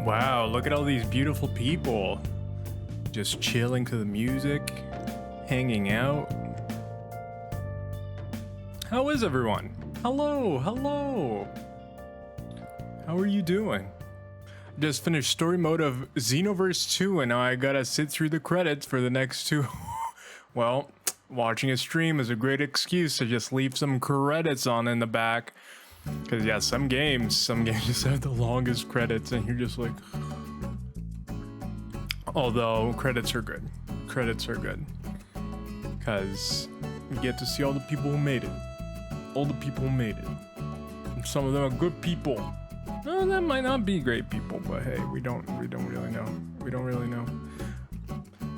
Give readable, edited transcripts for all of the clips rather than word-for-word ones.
Wow, look at all these beautiful people. Just chilling to the music, hanging out. How is everyone? Hello, hello. How are you doing? Just finished story mode of Xenoverse 2 and now I gotta sit through the credits for the next two. Well, watching a stream is a great excuse to just leave some credits on in the back. Because yeah, some games just have the longest credits and you're just like... Although, credits are good. Credits are good. Because you get to see all the people who made it. All the people who made it. And some of them are good people. Well, that might not be great people, but hey, we don't really know. We don't really know.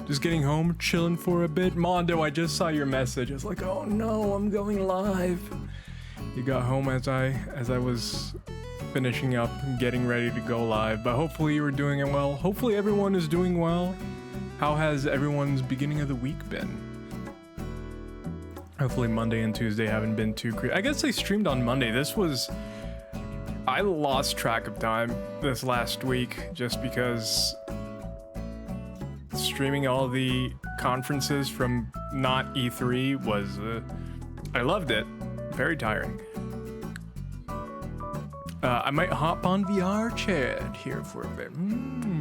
Just getting home, chilling for a bit. Mondo, I just saw your message. I was like, oh no, I'm going live. You got home as I was finishing up and getting ready to go live, but hopefully you were doing it well. Hopefully everyone is doing well. How has everyone's beginning of the week been? Hopefully Monday and Tuesday haven't been too crazy. I guess I streamed on Monday. I lost track of time this last week just because streaming all the conferences from not E3 was, I loved it. Very tiring. I might hop on VR chat here for a bit.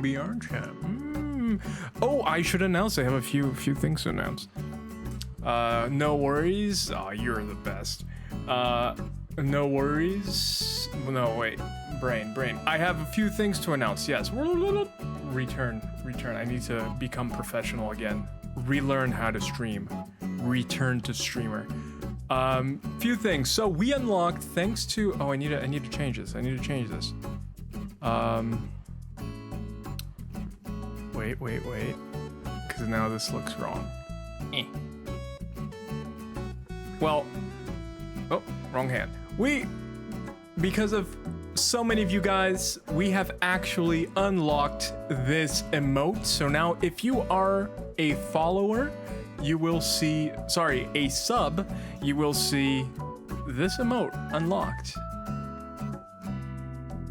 VR chat. Oh, I should announce. I have a few things to announce. No worries. Oh, you're the best. No worries. No, wait. Brain. I have a few things to announce. Yes. Return. I need to become professional again. Relearn how to stream. Return to streamer. Few things. So we unlocked thanks to... Oh, I need to change this. Wait. Because now this looks wrong. Well... Oh, wrong hand. Because of so many of you guys, we have actually unlocked this emote. So now if you are a follower, you will see, a sub, you will see this emote unlocked.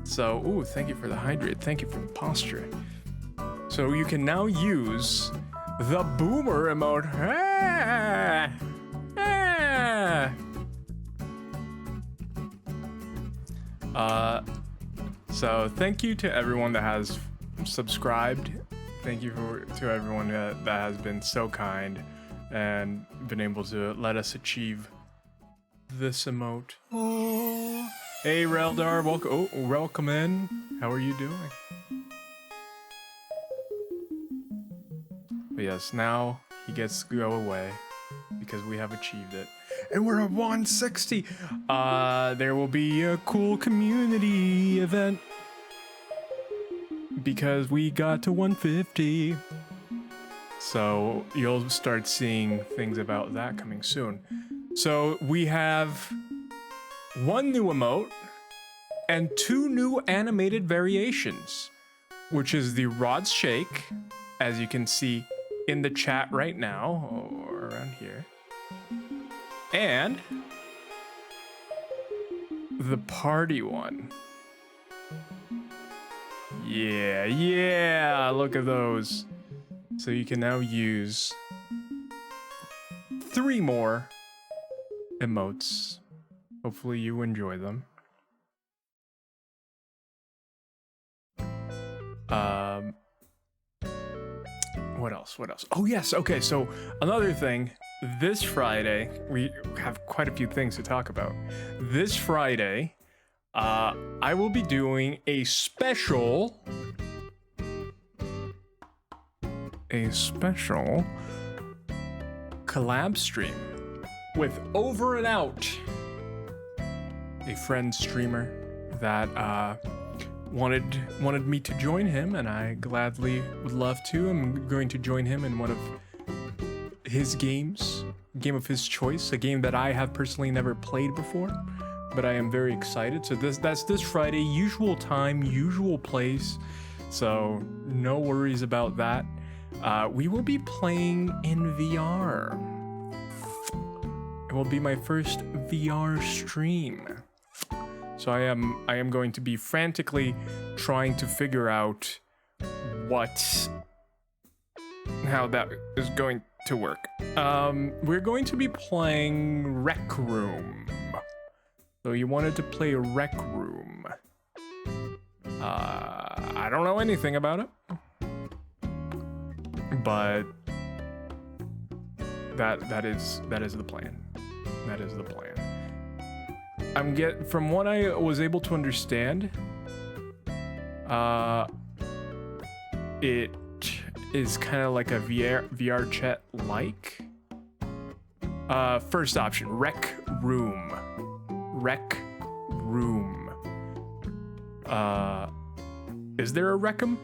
So, ooh, thank you for the hydrate. Thank you for the posture. So you can now use the boomer emote. So thank you to everyone that has subscribed. Thank you to everyone that has been so kind and been able to let us achieve this emote. Oh. Hey Reldar, welcome in. How are you doing? But yes, now he gets to go away because we have achieved it. And we're at 160. There will be a cool community event because we got to 150. So you'll start seeing things about that coming soon. So we have one new emote and two new animated variations, which is the Rod's Shake, as you can see in the chat right now, or around here, and the party one. Yeah, look at those. So you can now use 3 more emotes. Hopefully you enjoy them. What else? Oh yes, okay, so another thing. This Friday, we have quite a few things to talk about. This Friday, I will be doing a special collab stream with Over and Out, a friend streamer that wanted me to join him, and I gladly would love to. I'm going to join him in one of his games, game of his choice, a game that I have personally never played before, but I am very excited. So that's this Friday, usual time, usual place, so no worries about that. We will be playing in VR. It will be my first VR stream. So I am going to be frantically trying to figure out how that is going to work. We're going to be playing Rec Room. So you wanted to play Rec Room. I don't know anything about it, but that is the plan. That is the plan. From what I was able to understand, it is kind of like a VR chat like. First option, Rec Room. Rec Room. Is there a Rec'em?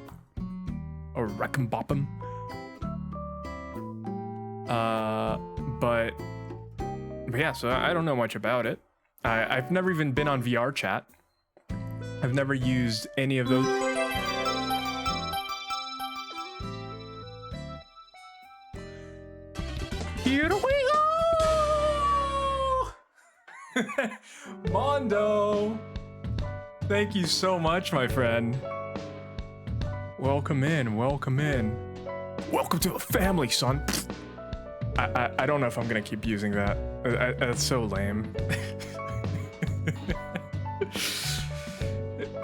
Or Rec'em Boppem? But yeah, so I don't know much about it. I've never even been on VR chat. I've never used any of those. Here we go! Mondo! Thank you so much, my friend. Welcome in, welcome in. Welcome to the family, son. I don't know if I'm gonna keep using that. That's so lame.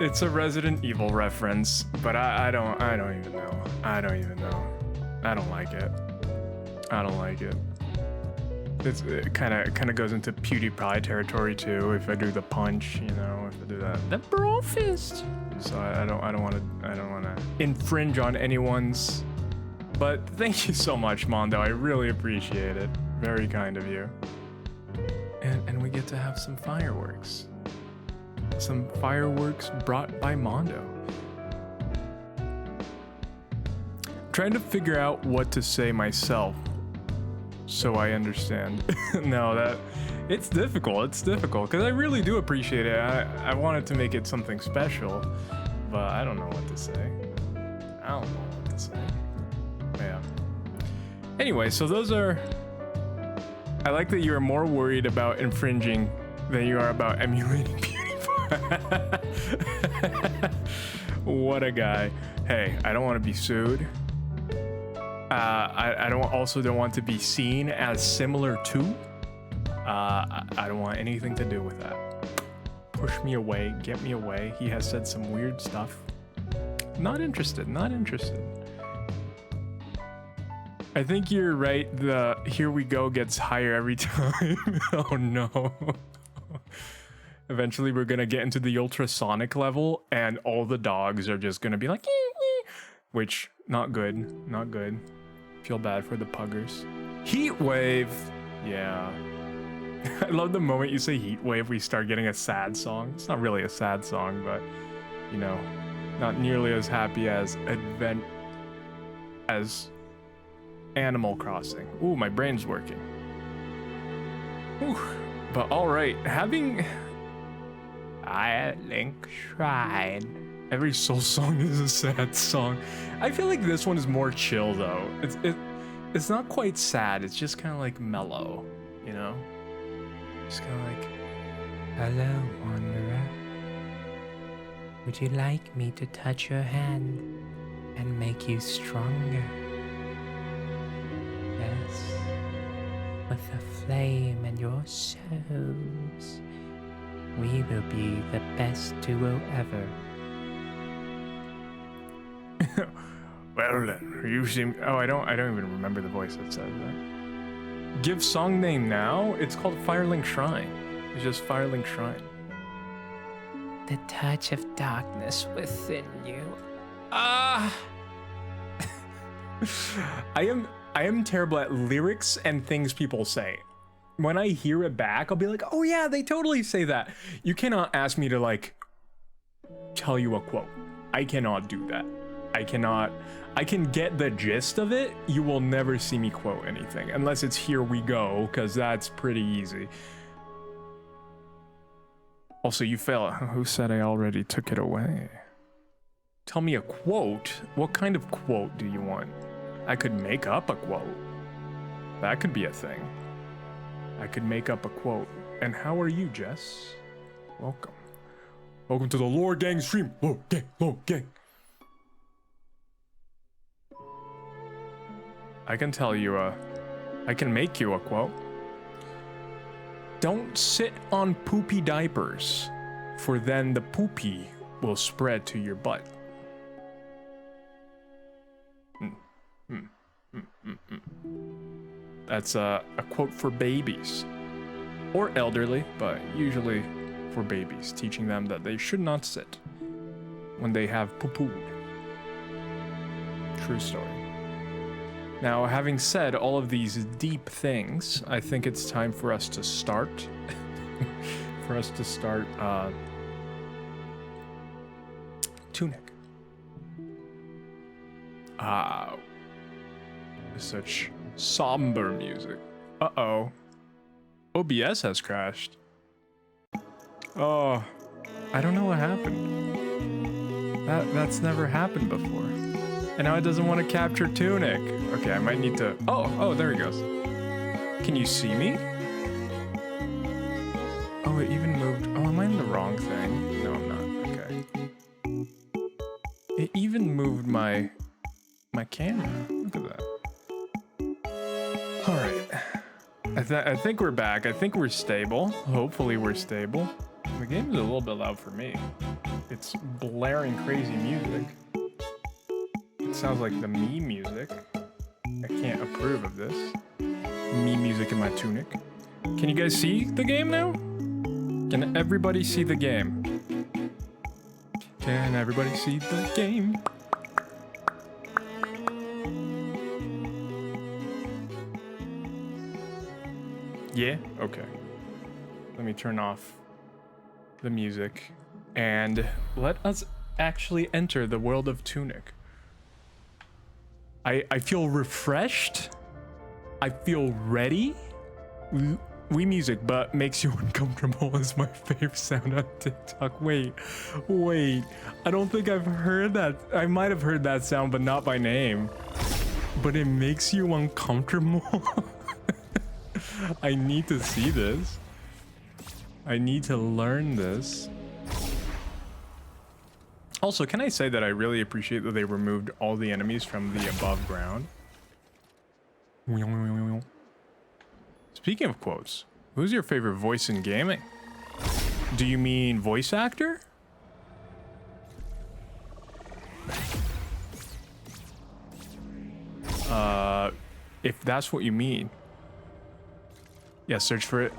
It's a Resident Evil reference, but I don't even know. I don't even know. I don't like it. I don't like it. It kind of goes into PewDiePie territory too. If I do the punch, you know, if I do that bro fist. So I don't want to infringe on anyone's. But thank you so much, Mondo. I really appreciate it. Very kind of you. And we get to have some fireworks. Some fireworks brought by Mondo. Trying to figure out what to say myself so I understand. No, it's difficult. It's difficult because I really do appreciate it. I wanted to make it something special, but I don't know what to say. I don't know what to say. Yeah. Anyway, so those are. I like that you are more worried about infringing than you are about emulating PewDiePie. What a guy. Hey, I don't want to be sued. I don't want to be seen as similar to. I don't want anything to do with that. Push me away, get me away. He has said some weird stuff. Not interested, not interested. I think you're right. The here we go gets higher every time. Oh no. Eventually we're gonna get into the ultrasonic level and all the dogs are just gonna be like, which not good, not good. Feel bad for the puggers. Heat wave. Yeah. I love the moment you say heat wave, we start getting a sad song. It's not really a sad song, but you know, not nearly as happy as Animal Crossing. Ooh, my brain's working. Ooh, but all right, having Link Shrine. Every Soul song is a sad song. I feel like this one is more chill though. It's not quite sad. It's just kind of like mellow, you know. Just kind of like, hello, wanderer. Would you like me to touch your hand and make you stronger? Yes, with the flame in your souls, we will be the best duo ever. Well then, you seem. Oh, I don't even remember the voice that says that. Give song name now. It's called Firelink Shrine. It's just Firelink Shrine. The touch of darkness within you. Ah. I am terrible at lyrics and things people say. When I hear it back, I'll be like, oh yeah, they totally say that. You cannot ask me to like tell you a quote. I cannot do that. I can get the gist of it. You will never see me quote anything unless it's Here We Go, because that's pretty easy. Also, you fail. Who said I already took it away? Tell me a quote. What kind of quote do you want? I could make up a quote. That could be a thing. I could make up a quote. And how are you, Jess? Welcome. Welcome to the Lore Gang stream. Lore Gang, Lore Gang. I can tell you I can make you a quote. Don't sit on poopy diapers, for then the poopy will spread to your butt. That's a quote for babies. Or elderly, but usually for babies, teaching them that they should not sit when they have poo-pooed. True story. Now, having said all of these deep things, I think it's time for us to start. Tunic. Such somber music. Uh-oh. OBS has crashed. Oh, I don't know what happened. That's never happened before. And now it doesn't want to capture Tunic. Okay, I might need to... Oh, there he goes. Can you see me? Oh, it even moved... Oh, am I in the wrong thing? No, I'm not. Okay. It even moved my camera. Look at that. All right. I think we're back. I think we're stable. Hopefully we're stable. The game is a little bit loud for me. It's blaring crazy music. It sounds like the me music. I can't approve of this. Me music in my Tunic. Can you guys see the game now? Can everybody see the game? Can everybody see the game? Yeah? Okay. Let me turn off the music and let us actually enter the world of Tunic. I feel refreshed. I feel ready. Wii music, but makes you uncomfortable is my favorite sound on TikTok. Wait. I don't think I've heard that. I might have heard that sound, but not by name. But it makes you uncomfortable. I need to see this. I need to learn this. Also, can I say that I really appreciate that they removed all the enemies from the above ground? Speaking of quotes, who's your favorite voice in gaming? Do you mean voice actor? If that's what you mean. Yeah, search for it.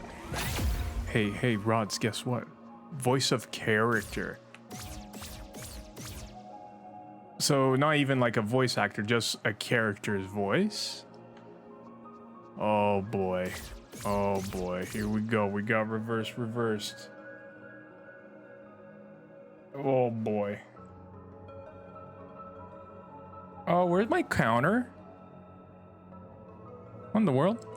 Hey, Rods, guess what? Voice of character. So not even like a voice actor, just a character's voice. Oh boy. Here we go. We got reversed. Oh boy. Oh, where's my counter? What in the world?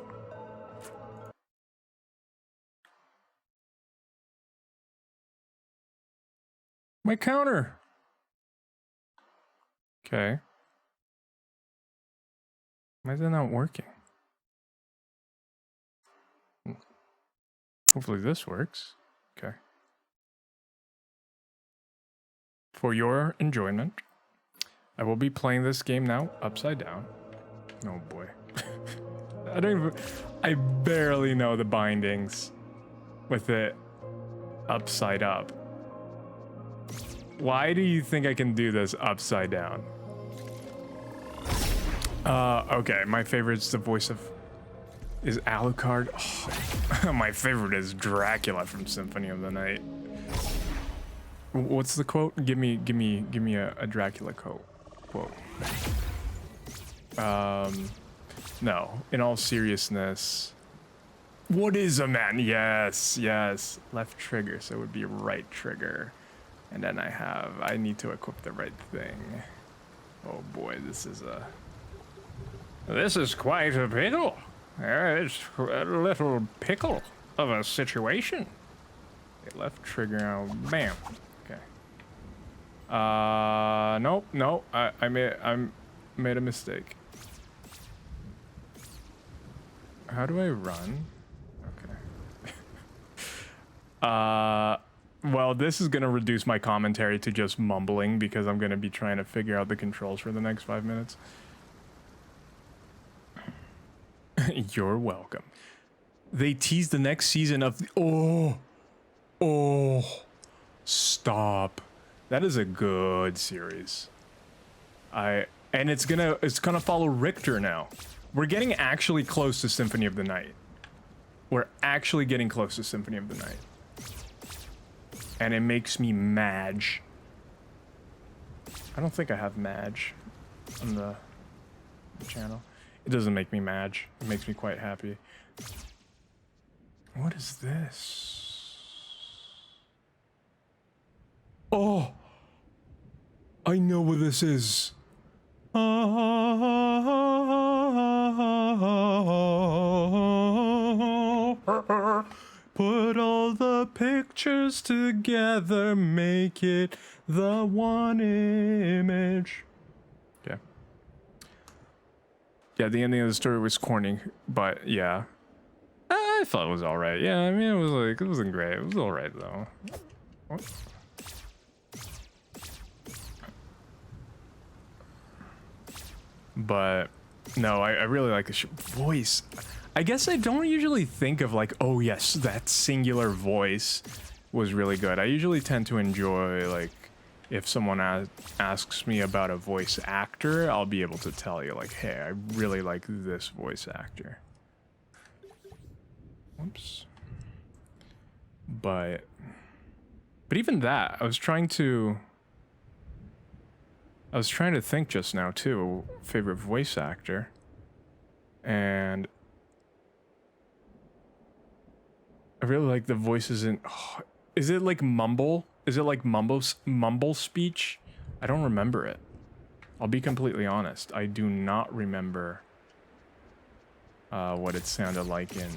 My counter. Okay. Why is it not working? Hopefully this works. Okay. For your enjoyment, I will be playing this game now upside down. Oh boy. I barely know the bindings with it upside up. Why do you think I can do this upside down? Okay, my favorite is the voice of... Is Alucard? Oh, my favorite is Dracula from Symphony of the Night. What's the quote? Give me a Dracula quote. No, in all seriousness, what is a man? Yes, left trigger, so it would be right trigger. And then I need to equip the right thing. Oh boy, this is quite a pickle. It's a little pickle of a situation. Okay, left trigger now, bam. Okay. Nope. I made a mistake. How do I run? Okay. Well, this is gonna reduce my commentary to just mumbling because I'm gonna be trying to figure out the controls for the next 5 minutes. You're welcome. They teased the next season of the, oh, stop. That is a good series. And it's gonna follow Richter now. We're getting actually close to Symphony of the Night. We're actually getting close to Symphony of the Night. And it makes me Madge. I don't think I have Madge on the channel. It doesn't make me Madge. It makes me quite happy. What is this? Oh! I know what this is. Put all the pictures together, make it the one image. Yeah. Yeah, the ending of the story was corny, but yeah. I thought it was alright. Yeah, I mean, it wasn't great. It was alright though. What? But no, I really like the voice. I guess I don't usually think of like, oh yes, that singular voice was really good. I usually tend to enjoy, like, if someone asks me about a voice actor, I'll be able to tell you like, hey, I really like this voice actor. Whoops. But even that, I was trying to think just now too, favorite voice actor. And I really like the voices in, oh, is it like mumble? Is it like mumble speech? I don't remember it. I'll be completely honest. I do not remember what it sounded like in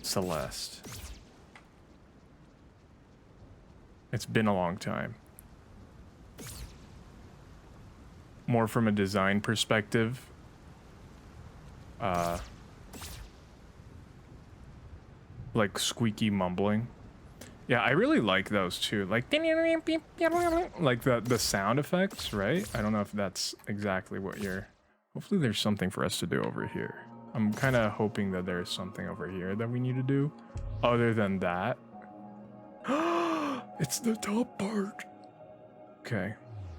Celeste. It's been a long time. More from a design perspective. Like squeaky mumbling. Yeah, I really like those too. Like the sound effects, right? I don't know if that's exactly what you're... Hopefully there's something for us to do over here. I'm kind of hoping that there's something over here that we need to do. Other than that. It's the top part. Okay.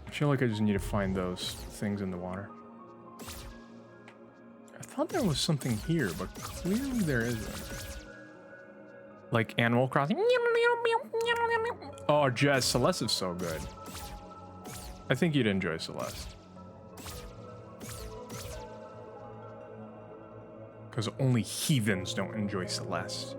I feel like I just need to find those things in the water. I thought there was something here, but clearly there isn't. Like Animal Crossing. Oh, Jazz, Celeste is so good. I think you'd enjoy Celeste. Because only heathens don't enjoy Celeste.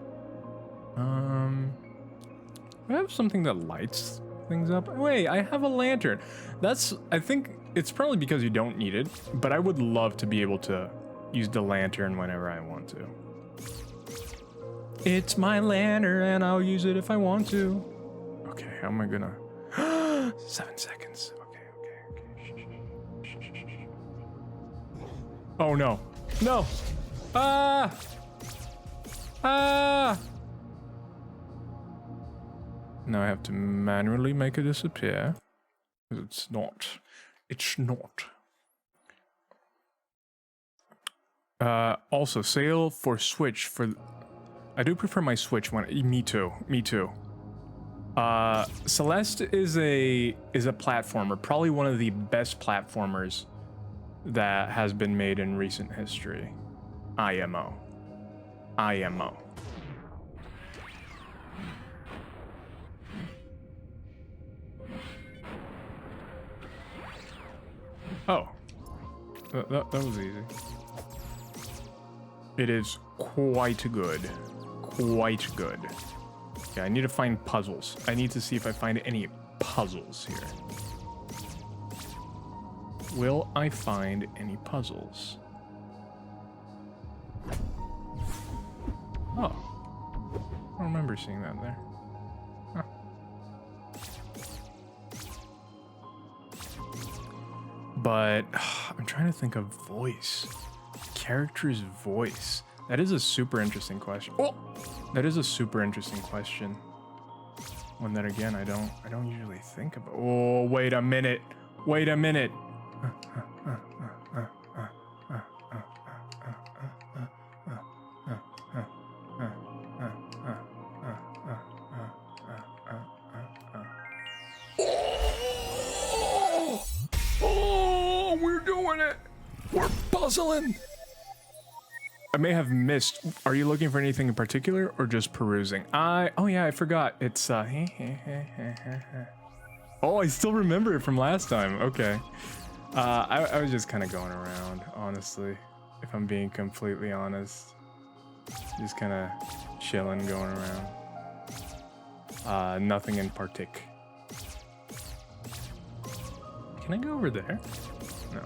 I have something that lights things up. Wait, I have a lantern. I think it's probably because you don't need it, but I would love to be able to use the lantern whenever I want to. It's my lantern and I'll use it if I want to. Okay, how am I gonna... 7 seconds. Okay. Oh no. No! Ah! Now I have to manually make it disappear. It's not. Also, sale for Switch for... I do prefer my Switch one. Me too. Celeste is a platformer, probably one of the best platformers that has been made in recent history. IMO. Oh, that was easy. It is quite good. Yeah, I need to find puzzles. I need to see if I find any puzzles here. Will I find any puzzles? Oh, I don't remember seeing that there. Huh. But I'm trying to think of voice. Character's voice. That is a super interesting question. Oh! That is a super interesting question. One that again I don't usually think about. Oh, wait a minute. Wait a minute. Oh, we're doing it. We're puzzling. I may have missed. Are you looking for anything in particular or just perusing? Oh yeah, I forgot. It's oh, I still remember it from last time. Okay. I was just kind of going around, honestly, if I'm being completely honest. Just kind of chilling, going around. Nothing in partic. Can I go over there? No.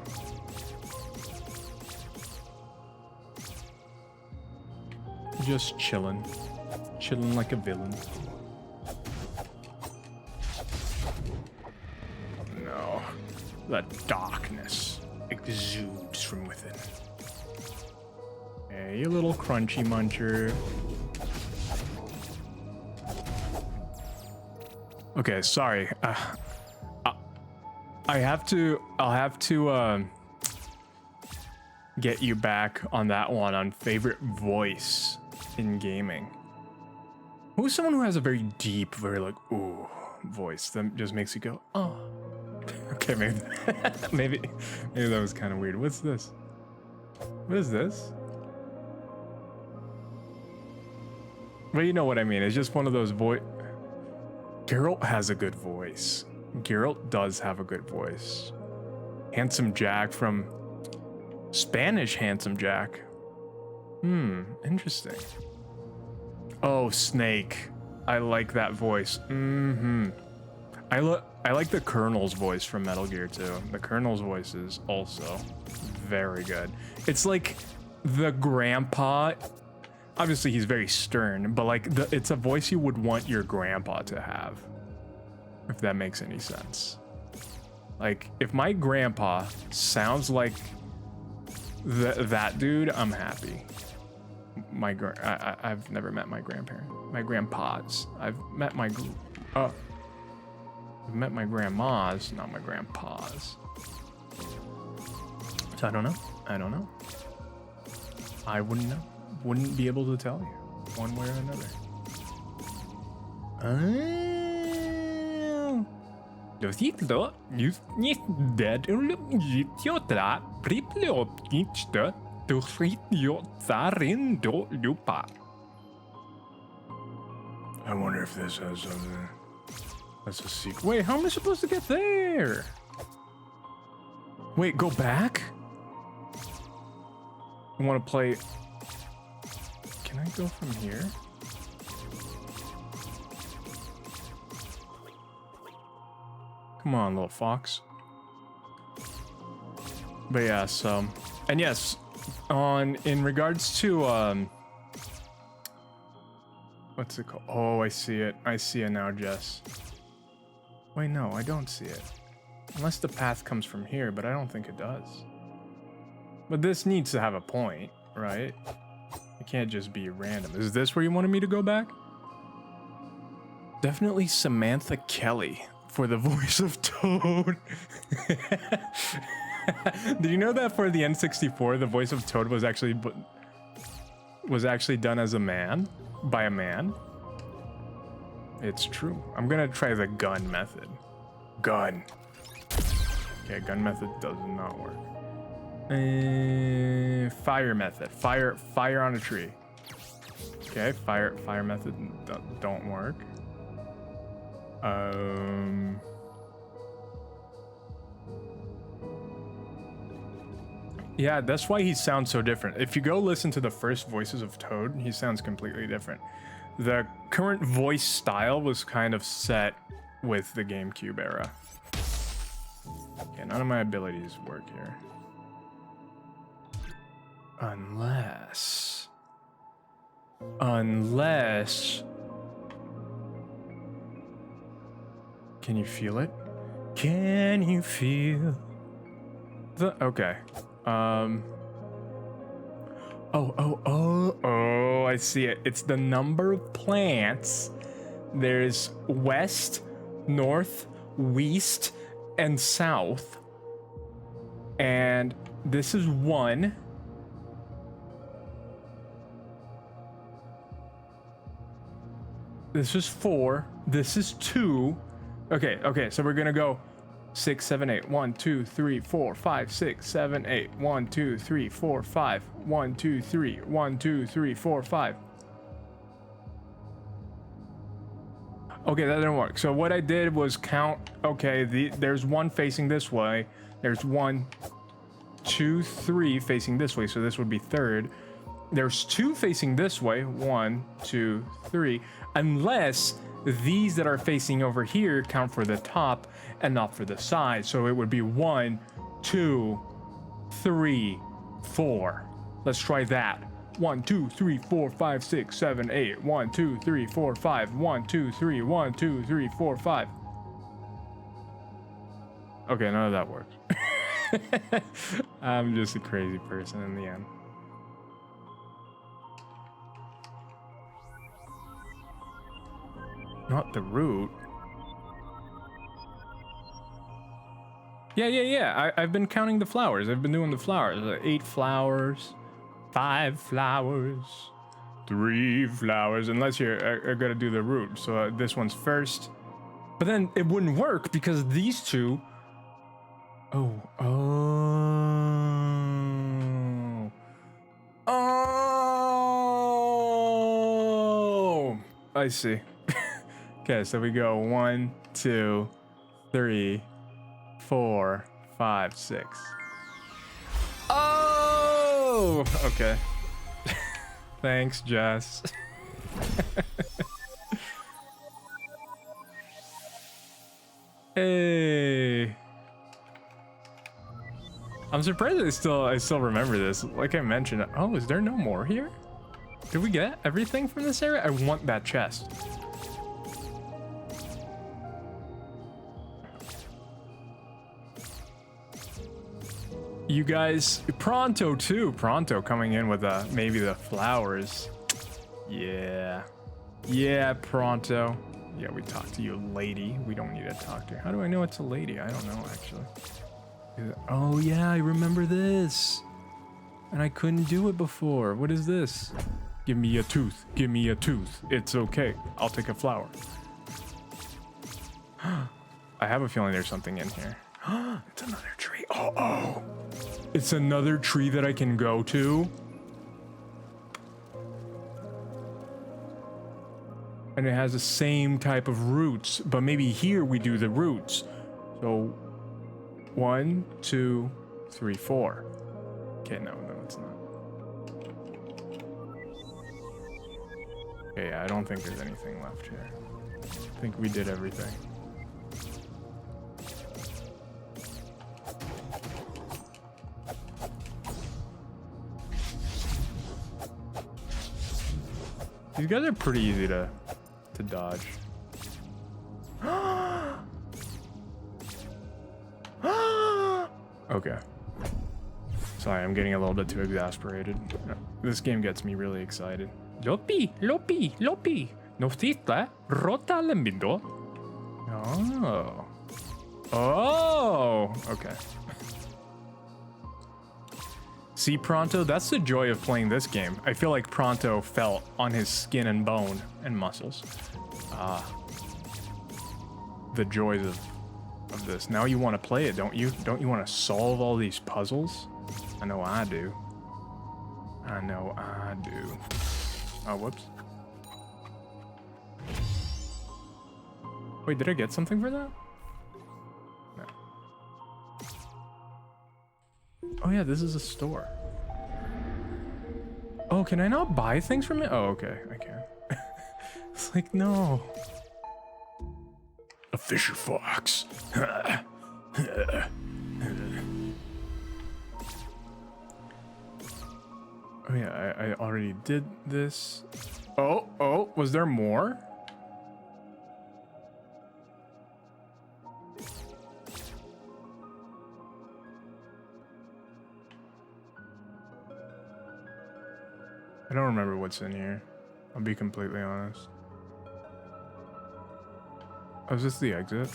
Just chilling. Chilling like a villain. No. The darkness exudes from within. Hey, you little crunchy muncher. Okay, sorry. I'll have to get you back on that one on favorite voice in gaming. Who's someone who has a very deep, very like, ooh, voice that just makes you go, oh. Okay, maybe maybe that was kind of weird. What's this? What is this? Well, you know what I mean. It's just one of those Geralt has a good voice. Geralt does have a good voice. Handsome Jack from Spanish Handsome Jack. Interesting. Oh, Snake. I like that voice. I like the Colonel's voice from Metal Gear 2. The Colonel's voice is also very good. It's like the grandpa. Obviously, he's very stern, but like it's a voice you would want your grandpa to have, if that makes any sense. Like, if my grandpa sounds like that dude, I'm happy. I've never met my grandparents. My grandpas. I've met my grandmas, not my grandpas. So I don't know. I wouldn't know. Wouldn't be able to tell you one way or another. I wonder if this has something. That's a secret. Wait, how am I supposed to get there? Wait, go back? I want to play. Can I go from here? Come on, little fox. But yeah, so, and yes, in regards to what's it called? Oh, I see it. I see it now, Jess. Wait, no, I don't see it. Unless the path comes from here, but I don't think it does. But this needs to have a point, right? It can't just be random. Is this where you wanted me to go back? Definitely Samantha Kelly for the voice of Toad. Did you know that for the N64, the voice of Toad was actually done as a man, by a man? It's true. I'm gonna try the gun method. Gun. Okay, gun method does not work. Fire method. Fire on a tree. Okay, fire method don't work. Yeah, that's why he sounds so different. If you go listen to the first voices of Toad, he sounds completely different. The current voice style was kind of set with the GameCube era. Okay, none of my abilities work here. Unless... Can you feel it? Can you feel the... Okay. Oh, I see it. It's the number of plants. There's west, north, west, and south. And this is 1. This is 4. This is 2. Okay, so we're gonna go 6, 7, 8. 1, 2, 3, 4, 5, 6, 7, 8. 1, 2, 3, 4, 5. 1, 2, 3. 1, 2, 3, 4, 5. Okay, that didn't work. So what I did was count. Okay, there's 1 facing this way. There's 1, 2, 3 facing this way. So this would be 3rd. There's 2 facing this way. 1, 2, 3. Unless these that are facing over here count for the top and not for the side. So it would be 1, 2, 3, 4. Let's try that. 1, 2, 3, 4, 5, 6, 7, 8. 1, 2, 3, 4, 5. 1, 2, 3. 1, 2, 3, 4, 5. Okay, none of that worked. I'm just a crazy person in the end. Not the root. Yeah. I've been counting the flowers. I've been doing the flowers. 8 flowers, 5 flowers, 3 flowers. Unless you're gonna do the root. So this one's first. But then it wouldn't work because these 2. Oh. I see. Okay, so we go 1, 2, 3, 4, 5, 6. Oh, okay. Thanks, Jess. Hey. I'm surprised I still remember this. Like I mentioned. Oh, is there no more here? Did we get everything from this area? I want that chest. You guys, Pronto too. Pronto coming in with maybe the flowers. Yeah, Pronto. Yeah, we talked to you, lady. We don't need to talk to her. How do I know it's a lady? I don't know, actually. Oh yeah, I remember this. And I couldn't do it before. What is this? Give me a tooth. Give me a tooth. It's okay. I'll take a flower. I have a feeling there's something in here. It's another tree. Oh. It's another tree that I can go to. And it has the same type of roots, but maybe here we do the roots. So 1, 2, 3, 4. Okay, no, it's not. Okay, I don't think there's anything left here. I think we did everything. These guys are pretty easy to dodge. Okay. Sorry, I'm getting a little bit too exasperated. This game gets me really excited. Lopi. Nostita rota lembido. Oh, okay. See, Pronto, that's the joy of playing this game. I feel like Pronto felt on his skin and bone and muscles. The joys of this. Now you want to play it, don't you? Don't you want to solve all these puzzles? I know I do. Oh, whoops. Wait, did I get something for that? No. Oh yeah, this is a store. Oh, can I not buy things from it? Oh, okay, I can. It's like, no. A fisher fox. Oh yeah, I already did this. Oh, was there more? I don't remember what's in here. I'll be completely honest. Oh, is this the exit?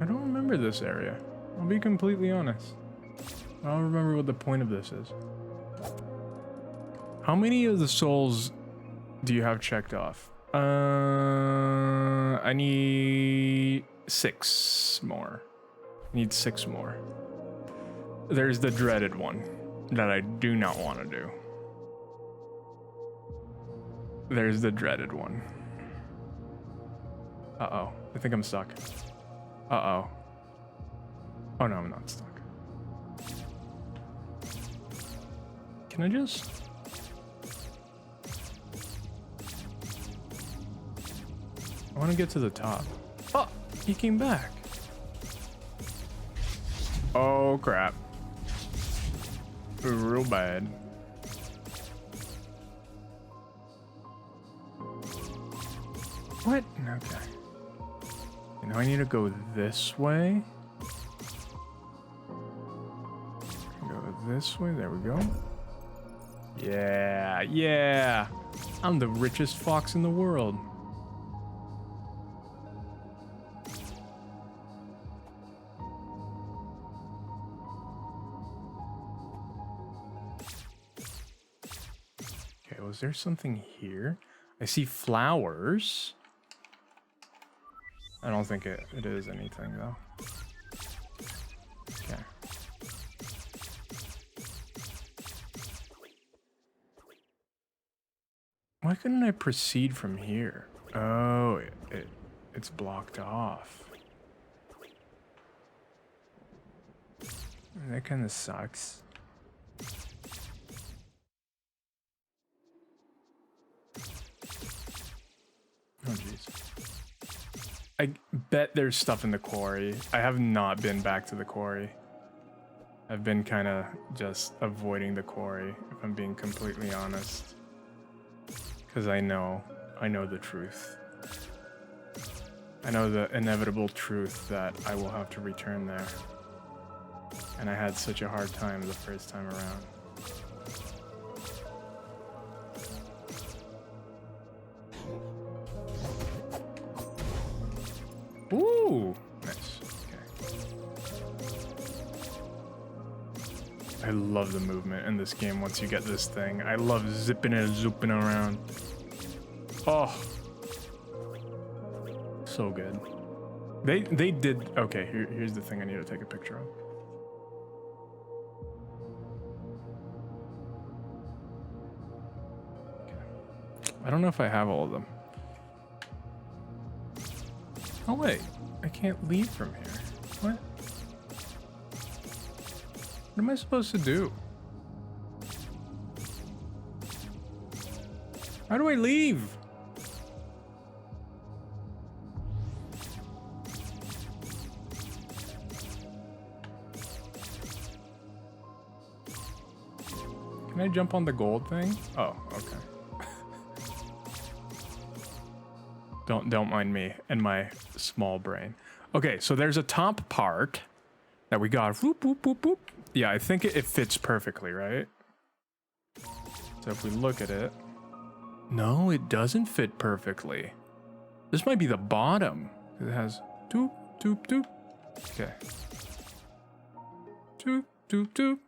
I don't remember this area. I'll be completely honest. I don't remember what the point of this is. How many of the souls do you have checked off? I need 6 more. I need 6 more. There's the dreaded one that I do not want to do. There's the dreaded one. Uh-oh. I think I'm stuck. Uh-oh. Oh no, I'm not stuck. Can I just... I want to get to the top. Oh, he came back. Oh, crap. Real bad. What? Okay. Now I need to go this way. Go this way. There we go. Yeah, yeah. I'm the richest fox in the world. Okay, was there something here? I see flowers. I don't think it is anything though. Okay. Why couldn't I proceed from here? Oh, it's blocked off. That kind of sucks. Oh jeez. I bet there's stuff in the quarry. I have not been back to the quarry. I've been kind of just avoiding the quarry, if I'm being completely honest. Because I know the truth. I know the inevitable truth that I will have to return there. And I had such a hard time the first time around. Ooh, nice. Okay. I love the movement in this game once you get this thing. I love zipping and zooping around. Oh, so good. They did. Okay, here's the thing I need to take a picture of. Okay. I don't know if I have all of them. Oh wait, I can't leave from here. What? What am I supposed to do? How do I leave? Can I jump on the gold thing? Oh, okay. Don't mind me and my small brain. Okay, so there's a top part that we got. Whoop, whoop, whoop, whoop. Yeah, I think it fits perfectly, right? So if we look at it, no, it doesn't fit perfectly. This might be the bottom. It has doop, doop, doop. Okay. Doop, doop, doop.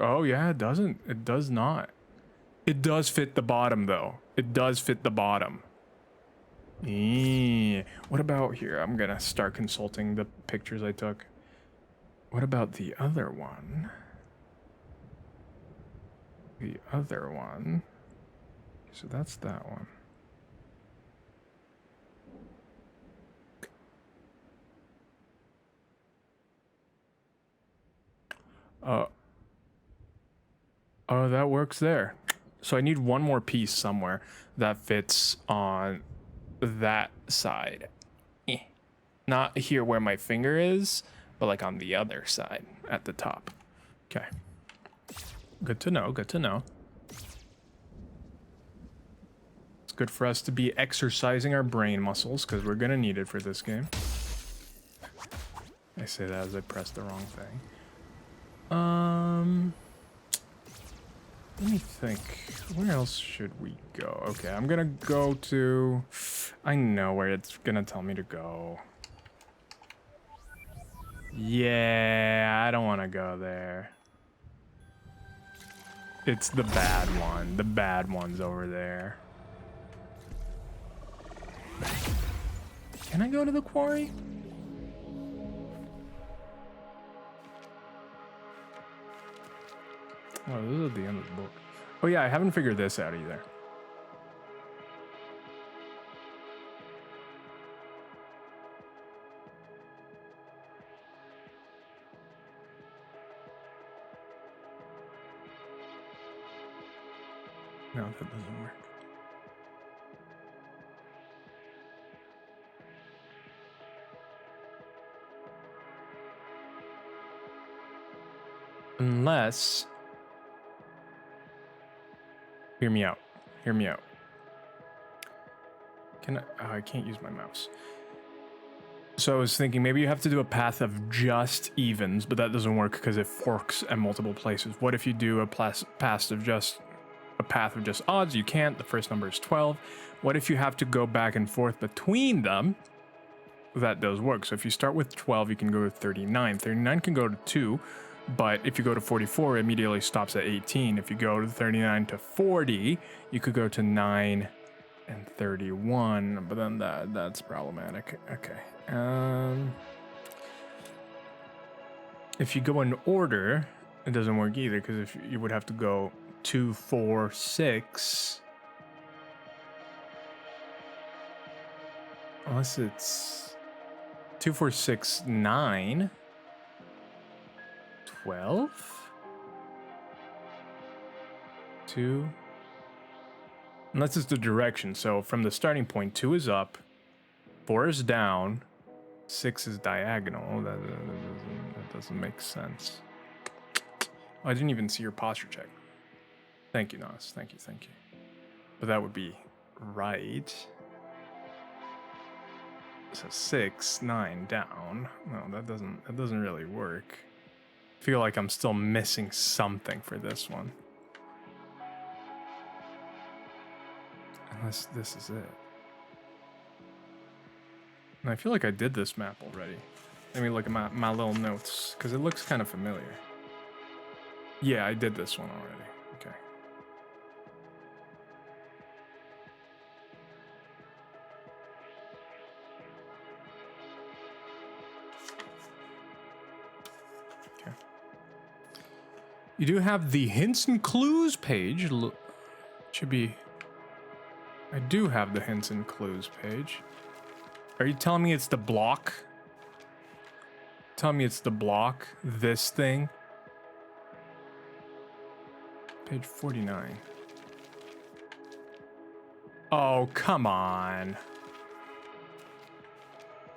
Oh yeah, it doesn't. It does not. It does fit the bottom though. It does fit the bottom. What about here? I'm gonna start consulting the pictures I took. What about the other one? The other one. So that's that one. Oh, that works there. So I need one more piece somewhere that fits on that side. Not here where my finger is, but like on the other side at the top. Okay. Good to know, good to know. It's good for us to be exercising our brain muscles because we're gonna need it for this game. I say that as I press the wrong thing. Let me think. Where else should we go? Okay, I'm gonna go to... I know where it's gonna tell me to go. Yeah, I don't want to go there. It's the bad one. The bad one's over there. Can I go to the quarry? Oh, this is at the end of the book. Oh yeah, I haven't figured this out either. No, that doesn't work. Unless... Hear me out. Hear me out. Can I... Oh, I can't use my mouse. So I was thinking maybe you have to do a path of just evens, but that doesn't work because it forks at multiple places. What if you do a path of just odds? You can't. The first number is 12. What if you have to go back and forth between them? That does work. So if you start with 12, you can go to 39. 39 can go to 2, but if you go to 44, it immediately stops at 18. If you go to 39 to 40, you could go to 9 and 31, but then that's problematic. Okay. If you go in order, it doesn't work either, because if you would have to go 2, 4, 6. Unless it's 2, 4, 6, 9, 12, 2. Unless it's the direction. So from the starting point, 2 is up, 4 is down, 6 is diagonal. That doesn't make sense. Oh, I didn't even see your posture check. Thank you, Nas. Thank you. But that would be right. So 6, 9 down. No, that doesn't really work. I feel like I'm still missing something for this one. Unless this is it. And I feel like I did this map already. Let me look at my little notes, because it looks kind of familiar. Yeah, I did this one already. Okay. Okay. You do have the hints and clues page. Should be... I do have the hints and clues page. Are you telling me it's the block? Tell me it's the block, this thing. Page 49. Oh, come on.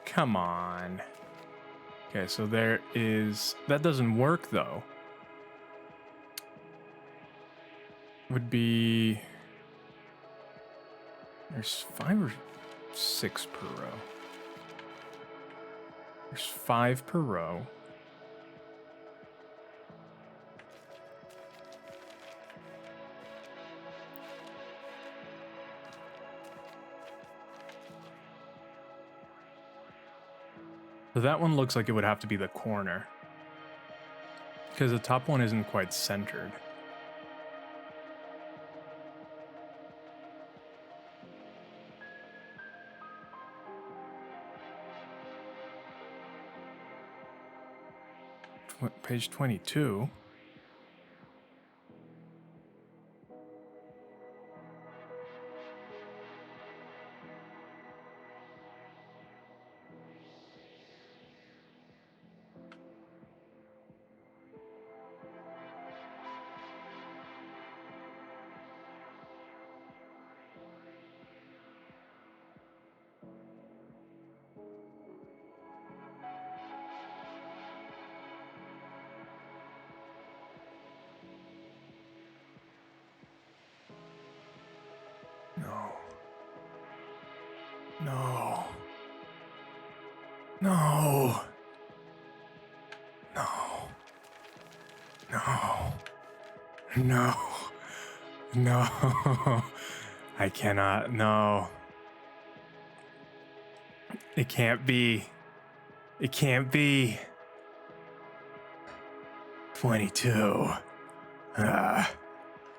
Come on. Okay, so there is... That doesn't work, though. Would be... There's 5 or 6 per row. There's 5 per row. So that one looks like it would have to be the corner, because the top one isn't quite centered. Page 22. No. No. No. I cannot. No. It can't be. It can't be. 22.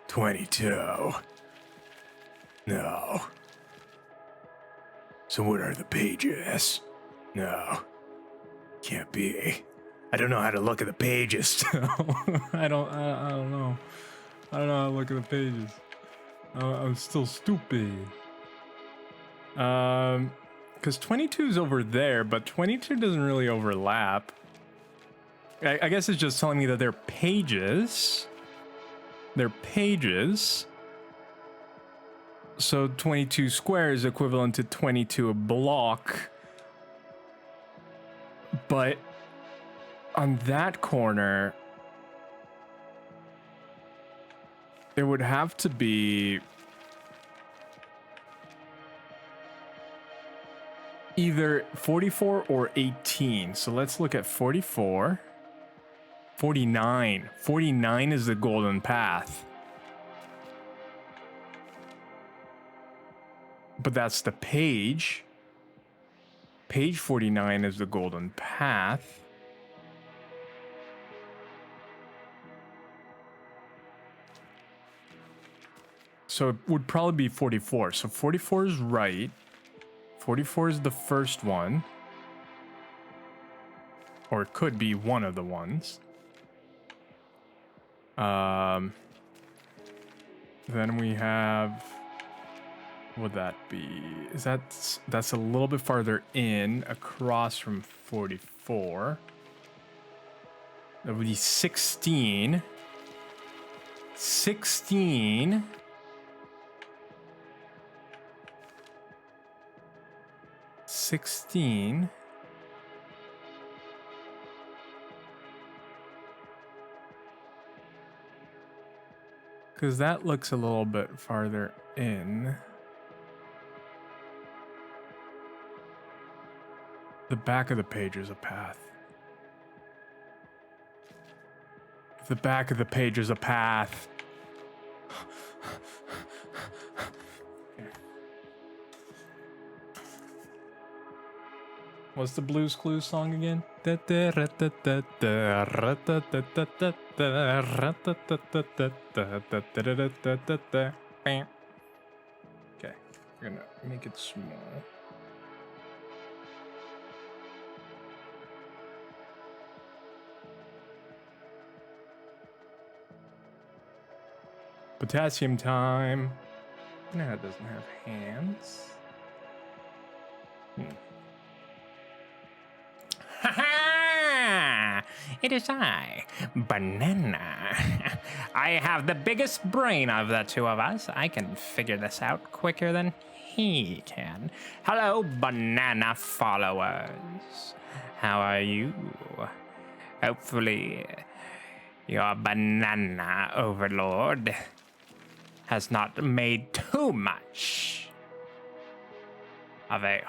22. No. So what are the pages? No. Can't be. I don't know how to look at the pages still. I don't know. I don't know how to look at the pages. I'm still stupid. Because 22 is over there, but 22 doesn't really overlap. I guess it's just telling me that they're pages. They're pages. So 22 square is equivalent to 22 a block. But on that corner, there would have to be either 44 or 18. So let's look at 44. 49. 49 is the golden path. But that's the page. Page 49 is the golden path. So it would probably be 44. So 44 is right. 44 is the first one. Or it could be one of the ones. Then we have... What would that be? That's a little bit farther in, across from 44. That would be 16. 16. 16. Because that looks a little bit farther in. The back of the page is a path. The back of the page is a path. What's the Blues Clues song again? Okay, we're gonna make it small. Potassium time. No, it doesn't have hands. Ha-ha! It is I, Banana. I have the biggest brain of the two of us. I can figure this out quicker than he can. Hello, Banana followers. How are you? Hopefully, your Banana Overlord has not made too much of a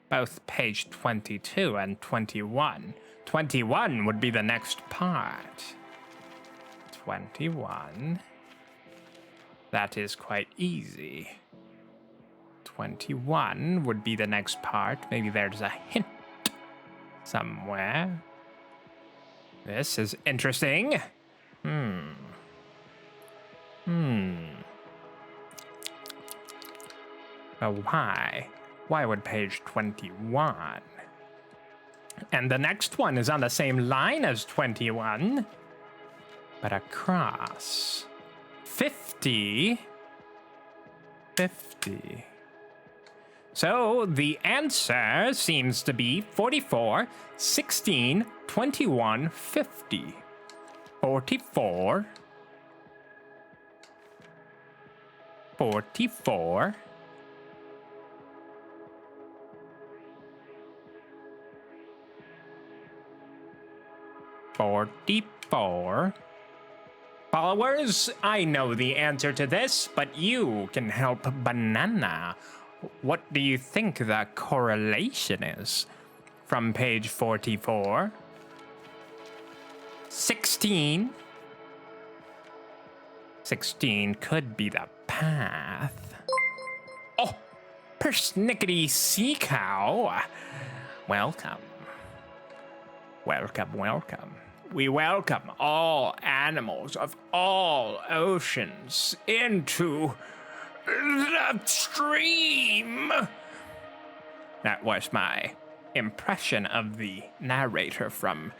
both page 22 and 21. 21 would be the next part. 21. That is quite easy. 21 would be the next part. Maybe there's a hint somewhere. This is interesting. But why? Why would page 21? And the next one is on the same line as 21, but across. 50. 50. So the answer seems to be 44, 16, 21, 50. 44. 44. 44. Followers, I know the answer to this, but you can help Banana. What do you think the correlation is from page 44? 16. 16 could be the path. Oh, persnickety sea cow. Welcome. Welcome, welcome. We welcome all animals of all oceans into the stream. That was my impression of the narrator from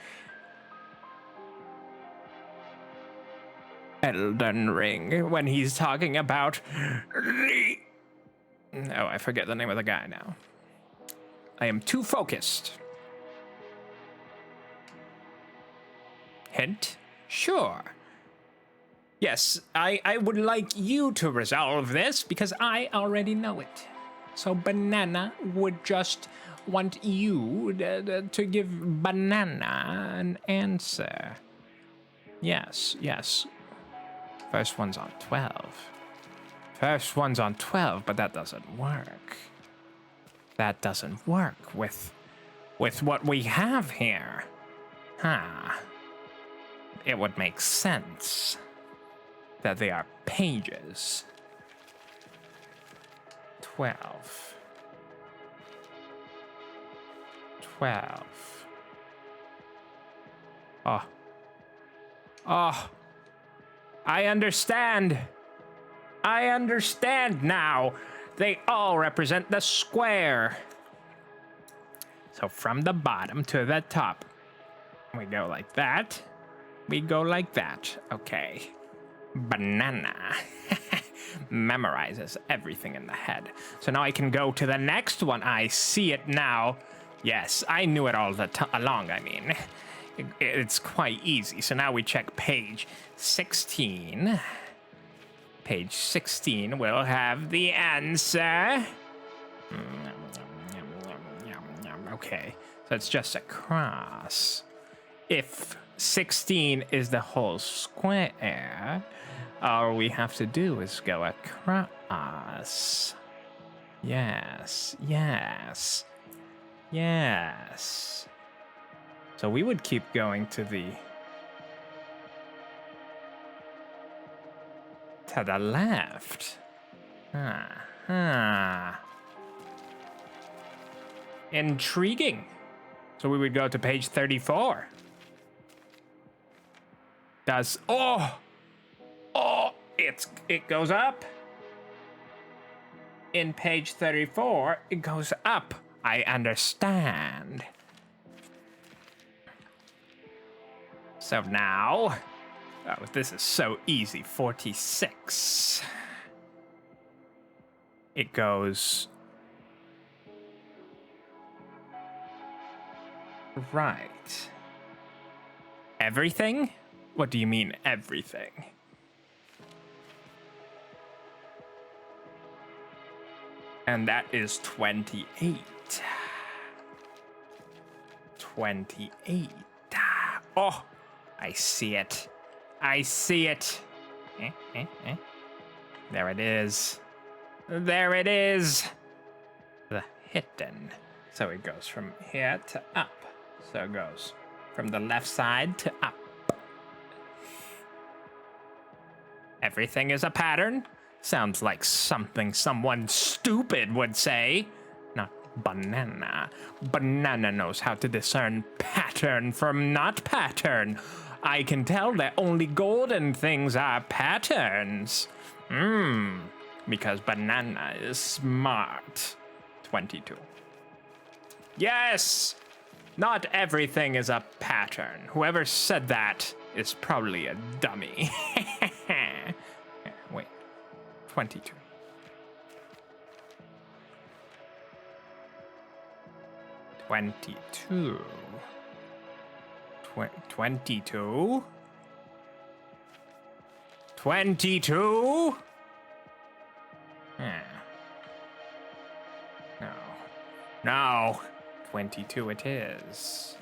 Elden Ring when he's talking about the... Oh, I forget the name of the guy now. I am too focused. Hint? Sure. Yes, I would like you to resolve this because I already know it. So Banana would just want you to give Banana an answer. Yes, yes. First one's on 12. First one's on 12, but that doesn't work. That doesn't work with what we have here. Huh. It would make sense that they are pages. 12. 12. Oh. Oh. I understand. I understand now. They all represent the square. So from the bottom to the top, we go like that. We go like that. Okay. Banana memorizes everything in the head. So now I can go to the next one. I see it now. Yes, I knew it all along, I mean. It's quite easy. So now we check page 16. Page 16 will have the answer. Okay, so it's just a cross. If 16 is the whole square, all we have to do is go across. Yes, yes, yes. So we would keep going to the left. Intriguing. So we would go to page 34. It goes up. In page 34, it goes up. I understand. So now, oh, this is so easy. 46. It goes right. Everything? What do you mean, everything? And that is 28. 28. Oh, I see it. I see it. There it is. There it is. The hidden. So it goes from here to up. So it goes from the left side to up. Everything is a pattern? Sounds like something someone stupid would say. Not Banana. Banana knows how to discern pattern from not pattern. I can tell that only golden things are patterns. Because Banana is smart. 22. Yes! Not everything is a pattern. Whoever said that is probably a dummy. Wait. 22. 22. 22? 22? No. No. 22 it is.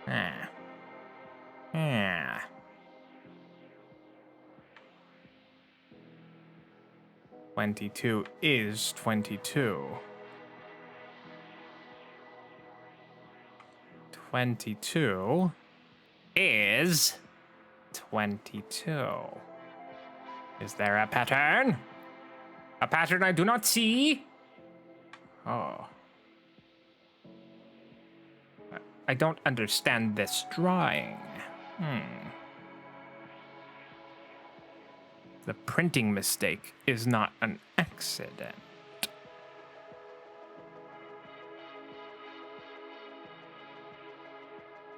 Yeah. 22 is 22. 22 is 22. Is there a pattern? A pattern I do not see? Oh. I don't understand this drawing. The printing mistake is not an accident.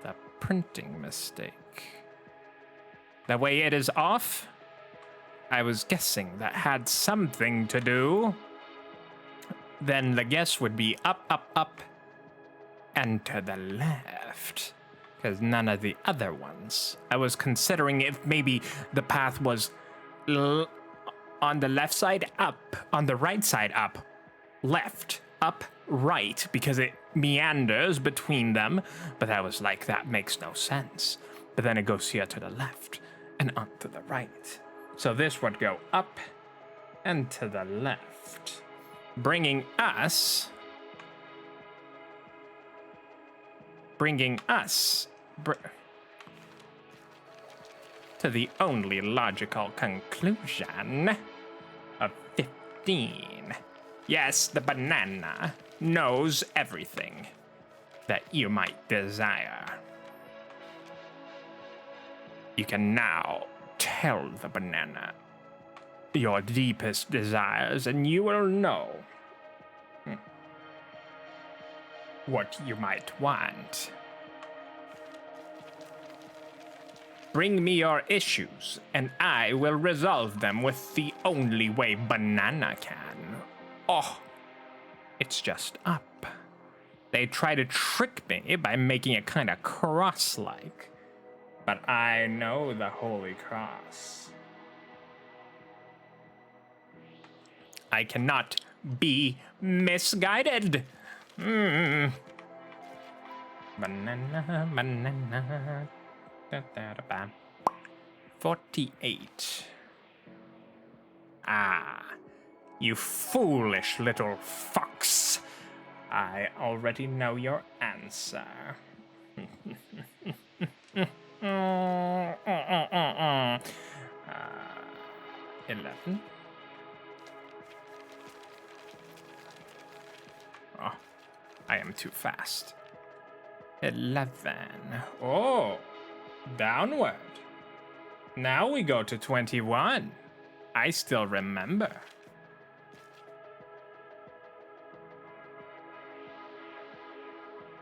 The printing mistake. The way it is off, I was guessing that had something to do. Then the guess would be up, up, up, and to the left. Because none of the other ones. I was considering if maybe the path was on the left side, up. On the right side, up. Left, up, right. Because it meanders between them. But I was like, that makes no sense. But then it goes here to the left and on to the right. So this would go up and to the left. Bringing us to the only logical conclusion of 15. Yes, the banana knows everything that you might desire. You can now tell the banana your deepest desires, and you will know what you might want. Bring me your issues, and I will resolve them with the only way banana can. Oh, it's just up. They try to trick me by making it kind of cross-like, but I know the Holy Cross. I cannot be misguided. Banana, banana. Da, da, da, ba. 48. Ah, you foolish little fox. I already know your answer. 11. Oh, I am too fast. 11. Oh, downward. Now we go to 21. I still remember.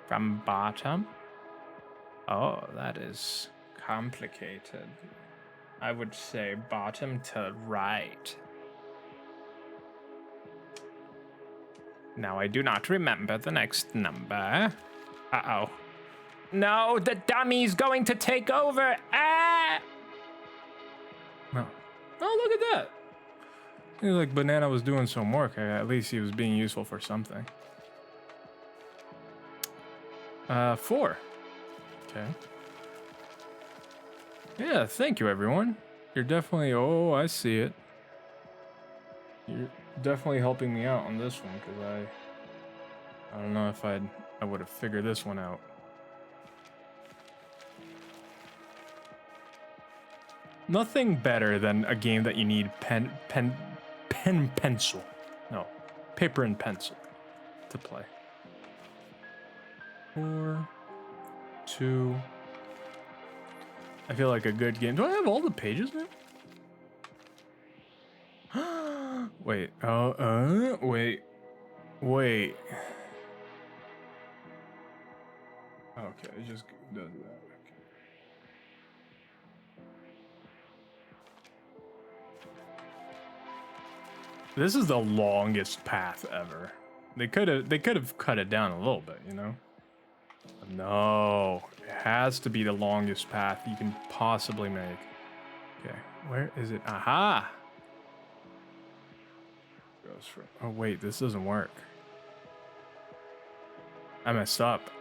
From bottom? Oh, that is complicated. I would say bottom to right. Now I do not remember the next number. Uh-oh. No, the dummy's going to take over. Ah! Oh, look at that. It was like Banana was doing some work. At least he was being useful for something. 4. Okay. Yeah, thank you, everyone. You're definitely... Oh, I see it. You're definitely helping me out on this one, because I don't know if I would have figured this one out. Nothing better than a game that you need pencil. No, paper and pencil to play. 4, 2. I feel like a good game. Do I have all the pages now? Wait. Wait. Wait. Okay, it just does that. Okay. This is the longest path ever. They could have cut it down a little bit, you know? But no, it has to be the longest path you can possibly make. Okay, where is it? Aha! Goes from. Oh wait, this doesn't work. I messed up.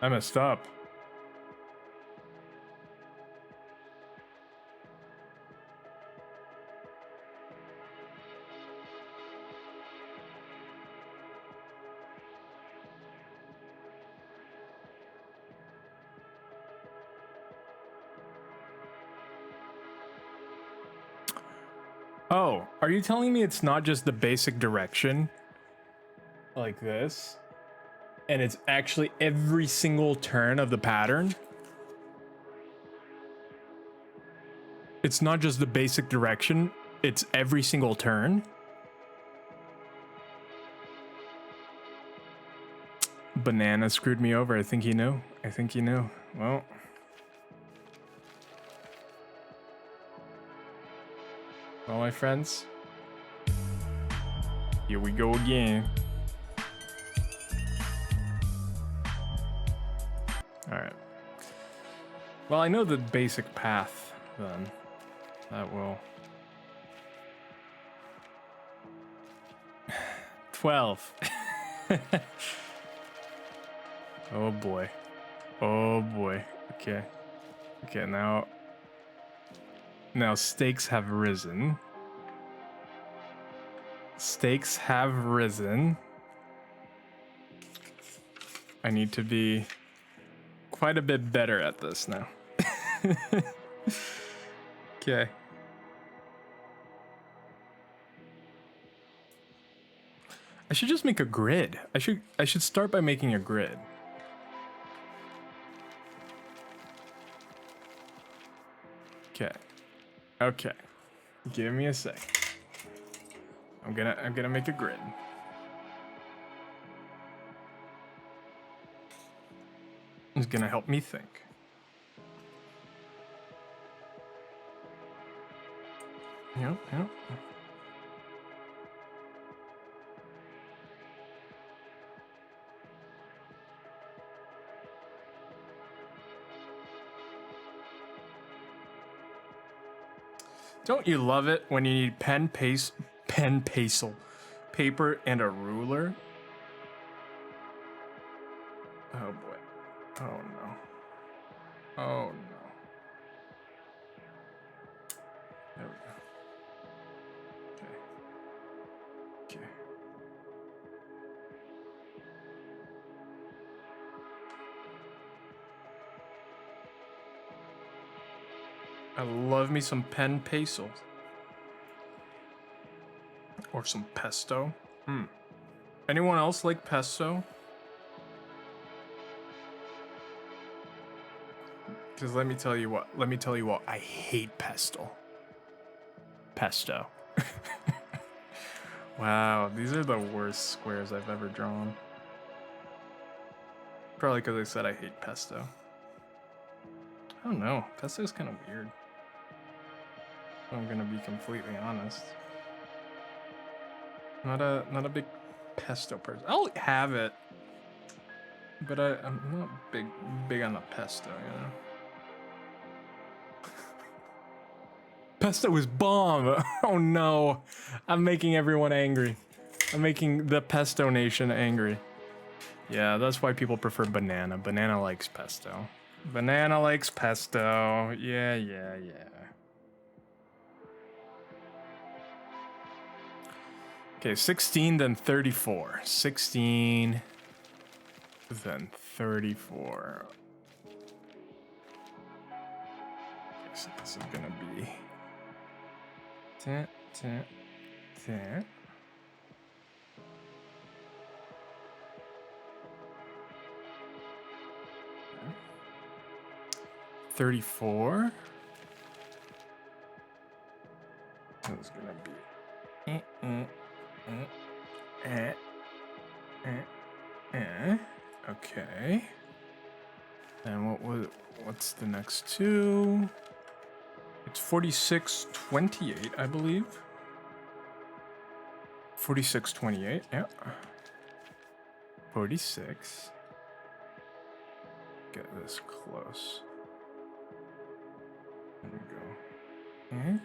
I messed up. Oh, are you telling me it's not just the basic direction? Like this? And it's actually every single turn of the pattern? It's not just the basic direction, it's every single turn? Banana screwed me over. I think he knew. I think he knew. Well. Well, my friends. Here we go again. Alright. Well, I know the basic path, then. That will... 12. Oh boy. Oh boy. Okay. Okay, now... Now stakes have risen. Stakes have risen. I need to be quite a bit better at this now. Okay. I should just make a grid. I should start by making a grid. Okay. Okay. Give me a sec. I'm gonna make a grid. It's gonna help me think. Yep, yep. Don't you love it when you need paper and a ruler? Oh boy. Oh no. Oh no. There we go. Okay. Okay. I love me some pen peso. Or some pesto. Anyone else like pesto? Because let me tell you what. I hate pesto. Pesto. Wow, these are the worst squares I've ever drawn. Probably because I said I hate pesto. I don't know. Pesto's kind of weird. I'm gonna be completely honest. Not a big pesto person. I'll have it, but I'm not big on the pesto, you know. Pesto is bomb. Oh no, I'm making everyone angry. I'm making the pesto nation angry. Yeah, that's why people prefer banana. Banana likes pesto. Banana likes pesto. Yeah, yeah, yeah. Okay, 16, then 34. 16, then 34. Okay, so this is gonna be... 10, 10, 10. Okay. 34. This is gonna be... Okay. And what's the next two? It's 4628, I believe. 4628, yeah. 46. Get this close. There we go.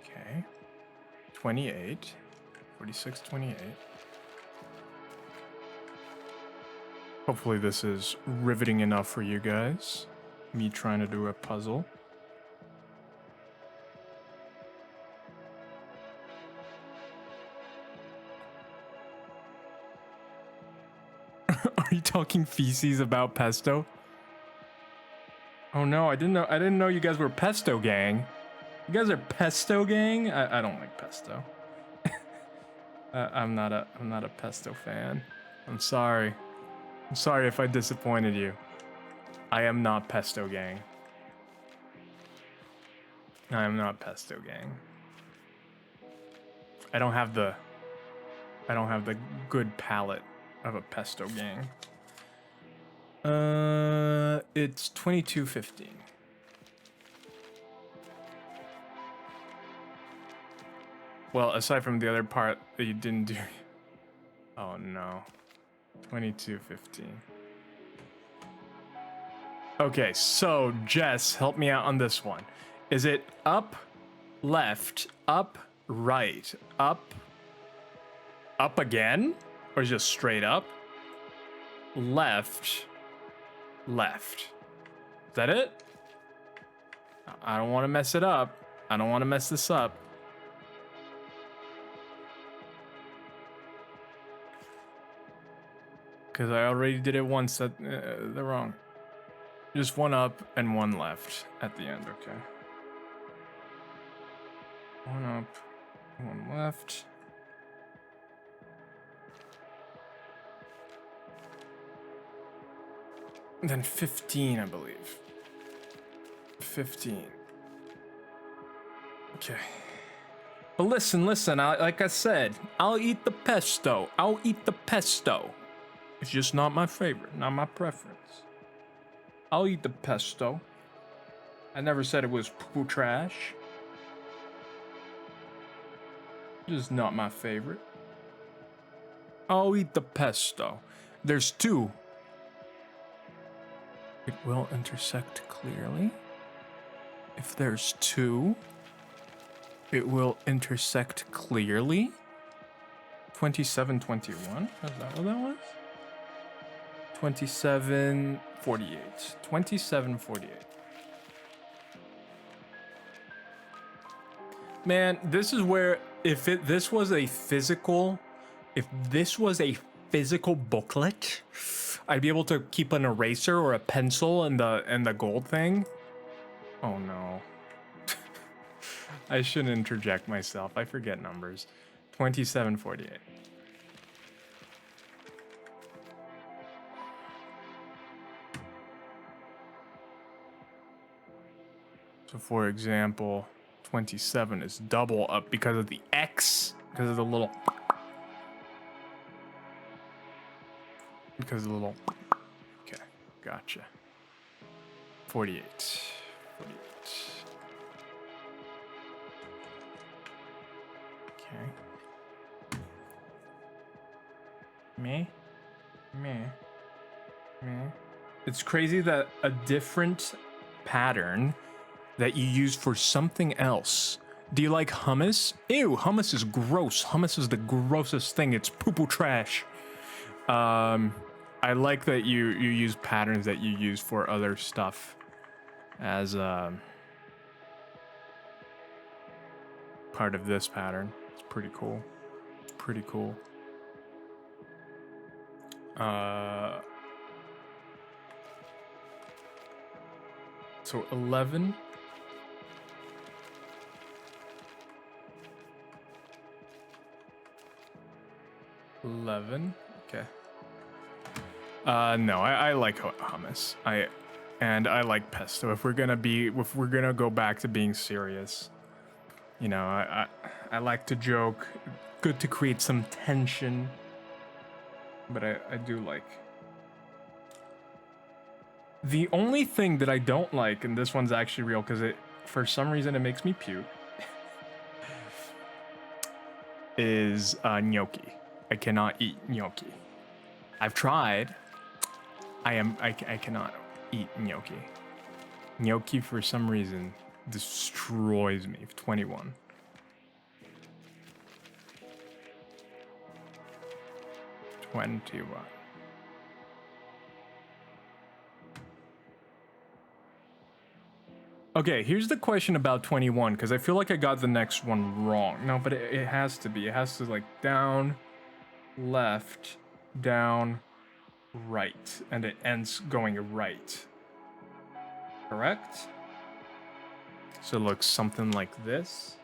Okay. 28. 46, 28. Hopefully this is riveting enough for you guys. Me trying to do a puzzle. you talking feces about pesto? Oh no, I didn't know you guys were pesto gang. You guys are pesto gang? I don't like pesto. I'm not a pesto fan. I'm sorry. I'm sorry if I disappointed you. I am not pesto gang. I am not pesto gang. I don't have the good palate of a pesto gang. It's 22:15. Well, aside from the other part that you didn't do. Oh no. 22:15. Okay, so Jess, help me out on this one. Is it up, left, up, right, up again? Or just straight up? Left, left. Is that it? I don't want to mess it up. I don't want to mess this up. Because I already did it once. They're wrong. Just one up and one left at the end, okay. One up, one left. And then 15, I believe. 15. Okay. But listen, like I said, I'll eat the pesto. I'll eat the pesto. It's just not my favorite, not my preference. I'll eat the pesto. I never said it was poo trash. Just not my favorite. I'll eat the pesto. There's two. It will intersect clearly. If there's two, it will intersect clearly. 27:21? Is that what that was? 27:48. 27:48. Man, this is where if this was a physical booklet, I'd be able to keep an eraser or a pencil and the gold thing. Oh no. I shouldn't interject myself. I forget numbers. 27:48. So for example, 27 is double up because of the X, because of the little, okay, gotcha. 48. Okay. Me. It's crazy that a different pattern that you use for something else. Do you like hummus? Ew, hummus is gross. Hummus is the grossest thing. It's poo-poo trash. I like that you use patterns that you use for other stuff as part of this pattern. It's pretty cool. So 11. Okay. No, I like hummus. I like pesto. If we're gonna go back to being serious, you know, I like to joke. Good to create some tension. But I do like. The only thing that I don't like, and this one's actually real because for some reason it makes me puke, is gnocchi. I cannot eat gnocchi. I've tried. I cannot eat gnocchi. Gnocchi for some reason destroys me. 21. Okay, here's the question about 21, because I feel like I got the next one wrong. No, but it has to be. It has to like down, left, down, right, and it ends going right. Correct? So it looks something like this.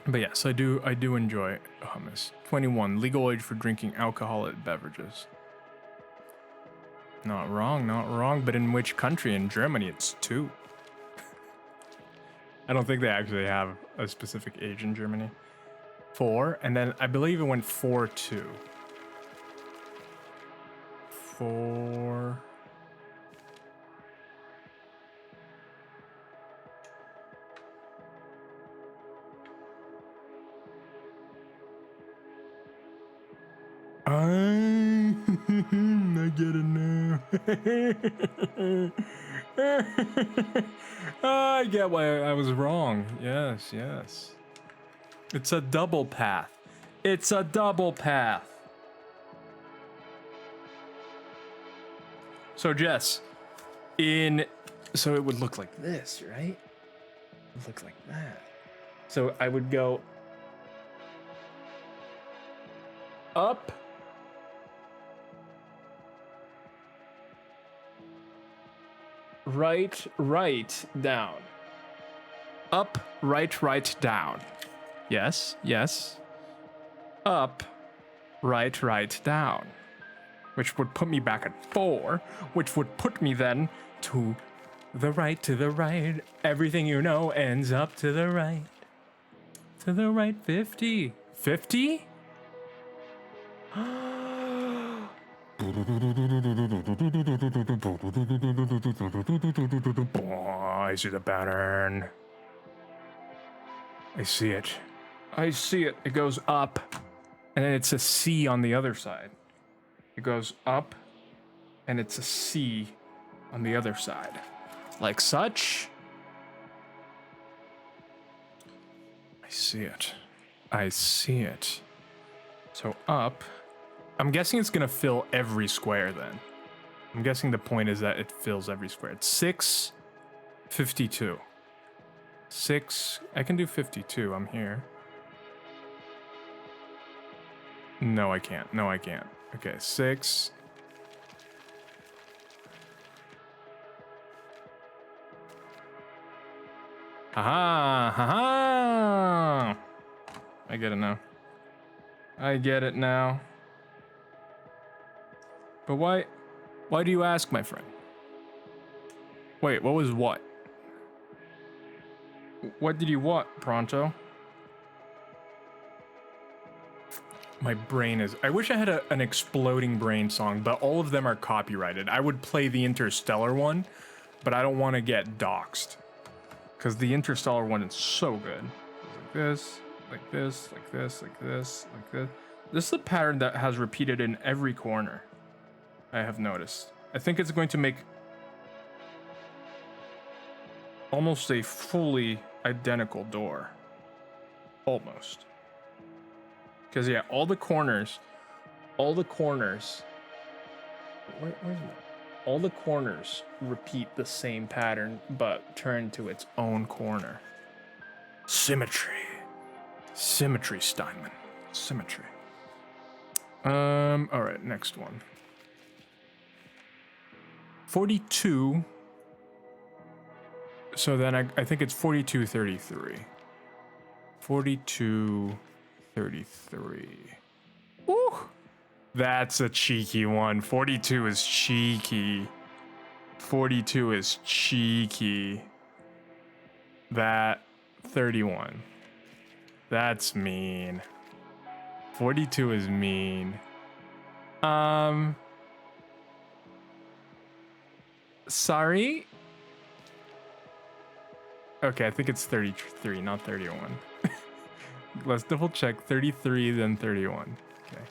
But yes, I do enjoy hummus. 21, legal age for drinking alcoholic beverages. Not wrong, but in which country? In Germany, it's 2. I don't think they actually have a specific age in Germany. 4, and then I believe it went 4-2. 4. I get it now. I get why I was wrong. Yes. It's a double path. It's a double path. So Jess, so it would look like this, right? It would look like that. So I would go up, right, down. Up, right, down. Yes. Up, right, down. Which would put me back at 4, which would put me then to the right. Everything you know ends up to the right. To the right, 50. 50? I see the pattern. I see it. It goes up, and then it's a C on the other side. It goes up, and it's a C on the other side. Like such. I see it. So up. I'm guessing it's gonna fill every square then. I'm guessing the point is that it fills every square. It's 6, 52. 6, I can do 52, I'm here. No, I can't. Okay, 6. Ha. I get it now. But why do you ask, my friend? Wait, what was what? What did you want, Pronto? My brain is... I wish I had an exploding brain song, but all of them are copyrighted. I would play the Interstellar one, but I don't want to get doxxed. Because the Interstellar one is so good. Like this, like this, like this, like this, like this. This is a pattern that has repeated in every corner, I have noticed. I think it's going to make almost a fully identical door. Almost. Because yeah, all the corners, where's that? All the corners repeat the same pattern, but turn to its own corner. Symmetry, Steinman. Symmetry. All right, next one. 42. So then I think it's 42-33. 42-33. Woo! That's a cheeky one. 42 is cheeky. 42 is cheeky. That 31. That's mean. 42 is mean. Sorry? Okay, I think it's 33, not 31. Let's double check. 33, then 31. Okay.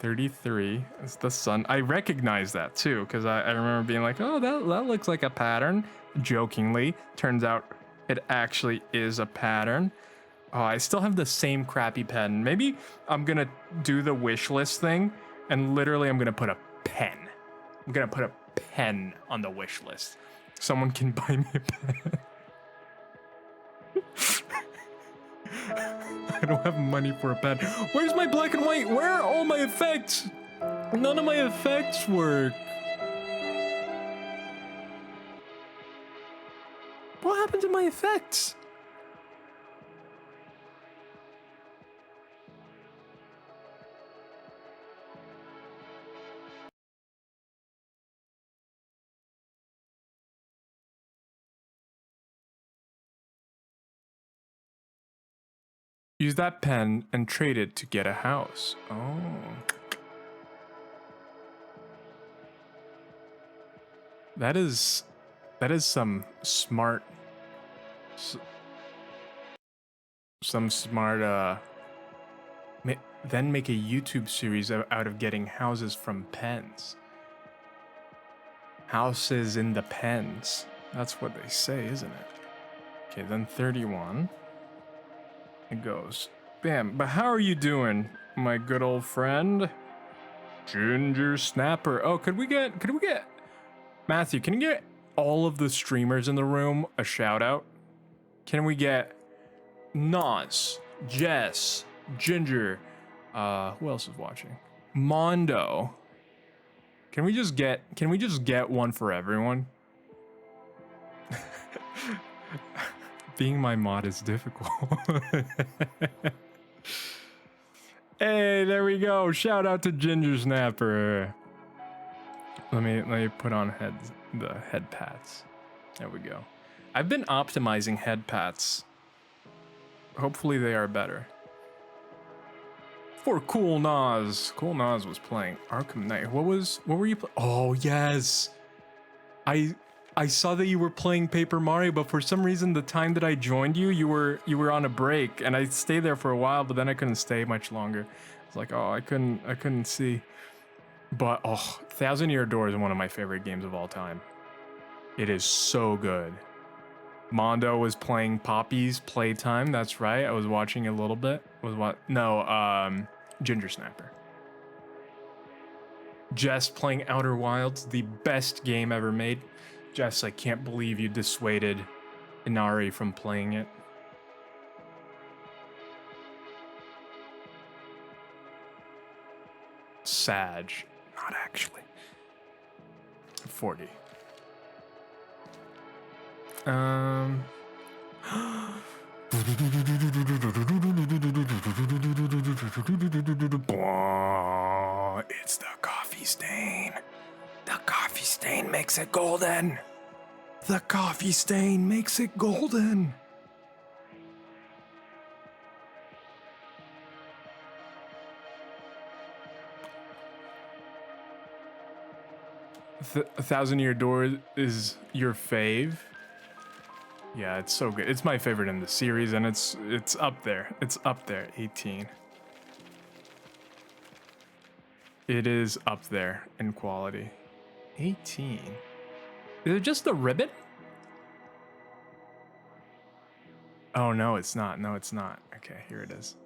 33 is the sun. I recognize that too, because I remember being like, oh, that looks like a pattern. Jokingly. Turns out it actually is a pattern. Oh, I still have the same crappy pen. Maybe I'm gonna do the wish list thing, and literally I'm gonna put a pen. I'm gonna put a pen on the wish list. Someone can buy me a pen. I don't have money for a pen. Where's my black and white? Where are all my effects? None of my effects work. What happened to my effects? Use that pen and trade it to get a house. Oh. That is some smart then make a YouTube series out of getting houses from pens. Houses in the pens. That's what they say, isn't it? Okay, then 31. It goes. Bam. But how are you doing, my good old friend? Ginger Snapper. Oh, could we get Matthew, can you get all of the streamers in the room a shout out? Can we get Nas, Jess, Ginger, who else is watching? Mondo. Can we just get one for everyone? Being my mod is difficult. Hey, there we go. Shout out to Ginger Snapper. Let me put on the head pats. There we go. I've been optimizing head pats. Hopefully they are better. For Cool Nas. Cool Nas was playing Arkham Knight. What were you playing? Oh yes. I saw that you were playing Paper Mario, but for some reason the time that I joined you were on a break, and I stayed there for a while, but then I couldn't stay much longer. It's like, oh, I couldn't see. But oh, Thousand Year Door is one of my favorite games of all time. It is so good. Mondo was playing Poppy's Playtime. That's right. I was watching a little bit. Ginger Snapper. Jess playing Outer Wilds, the best game ever made. Jess, I can't believe you dissuaded Inari from playing it. Sag. Not actually. 40. It's the coffee stain. The coffee stain makes it golden. The coffee stain makes it golden. A Thousand Year Door is your fave? Yeah, it's so good. It's my favorite in the series, and it's up there. It's up there. 18. It is up there in quality. 18. Is it just the ribbon? Oh no, it's not. No, it's not. Okay, here it is.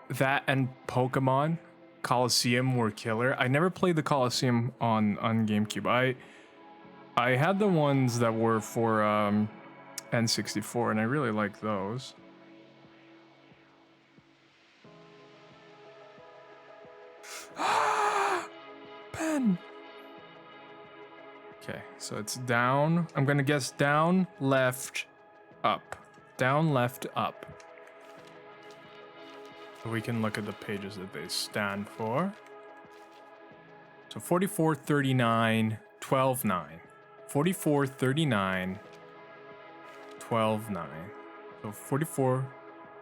That and Pokemon Coliseum were killer. I never played the Coliseum on GameCube. I had the ones that were for N64, and I really like those. Pen. Okay, so it's down. I'm gonna guess down, left, up. Down, left, up. So we can look at the pages that they stand for. So 44, 39, 12, 9. 44, 39, 12, 9. So 44,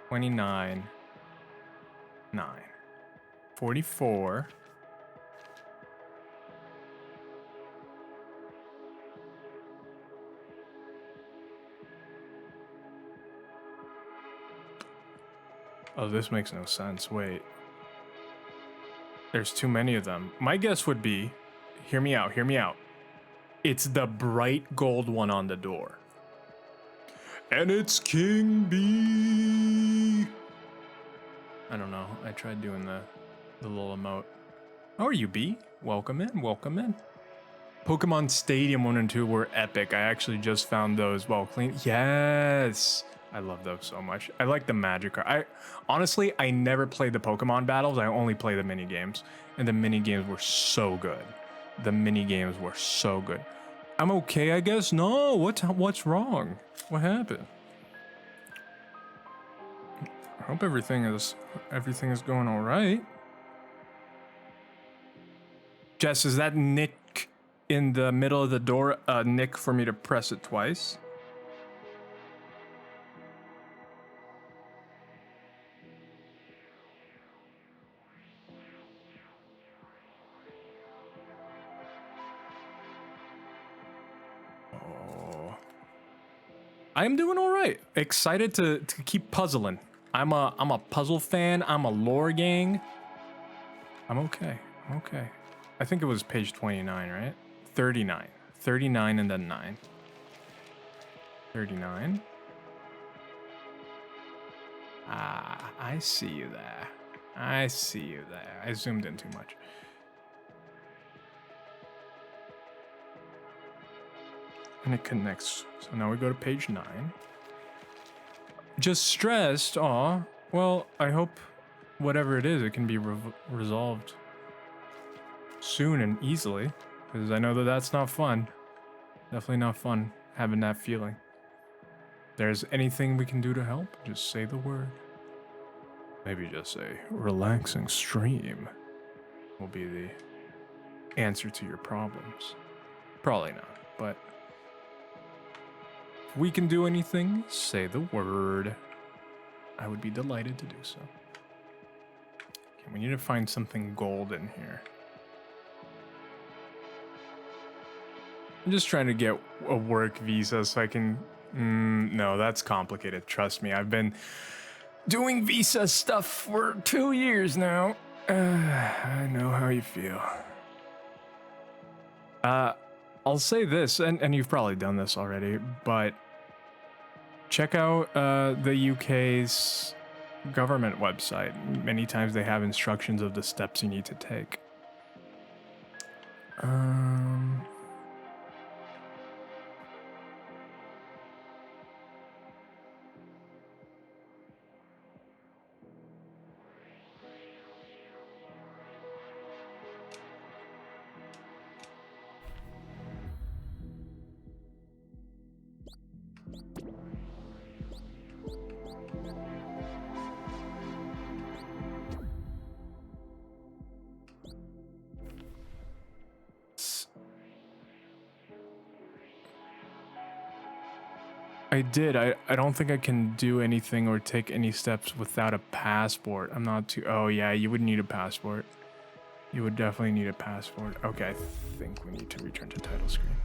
29, 9. 44. Oh, this makes no sense. Wait. There's too many of them. My guess would be, hear me out, hear me out. It's the bright gold one on the door. And it's King Bee. I don't know. I tried doing the little emote. How are you, B? Welcome in, welcome in. Pokemon Stadium 1 and 2 were epic. I actually just found those while clean. Yes! I love those so much. I like the magic card. Honestly, I never played the Pokemon battles. I only play the mini games. And the mini games were so good. The mini games were so good. I'm okay, I guess? No, what's wrong? What happened? I hope everything is going all right. Jess, is that Nick in the middle of the door? Nick, for me to press it twice? Oh. I am doing all right. Excited to keep puzzling. I'm a puzzle fan. I'm a lore gang. I'm okay. I'm okay. I think it was page 29, right? 39. 39 and then 9. 39. Ah, I see you there. I see you there. I zoomed in too much. And it connects. So now we go to page 9. Just stressed. Aw. Well, I hope whatever it is, it can be resolved soon and easily. Because I know that that's not fun. Definitely not fun having that feeling. If there's anything we can do to help, just say the word. Maybe just a relaxing stream will be the answer to your problems. Probably not, but if we can do anything, say the word. I would be delighted to do so. Okay, we need to find something gold in here. I'm just trying to get a work visa so I can... no, that's complicated. Trust me, I've been doing visa stuff for 2 years now. I know how you feel. I'll say this, and you've probably done this already, but check out the UK's government website. Many times they have instructions of the steps you need to take. I did. I don't think I can do anything or take any steps without a passport. I'm not too... Oh, yeah, you would need a passport. You would definitely need a passport. Okay, I think we need to return to title screen.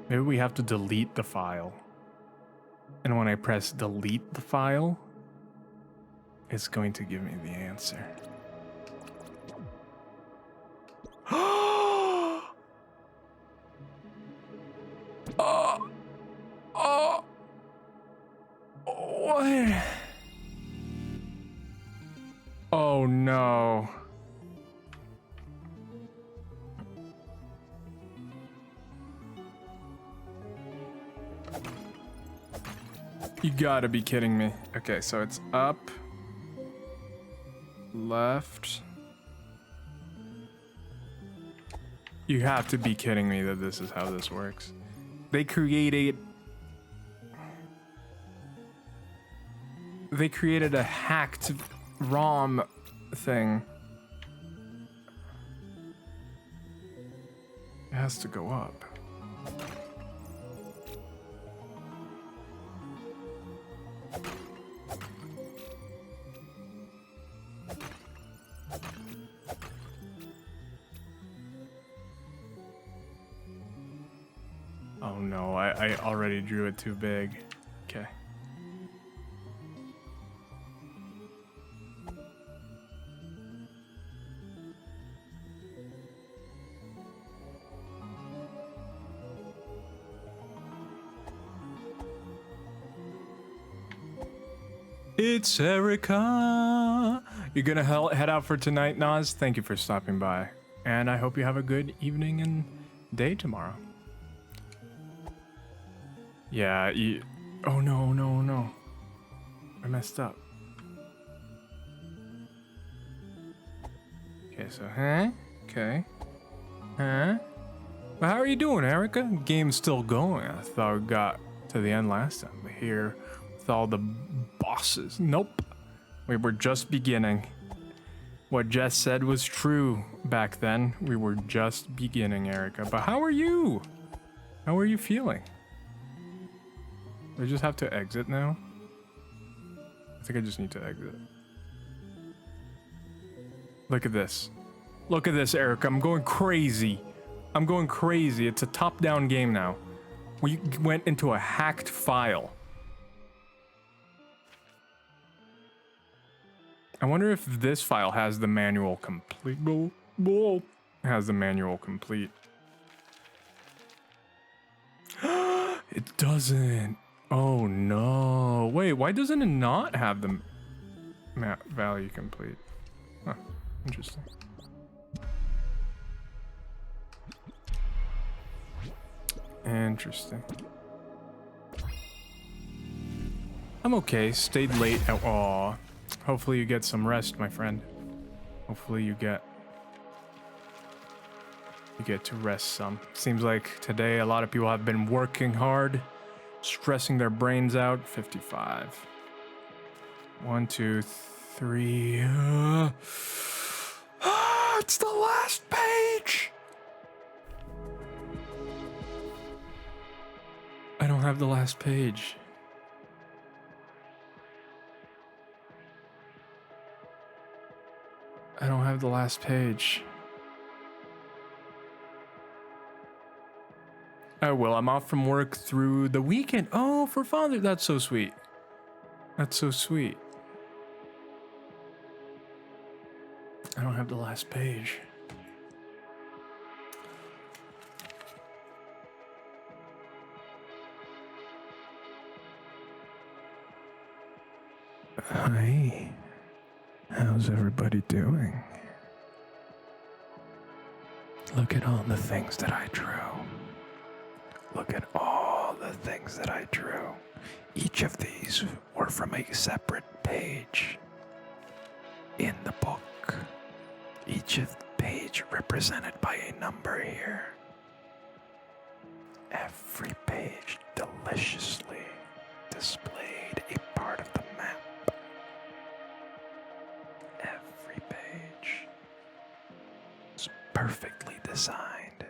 Maybe we have to delete the file. And when I press delete the file, it's going to give me the answer. What? Oh no. You gotta be kidding me. Okay, so it's up, left. You have to be kidding me that this is how this works. They created a hacked ROM thing. It has to go up. Oh no, I already drew it too big. Okay. It's Erica. You're gonna head out for tonight, Nas? Thank you for stopping by. And I hope you have a good evening and day tomorrow. Yeah, oh no, no, no. I messed up. Okay, so, huh? Okay. Huh? Well, how are you doing, Erica? Game's still going. I thought we got to the end last time. We're here with all the bosses. Nope. We were just beginning. What Jess said was true back then. We were just beginning, Erica. But how are you? How are you feeling? I just have to exit now? I think I just need to exit. Look at this. Look at this, Erica. I'm going crazy. I'm going crazy. It's a top-down game now. We went into a hacked file. I wonder if this file has the manual complete. Has the manual complete. It doesn't. Oh no. Wait, why doesn't it not have the map value complete? Huh, interesting. Interesting. I'm okay. Stayed late. Aw. Hopefully you get some rest, my friend. Hopefully you get to rest some. Seems like today a lot of people have been working hard, stressing their brains out. 55. 1, 2, 3. It's the last page. I don't have the last page. I don't have the last page. Oh well, I'm off from work through the weekend. Oh, for Father, that's so sweet. That's so sweet. I don't have the last page. Hi. How's everybody doing? Look at all the things that I drew. Look at all the things that I drew. Each of these were from a separate page in the book. Each of the page represented by a number here. Every page deliciously displayed a part of the map. Every page is perfectly designed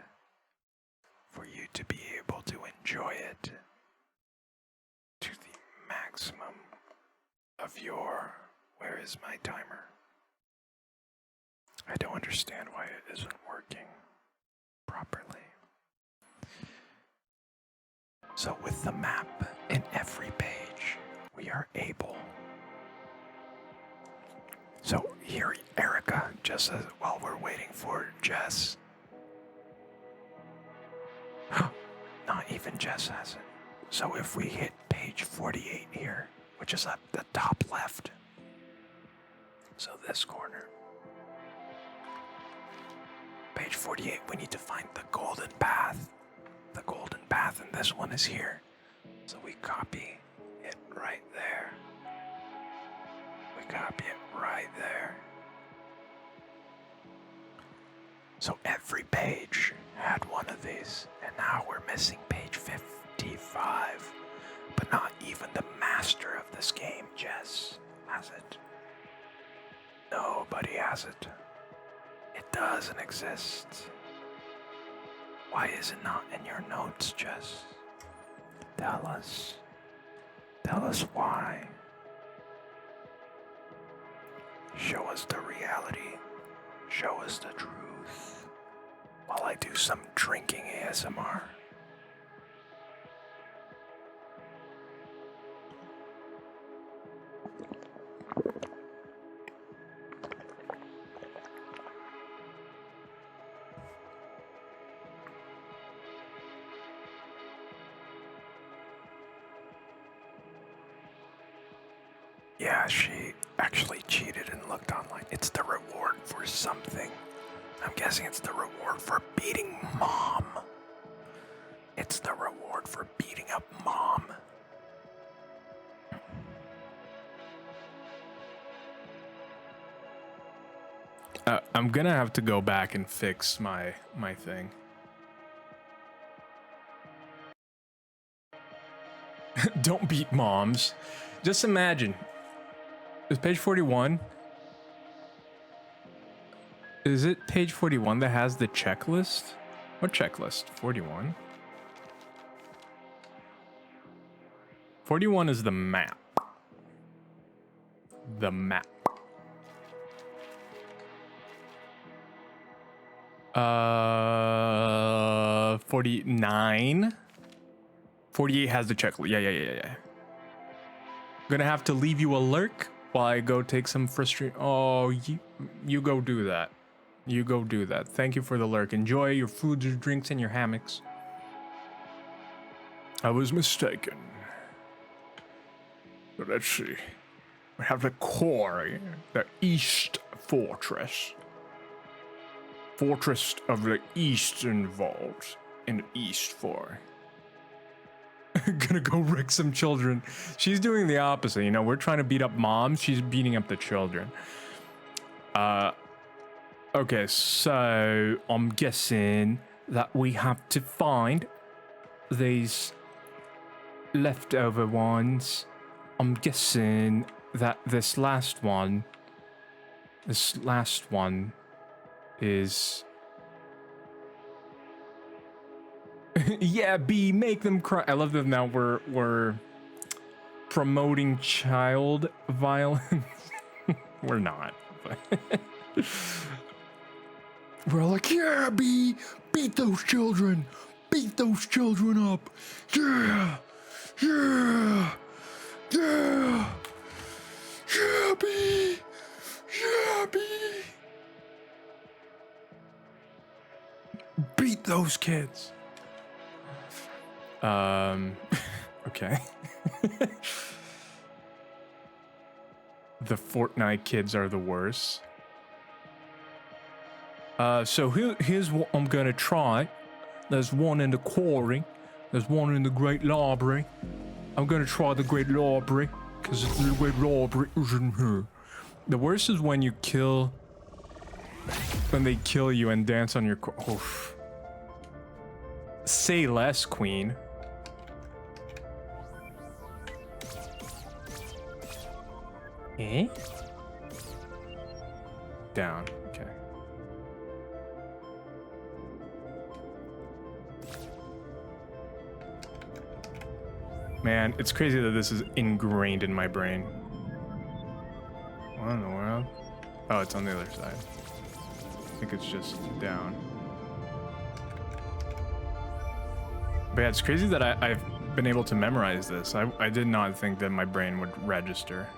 for you to be able to enjoy it to the maximum of your... Where is my timer? I don't understand why it isn't working properly. So with the map in every page, we are able. So here, Erica, just as while we're waiting for Jess. Not even Jess has it. So if we hit page 48 here, which is at the top left. So this corner. Page 48, we need to find the golden path. The golden path, and this one is here. So we copy it right there. We copy it right there. So every page had one of these, and now we're missing page 55. But not even the master of this game, Jess, has it. Nobody has it. It doesn't exist. Why is it not in your notes, Jess? Tell us. Tell us why. Show us the reality. Show us the truth. While I do some drinking ASMR. Yeah, she actually cheated and looked online. It's the reward for something. I'm guessing it's the reward for beating Mom. It's the reward for beating up Mom. I'm gonna have to go back and fix my thing. Don't beat moms. Just imagine. Is page 41? Is it page 41 that has the checklist? What checklist? 41? 41 is the map. The map. 49? 48 has the checklist. Yeah. Gonna have to leave you a lurk while I go take some frustration. Oh, you go do that. You go do that. Thank you for the lurk. Enjoy your foods, your drinks, and your hammocks. I was mistaken. But let's see. We have the quarry, the East Fortress. Fortress of the Eastern Vault in the East for. Gonna go wreck some children. She's doing the opposite. You know, we're trying to beat up moms. She's beating up the children. Okay, so I'm guessing that we have to find these leftover ones. I'm guessing that this last one is yeah, B, make them cry. I love that now we're promoting child violence. We're not, but we're like, yeah, B, beat those children up. Yeah, B, beat those kids. Okay. The Fortnite kids are the worst. So here's what I'm gonna try. There's one in the quarry. There's one in the Great Library. I'm gonna try the Great Library, because the Great Library is in here. The worst is when they kill you and dance on your oof. Say less, Queen. Eh? Down. Okay. Man, it's crazy that this is ingrained in my brain. What in the world? Oh, it's on the other side. I think it's just down. But yeah, it's crazy that I've been able to memorize this. I did not think that my brain would register.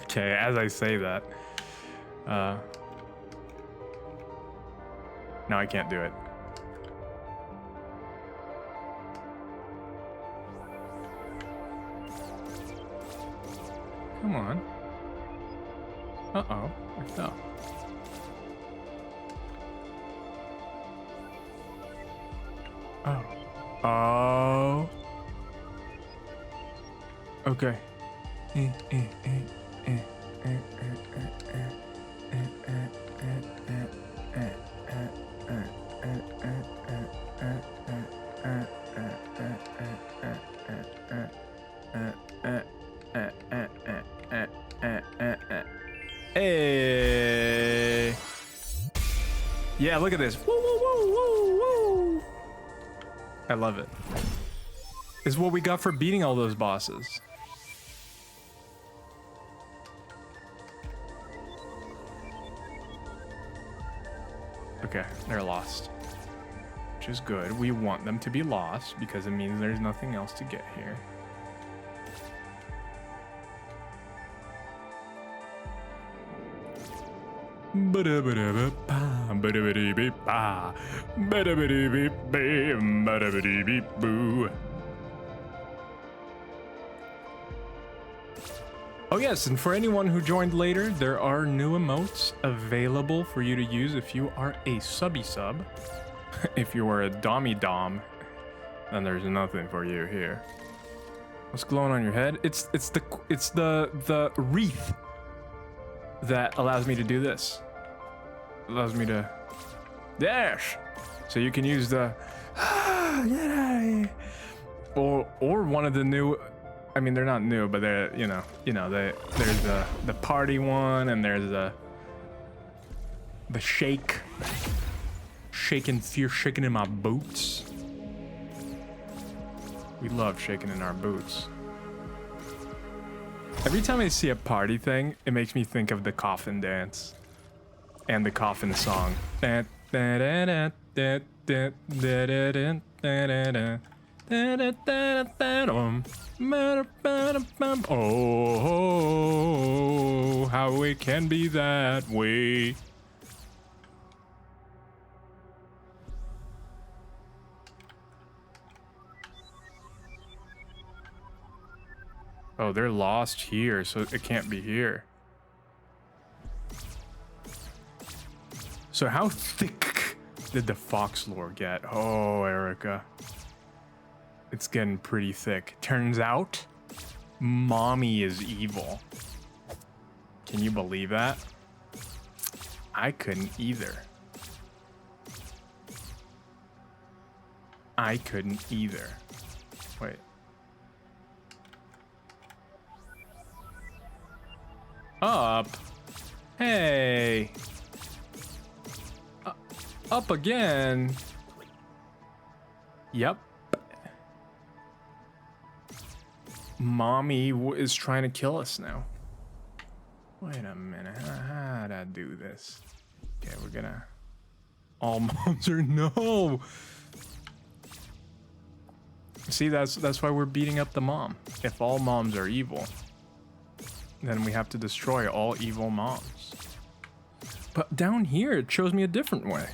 Okay, as I say that. No, I can't do it. Come on. Uh-oh, I fell. Oh. Oh. Okay. Hey. Yeah, look at this. Woo, woo, woo, woo, woo. I love it. It's what we got for beating all those bosses. Okay, they're lost. Which is good. We want them to be lost because it means there's nothing else to get here. Ba-da-ba-da-ba-ba, ba-da-ba-dee-beep-ba, ba-da-ba-dee-beep-bee, ba-da-ba-dee-beep-boo. Oh yes, and for anyone who joined later, there are new emotes available for you to use if you are a subby sub. If you are a dommy dom, then there's nothing for you here. What's glowing on your head? It's the wreath that allows me to do this. Allows me to dash. So you can use the get out of here. Or one of the new, I mean they're not new, but they're there's the party one, and there's the shake. Shaking in my boots. We love shaking in our boots. Every time I see a party thing, it makes me think of the coffin dance and the coffin song. Oh, how it can be that way. Oh, they're lost here, so it can't be here. So how thick did the fox lore get? Oh, Erica. It's getting pretty thick. Turns out, mommy is evil. Can you believe that? I couldn't either. I couldn't either. Wait. Up. Hey. Up again. Yep. Mommy is trying to kill us now. Wait a minute. How'd I do this? Okay, we're gonna... All moms are... No! See, that's why we're beating up the mom. If all moms are evil, then we have to destroy all evil moms. But down here, it shows me a different way.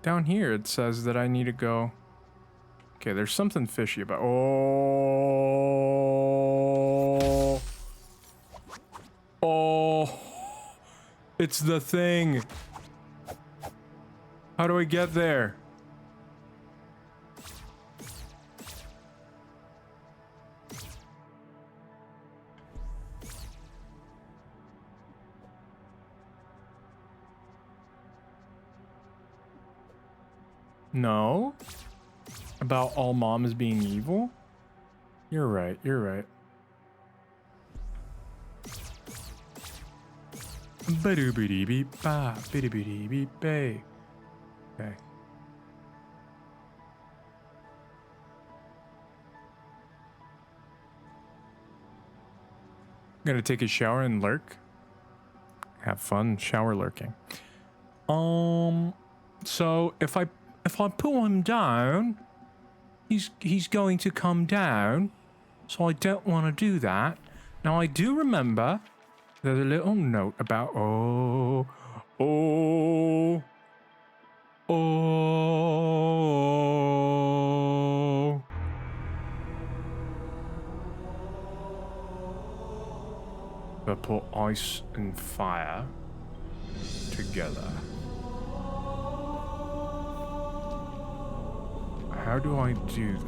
Down here, it says that I need to go... Okay, there's something fishy about... Oh... Oh... It's the thing. How do I get there? No? About all moms being evil? You're right, you're right. Ba-doo-ba-dee-beep-ba, biddy-biddy-beep-bay. Okay. Gonna take a shower and lurk. Have fun shower lurking. So if I pull him down, he's going to come down. So I don't want to do that. Now I do remember there's a little note about But put ice and fire together. How do I do that?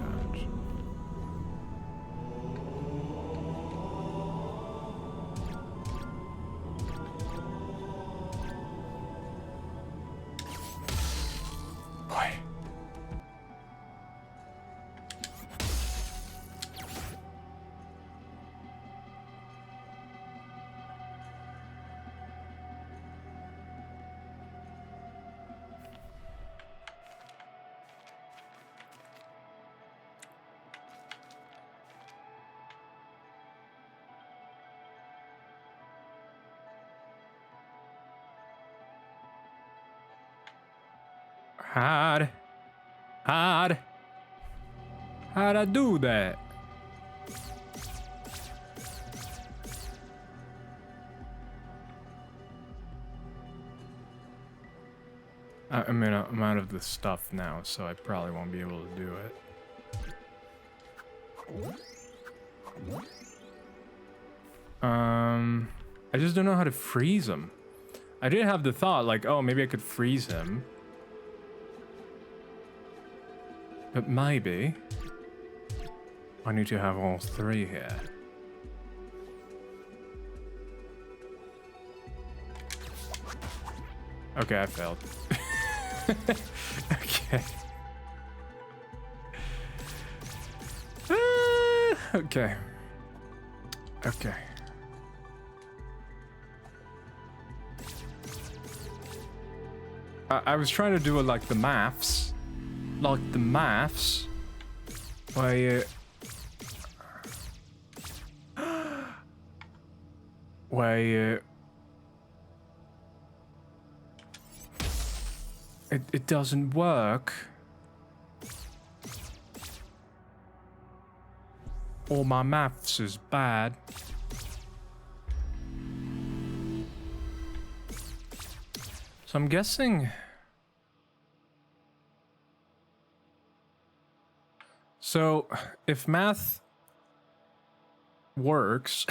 Boy. How'd I do that? I mean, I'm out of the stuff now, so I probably won't be able to do it. I just don't know how to freeze him. I did have the thought, like, oh, maybe I could freeze him. But maybe I need to have all three here. Okay, I failed. Okay. Okay. Okay. I was trying to do it like the maths. Like the maths. Where it doesn't work. Or my maths is bad. So I'm guessing. So if math works,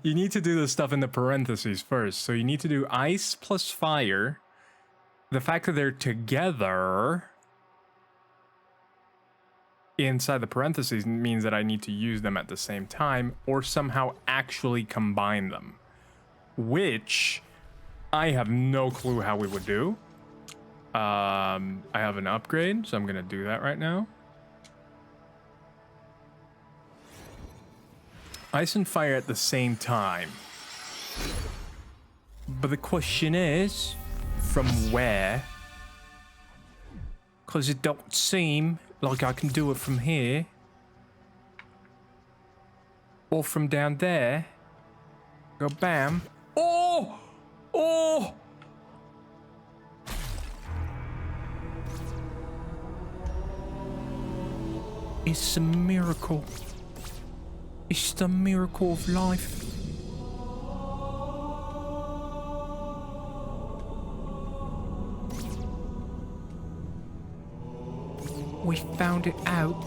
you need to do the stuff in the parentheses first. So you need to do ice plus fire. The fact that they're together inside the parentheses means that I need to use them at the same time or somehow actually combine them, which I have no clue how we would do. I have an upgrade, so I'm gonna do that right now. Ice and fire at the same time. But the question is, from where? Because it don't seem like I can do it from here. Or from down there. Go bam. Oh! Oh! It's a miracle. It's the miracle of life. We found it out.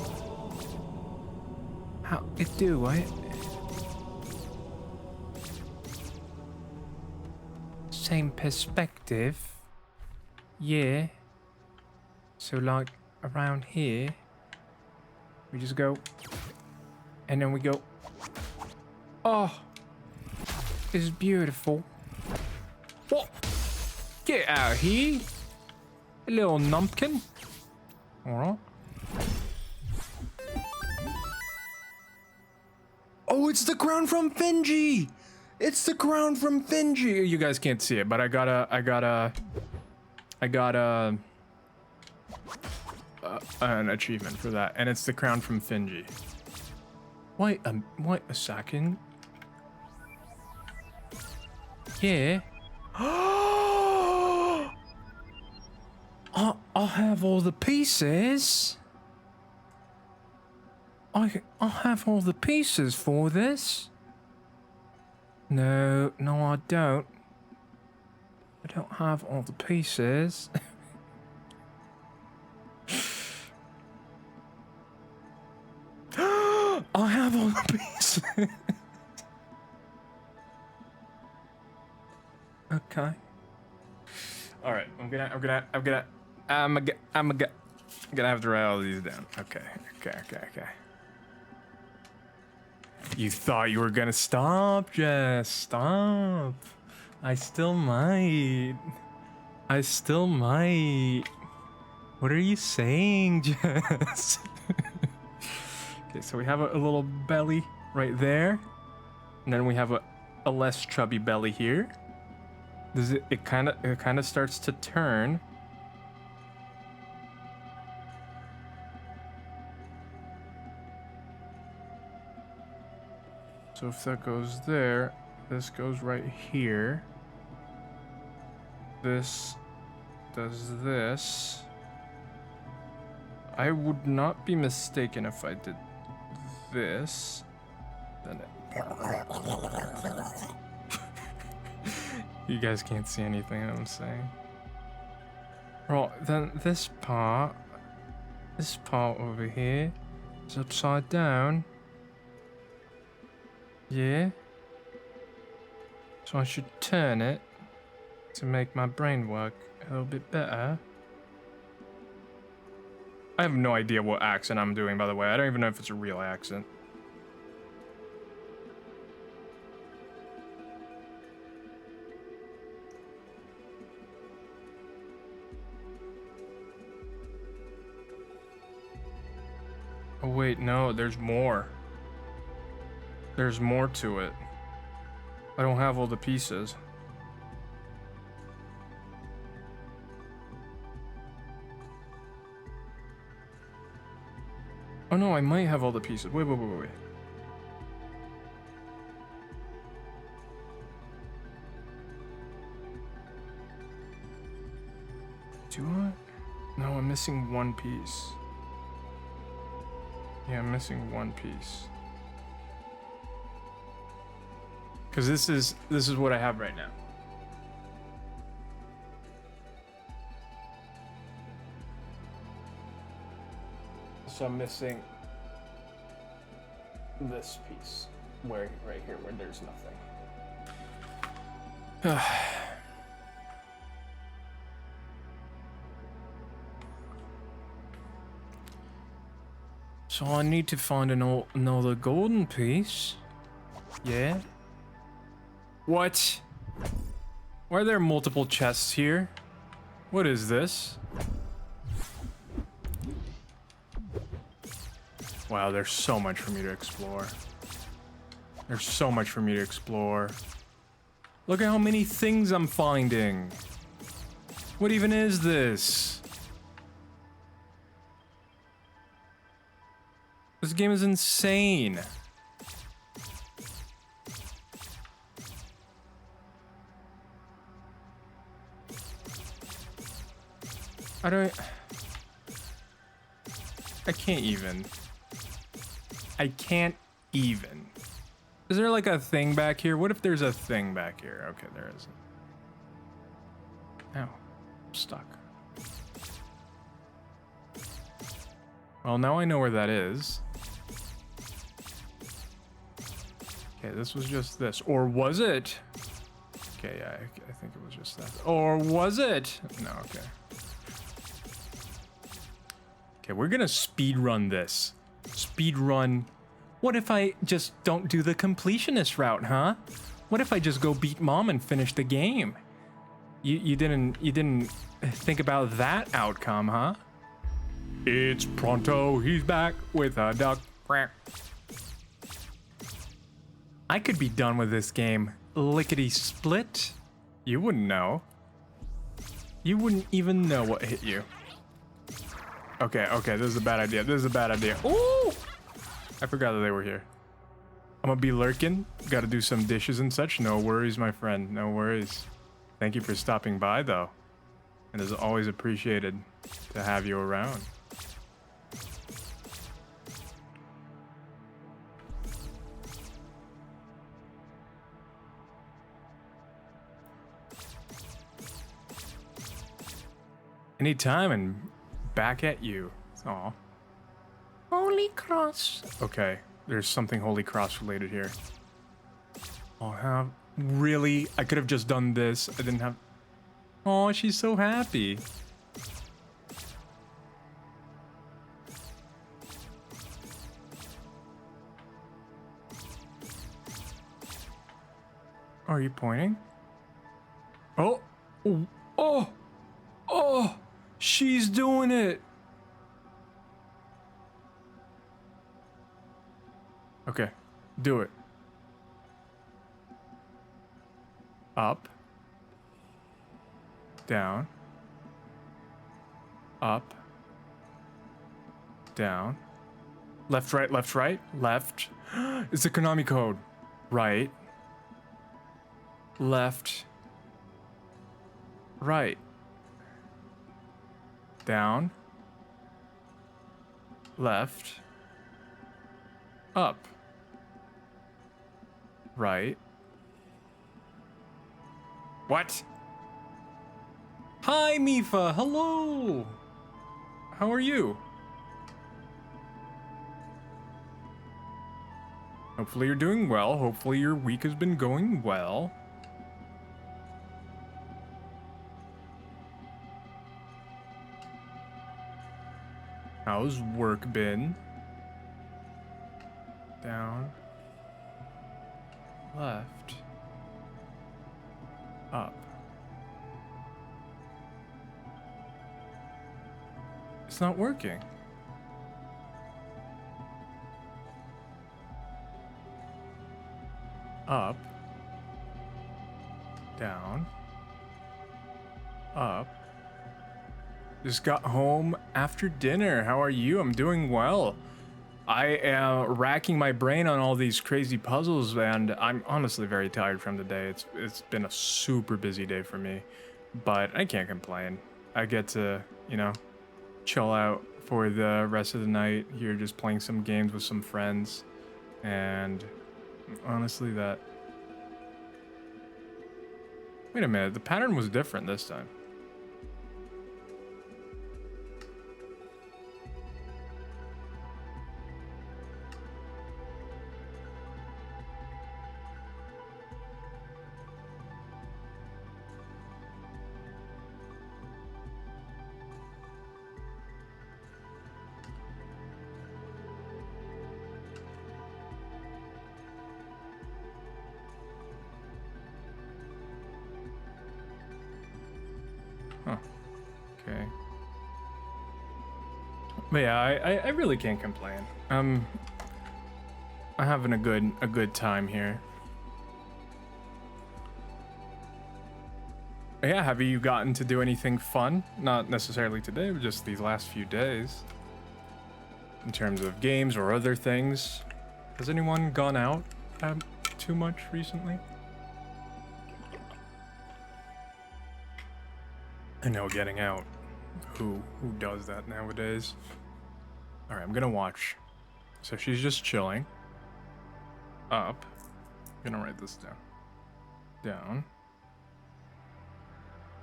How to do it. Same perspective. Yeah. So like around here. We just go. And then we go. Oh. This is beautiful. What? Get out of here. A little numpkin. Alright. Oh, it's the crown from Finji! It's the crown from Finji! You guys can't see it, but I got an achievement for that, and it's the crown from Finji. Wait a second. Yeah. I have all the pieces. I have all the pieces for this. No, I don't. I don't have all the pieces. I have all the pieces. Okay. All right, I'm gonna have to write all these down. Okay. You thought you were gonna stop, Jess. Stop. I still might. What are you saying, Jess? Okay, so we have a little belly right there. And then we have a less chubby belly here. It kind of starts to turn. So if that goes there, this goes right here. This does this. I would not be mistaken if I did this. Then you guys can't see anything I'm saying. Right, then this part over here is upside down. Yeah. So I should turn it to make my brain work a little bit better. I have no idea what accent I'm doing, by the way. I don't even know if it's a real accent. Oh wait, no, there's more. There's more to it. I don't have all the pieces. Oh no, I might have all the pieces. Wait. Do I? No, I'm missing one piece. Yeah, I'm missing one piece. Cause this is what I have right now. So I'm missing this piece, right here, where there's nothing. So I need to find another golden piece. Yeah. What? Why are there multiple chests here? What is this? Wow, there's so much for me to explore. There's so much for me to explore. Look at how many things I'm finding. What even is this? This game is insane. I can't even. I can't even. Is there like a thing back here? What if there's a thing back here? Okay, there isn't. Ow, I'm stuck. Well, now I know where that is. Okay, this was just this. Or was it? Okay, yeah, I think it was just that. Or was it? No, okay. Okay, we're gonna speed run this. Speed run. What if I just don't do the completionist route, huh? What if I just go beat mom and finish the game? You didn't think about that outcome, huh? It's Pronto, he's back with a duck. I could be done with this game lickety split. You wouldn't know. You wouldn't even know what hit you. Okay, this is a bad idea. Ooh! I forgot that they were here. I'm gonna be lurking. Gotta do some dishes and such. No worries, my friend. No worries. Thank you for stopping by, though. It is always appreciated to have you around. Anytime and back at you. Aw. Holy Cross. Okay, there's something Holy Cross related here. I'll have... Really? I could have just done this. I didn't have... Oh, she's so happy. Are you pointing? Oh! Oh! Oh! She's doing it! Okay, do it. Up. Down. Up. Down. Left, right, left, right. Left. It's the Konami code. Right. Left. Right. Down. Left. Up. Right. What? Hi, Mifa. Hello. How are you? Hopefully you're doing well. Hopefully your week has been going well. How's work been? Down. Left. Up. It's not working. Up. Down. Up. Just got home after dinner. How are you? I'm doing well. I am racking my brain on all these crazy puzzles, and I'm honestly very tired from the day. It's been a super busy day for me, but I can't complain. I get to, you know, chill out for the rest of the night here, just playing some games with some friends, and honestly, that. Wait a minute, the pattern was different this time. Huh. Okay. But yeah, I really can't complain. I'm having a good time here. Yeah, have you gotten to do anything fun? Not necessarily today, but just these last few days. In terms of games or other things. Has anyone gone out too much recently? I know getting out. Who does that nowadays? Alright, I'm gonna watch. So she's just chilling. Up. I'm gonna write this down. Down.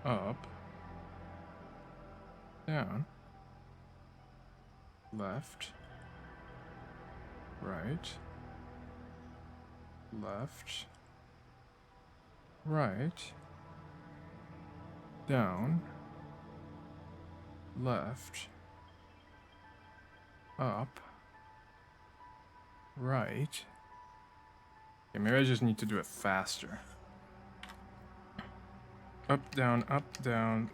Up. Down. Left. Right. Left. Right. Down. Left. Up. Right. Okay, maybe I just need to do it faster. Up, down,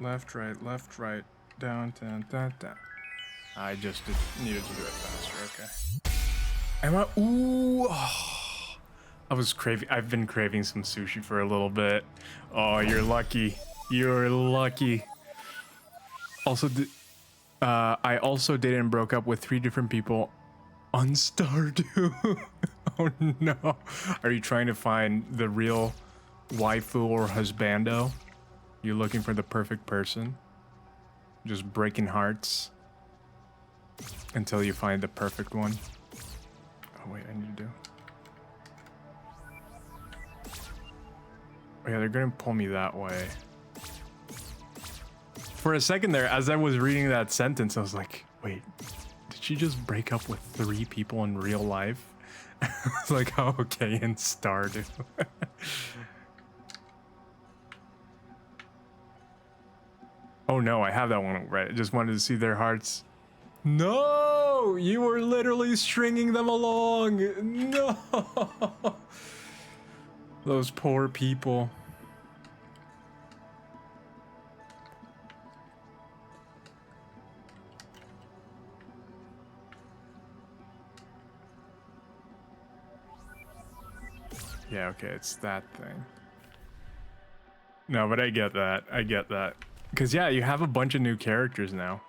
left, right, down, down, down, down. I just needed to do it faster, okay. Am I? Ooh! Oh, I was craving, I've been craving some sushi for a little bit. Oh, you're lucky. You're lucky. Also, I also dated and broke up with 3 different people on Stardew. Oh no. Are you trying to find the real waifu or husbando? You're looking for the perfect person? Just breaking hearts until you find the perfect one. Oh wait, I need to do. Oh yeah, they're gonna pull me that way. For a second there, as I was reading that sentence, I was like, wait, did she just break up with 3 people in real life? I was like, oh, okay, in Stardew. Oh no, I have that one right. I just wanted to see their hearts. No, you were literally stringing them along. No, those poor people. Yeah, okay, it's that thing. No, but I get that. I get that. Because, yeah, you have a bunch of new characters now.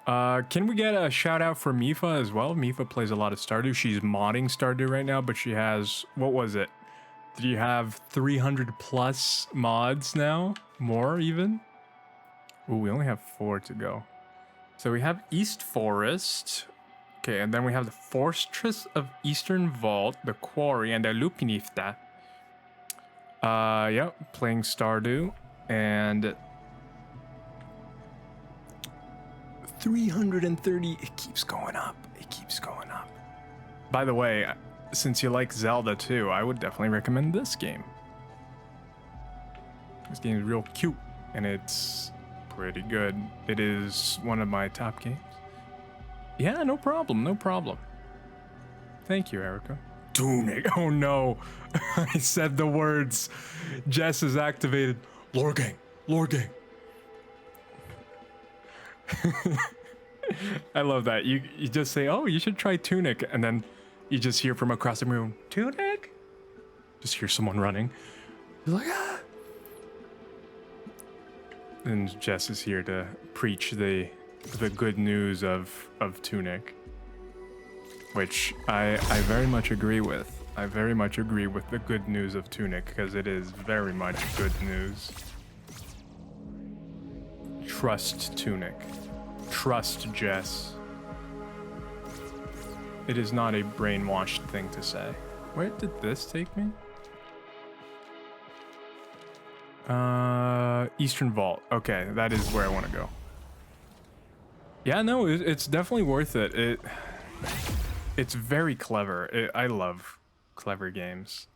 Can we get a shout out for Mifa as well? Mifa plays a lot of Stardew. She's modding Stardew right now, but she has, what was it? Do you have 300 plus mods now? More even? Ooh, we only have 4 to go. So we have East Forest. Okay, and then we have the Fortress of Eastern Vault, the Quarry, and the Lupinifta. Yep, playing Stardew. And 330. It keeps going up. It keeps going up. By the way, since you like Zelda too, I would definitely recommend this game. This game is real cute and it's pretty good. It is one of my top games. Yeah, no problem, no problem. Thank you, Erica. Tunic. Oh no. I said the words. Jess is activated. Lore gang. Lore gang. I love that. You just say, oh, you should try Tunic. And then you just hear from across the room, Tunic? Just hear someone running. You're like, ah. And Jess is here to preach the good news of Tunic. Which I very much agree with. I very much agree with the good news of Tunic because it is very much good news. Trust Tunic. Trust Jess. It is not a brainwashed thing to say. Where did this take me? Eastern Vault. Okay, that is where I want to go. Yeah, no, it's definitely worth it. It's very clever. I love clever games.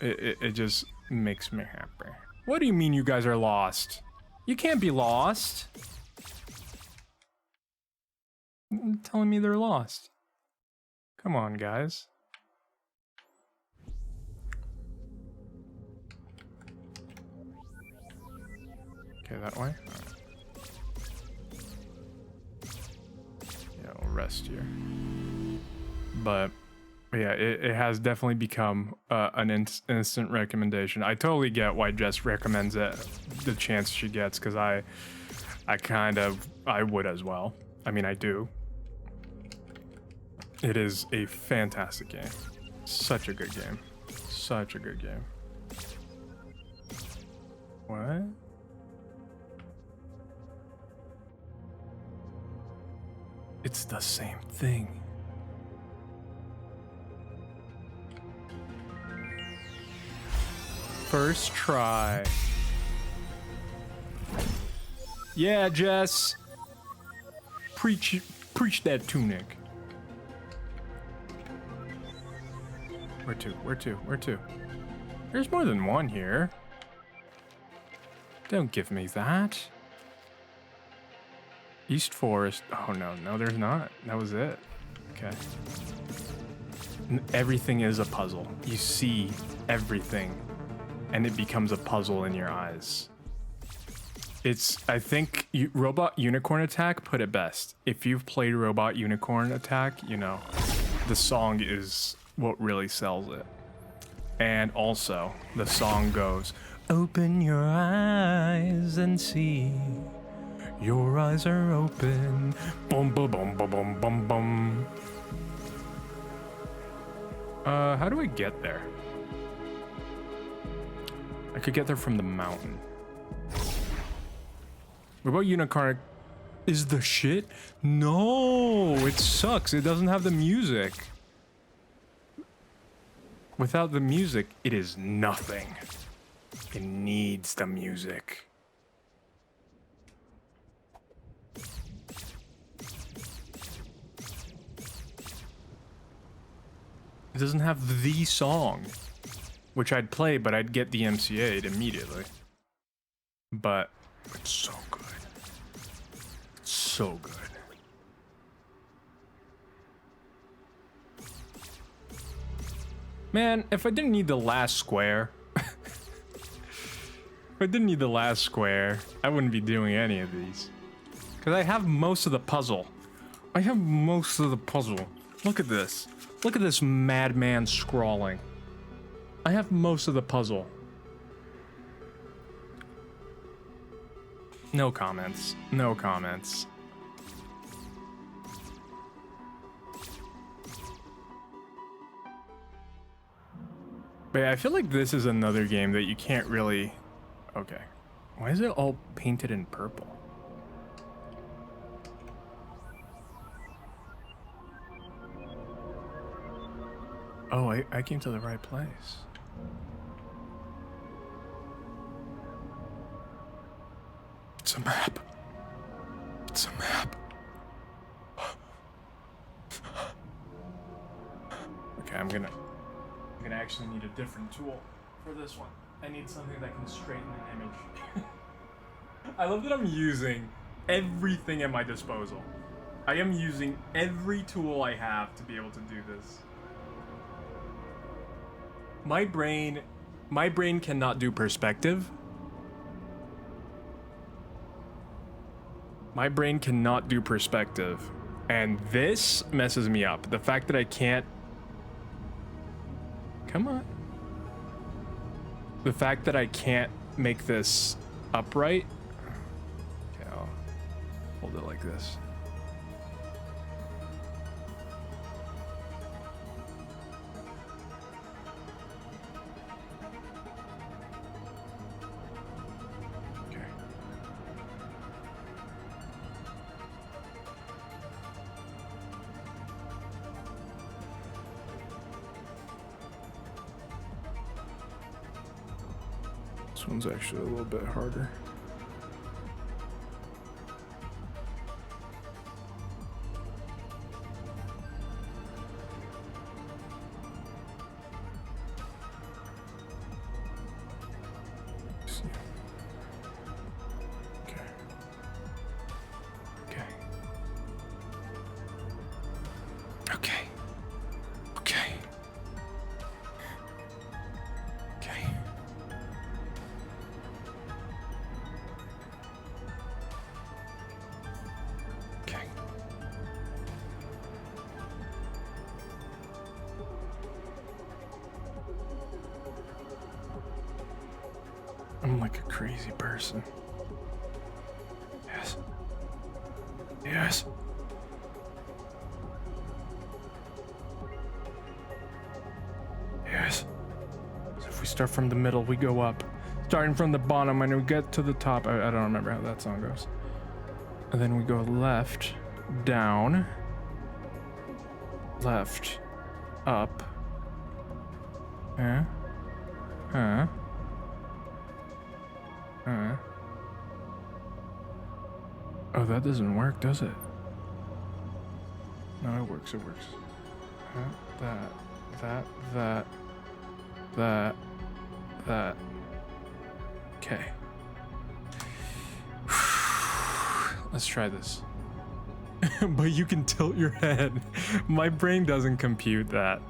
It just makes me happy. What do you mean you guys are lost? You can't be lost. You're telling me they're lost. Come on, guys. Okay, that way. All right. Yeah, we'll rest here. But yeah, it has definitely become an instant recommendation. I totally get why Jess recommends it, the chance she gets, because I would as well. I mean, I do. It is a fantastic game. Such a good game. Such a good game. What? It's the same thing. First try. Yeah, Jess. Preach that Tunic. Where to? Where to? Where to? There's more than one here. Don't give me that. East Forest. Oh no, there's not. That was it. Okay. Everything is a puzzle. You see everything, and it becomes a puzzle in your eyes. I think Robot Unicorn Attack put it best. If you've played Robot Unicorn Attack, you know, the song is what really sells it. And also, the song goes, open your eyes and see. Your eyes are open. Boom, boom, boom, boom, boom, boom, boom. How do I get there? I could get there from the mountain. Robot Unicorn is the shit? No, it sucks. It doesn't have the music. Without the music, it is nothing. It needs the music. It doesn't have the song, which I'd play, but I'd get the MCA'd immediately. But it's so good. It's so good. Man, if I didn't need the last square, I wouldn't be doing any of these. Because I have most of the puzzle. Look at this. Look at this madman scrawling. I have most of the puzzle. No comments. No comments. But yeah, I feel like this is another game that you can't really... Okay. Why is it all painted in purple? Oh, I came to the right place. It's a map. It's a map. Okay, I'm gonna actually need a different tool for this one. I need something that can straighten an image. I love that I'm using everything at my disposal. I am using every tool I have to be able to do this. My brain cannot do perspective. My brain cannot do perspective. And this messes me up. The fact that I can't... Come on. The fact that I can't make this upright. Okay, I'll hold it like this. Okay. This one's actually a little bit harder. Let's see. Okay. Okay. Okay. Okay. Okay. Okay. I'm like a crazy person. Yes. Yes. Yes. So if we start from the middle, we go up. Starting from the bottom, and we get to the top. I don't remember how that song goes. And then we go left, down, left, up, Oh, that doesn't work, does it? No, it works, it works. That. Okay. Let's try this. But you can tilt your head. My brain doesn't compute that.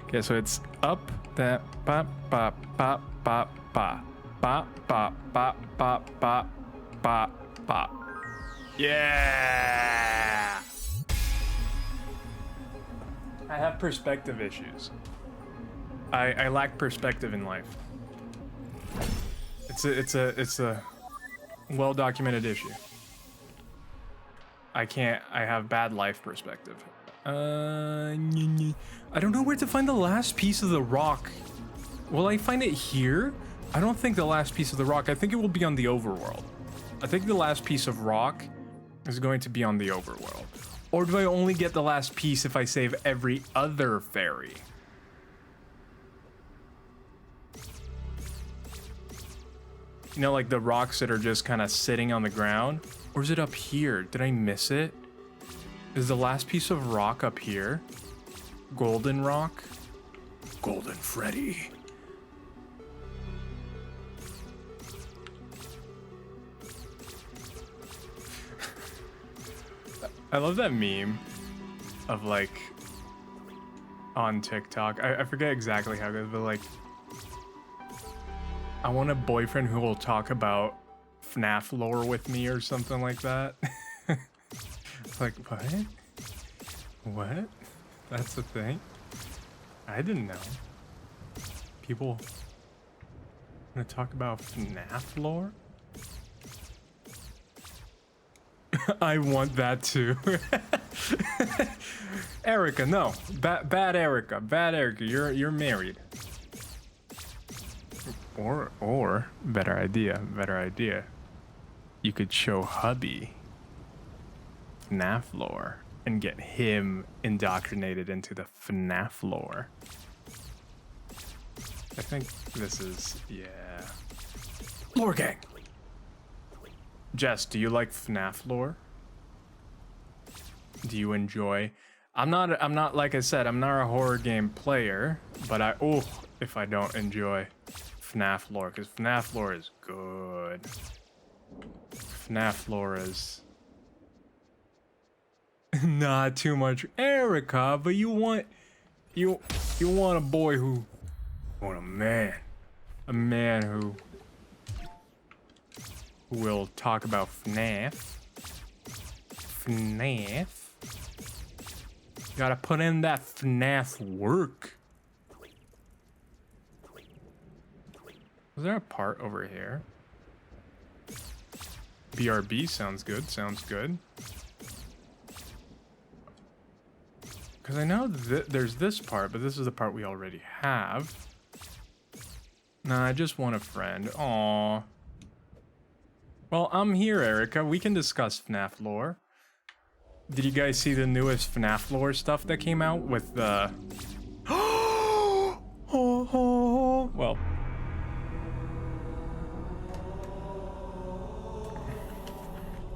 Okay, so it's up, that, bop, bop, bop, bop, bop, bop, bop, bop, bop, bop, bop, bop. Yeah! I have perspective issues. I lack perspective in life. It's a well-documented issue. I have bad life perspective. I don't know where to find the last piece of the rock. Will I find it here? I don't think the last piece of the rock, I think it will be on the overworld. I think the last piece of rock is going to be on the overworld. Or do I only get the last piece if I save every other fairy? You know, like the rocks that are just kind of sitting on the ground? Or is it up here? Did I miss it? Is the last piece of rock up here? Golden rock? Golden Freddy. I love that meme of like on TikTok. I forget exactly how it goes, but like, I want a boyfriend who will talk about FNAF lore with me or something like that. Like, what? What? That's the thing? I didn't know. People want to talk about FNAF lore? I want that too. Erica, no. Bad Erica. Bad Erica, you're married. Or better idea. You could show hubby FNAF lore and get him indoctrinated into the FNAF lore. I think this is, yeah. Lore gang. Jess, do you like FNAF lore? do you enjoy? I'm not like I said, I'm not a horror game player, but if I don't enjoy FNAF lore, because FNAF lore is good. FNAF lore is not too much Erica, but you want a boy who, you want a man who will talk about FNAF. FNAF. Gotta put in that FNAF work. Is there a part over here? BRB sounds good, sounds good. Because I know there's this part, but this is the part we already have. Nah, I just want a friend. Aww. Well, I'm here, Erica. We can discuss FNAF lore. Did you guys see the newest FNAF lore stuff that came out with the... Well...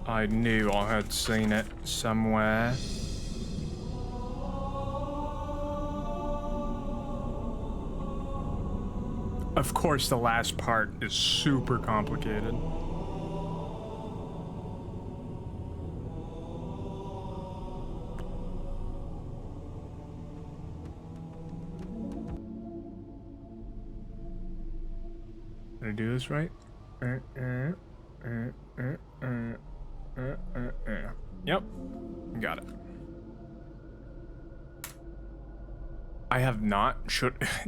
I knew I had seen it somewhere. Of course, the last part is super complicated. Did I do this right? Yep, got it. I have not.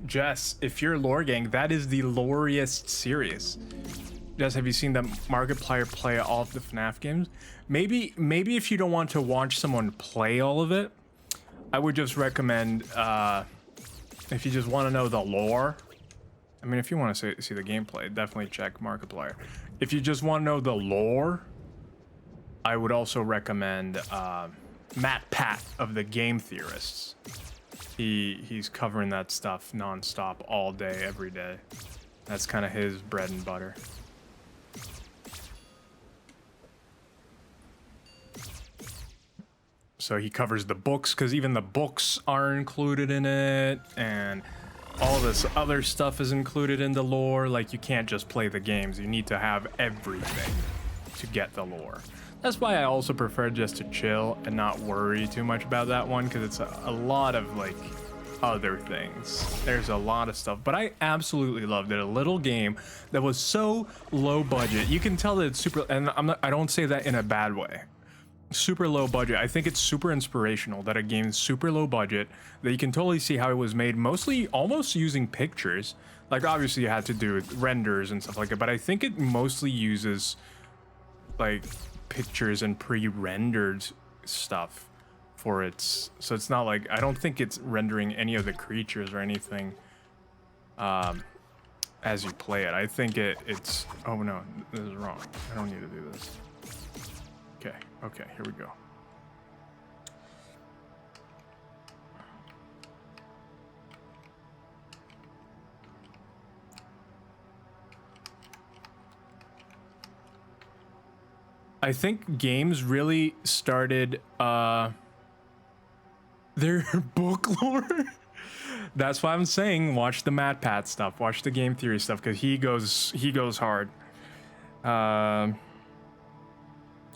Jess, if you're lore gang, that is the loriest series. Jess, have you seen the Markiplier play all of the FNAF games? Maybe if you don't want to watch someone play all of it, I would just recommend, if you just want to know the lore, I mean, if you want to see the gameplay, definitely check Markiplier. If you just want to know the lore, I would also recommend Matt Pat of the Game Theorists. He's covering that stuff nonstop all day, every day. That's kind of his bread and butter. So he covers the books, because even the books are included in it, and all this other stuff is included in the lore. Like, you can't just play the games, you need to have everything to get the lore. That's why I also prefer just to chill and not worry too much about that one, because it's a lot of like other things. There's a lot of stuff, but I absolutely loved it. A little game that was so low budget. You can tell that it's super, and I don't say that in a bad way. Super low budget. I think it's super inspirational that a game is super low budget, that you can totally see how it was made, mostly almost using pictures. Like, obviously you had to do renders and stuff like that, but I think it mostly uses like pictures and pre-rendered stuff for its, so it's not like, I don't think it's rendering any of the creatures or anything as you play it. I think it's, oh no, this is wrong. I don't need to do this. Okay, here we go. I think games really started their book lore. That's why I'm saying watch the Matt Pat stuff, watch the game theory stuff, because he goes hard.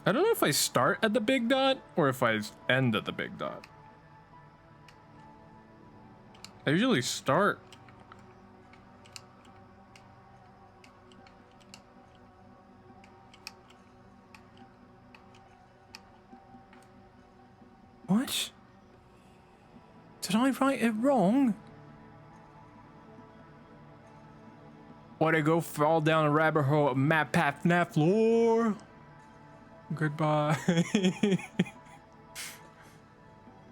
I don't know if I start at the big dot or if I end at the big dot. I usually start. What? Did I write it wrong? What, I go fall down a rabbit hole of Map Path FNAF lore? Goodbye.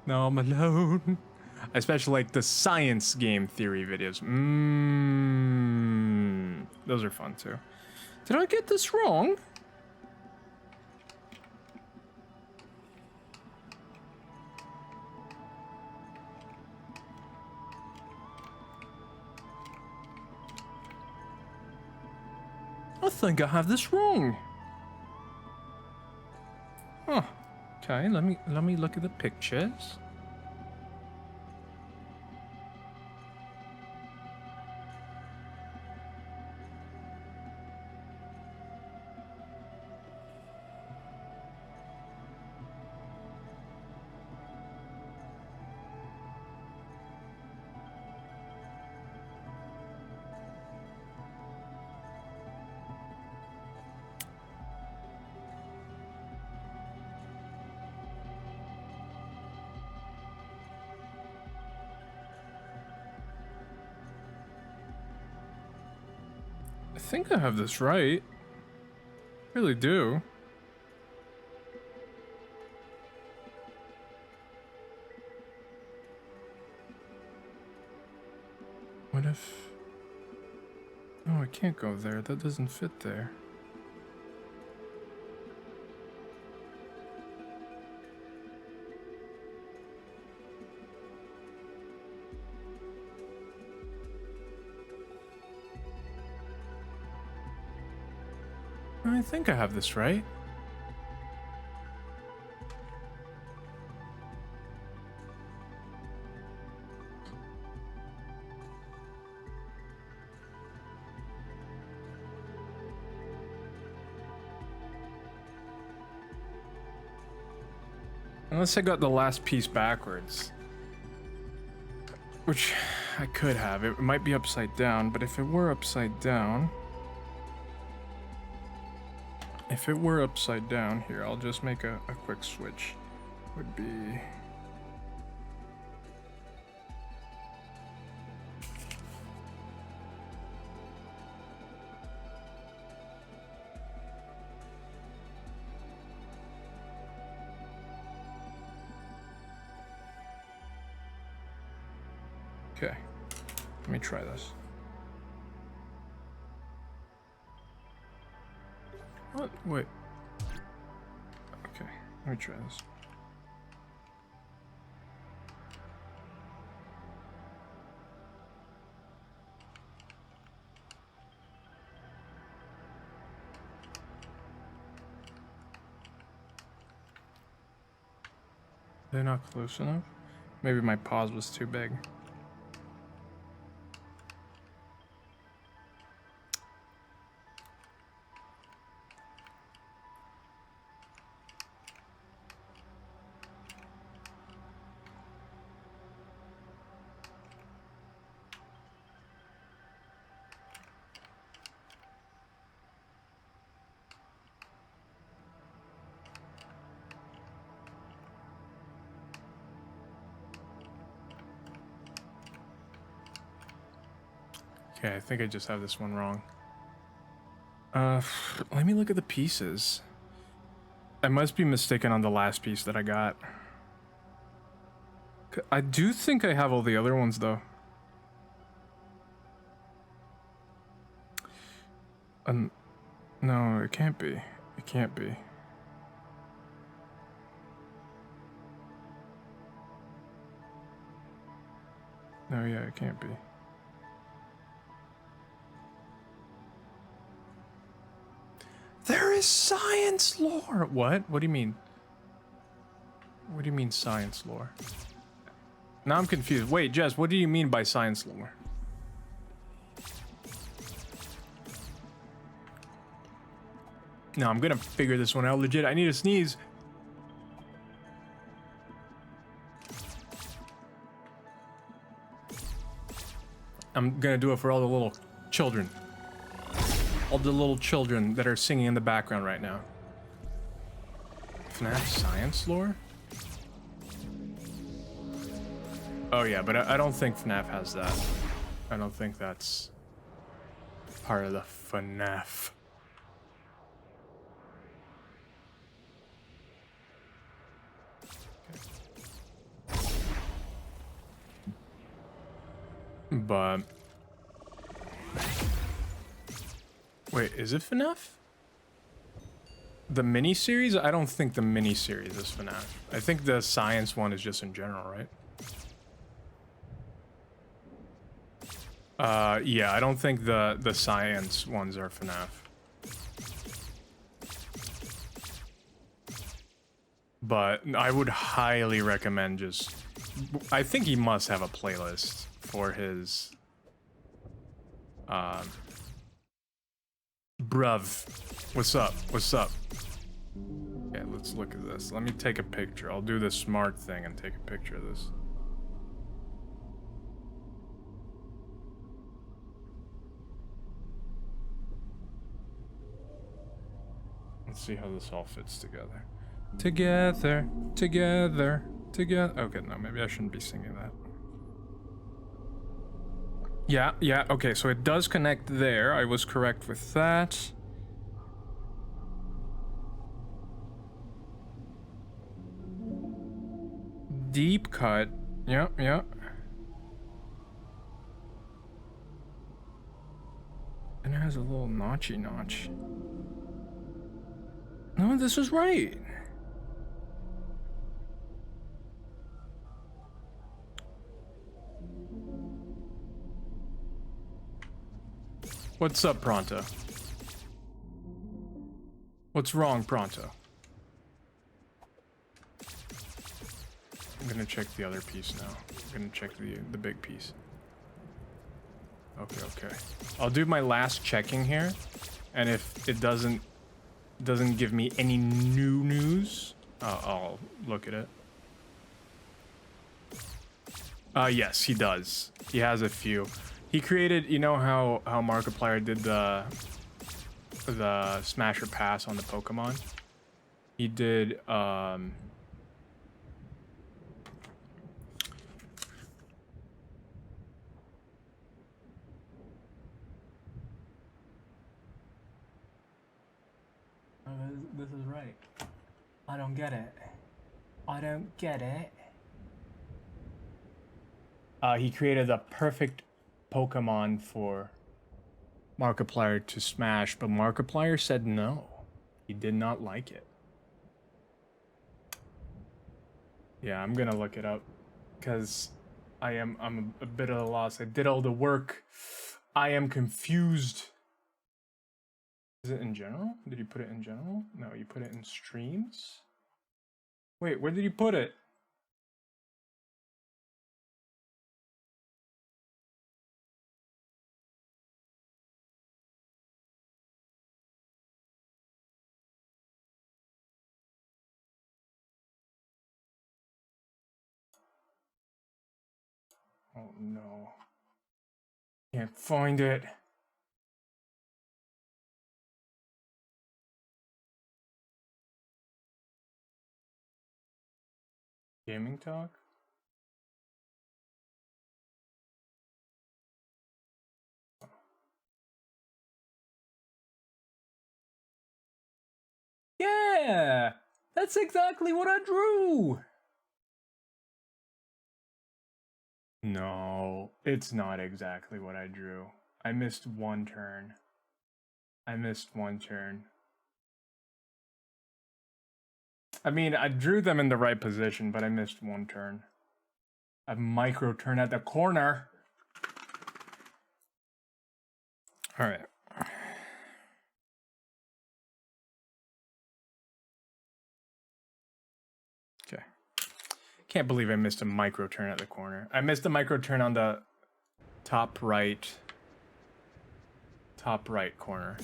Now I'm alone. I especially like the science game theory videos. Those are fun too. Did I get this wrong? I think I have this wrong. Huh. Okay, let me look at the pictures. I think I have this right. I really do. What if... No, I can't go there. That doesn't fit there. I think I have this right. Unless I got the last piece backwards. Which I could have. It might be upside down, but if it were upside down... If it were upside down here, I'll just make a quick switch. Would be... Okay, let me try this. What? Wait. Okay, let me try this. They're not close enough? Maybe my pause was too big. Okay, I think I just have this one wrong. Let me look at the pieces. I must be mistaken on the last piece that I got. I do think I have all the other ones, though. No, it can't be. It can't be. No, yeah, it can't be. There is science lore! What? What do you mean? What do you mean science lore? Now I'm confused. Wait, Jess, what do you mean by science lore? No, I'm gonna figure this one out legit. I need to sneeze. I'm gonna do it for all the little children. All the little children that are singing in the background right now. FNAF science lore? Oh yeah, but I don't think FNAF has that. I don't think that's part of the FNAF. But wait, is it FNAF? The mini-series? I don't think the mini-series is FNAF. I think the science one is just in general, right? Yeah, I don't think the science ones are FNAF. But I would highly recommend just... I think he must have a playlist for his... Bruv. What's up? What's up? Okay, let's look at this. Let me take a picture. I'll do the smart thing and take a picture of this. Let's see how this all fits together. Together, together, together. Okay, no, maybe I shouldn't be singing that. Yeah, okay, so it does connect there. I was correct with that. Deep cut. Yeah. And it has a little notchy notch. No, this is right. What's up, Pronto? What's wrong, Pronto? I'm gonna check the other piece now. I'm gonna check the big piece. Okay. I'll do my last checking here, and if it doesn't give me any new news, I'll look at it. Yes, he does. He has a few. He created, you know how Markiplier did the smash or pass on the Pokemon? He did this is right. I don't get it. He created the perfect Pokemon for Markiplier to smash, but Markiplier said no. He did not like it. Yeah, I'm gonna look it up because I'm a bit at a loss. I did all the work. I am confused. Is it in general? Did you put it in general? No, you put it in streams? Wait, where did you put it? Oh no. Can't find it. Gaming talk? Yeah! That's exactly what I drew! No, it's not exactly what I drew. I missed one turn. I mean, I drew them in the right position, but I missed one turn. A micro turn at the corner. All right. Okay. Can't believe I missed a micro turn at the corner. I missed a micro turn on the top right corner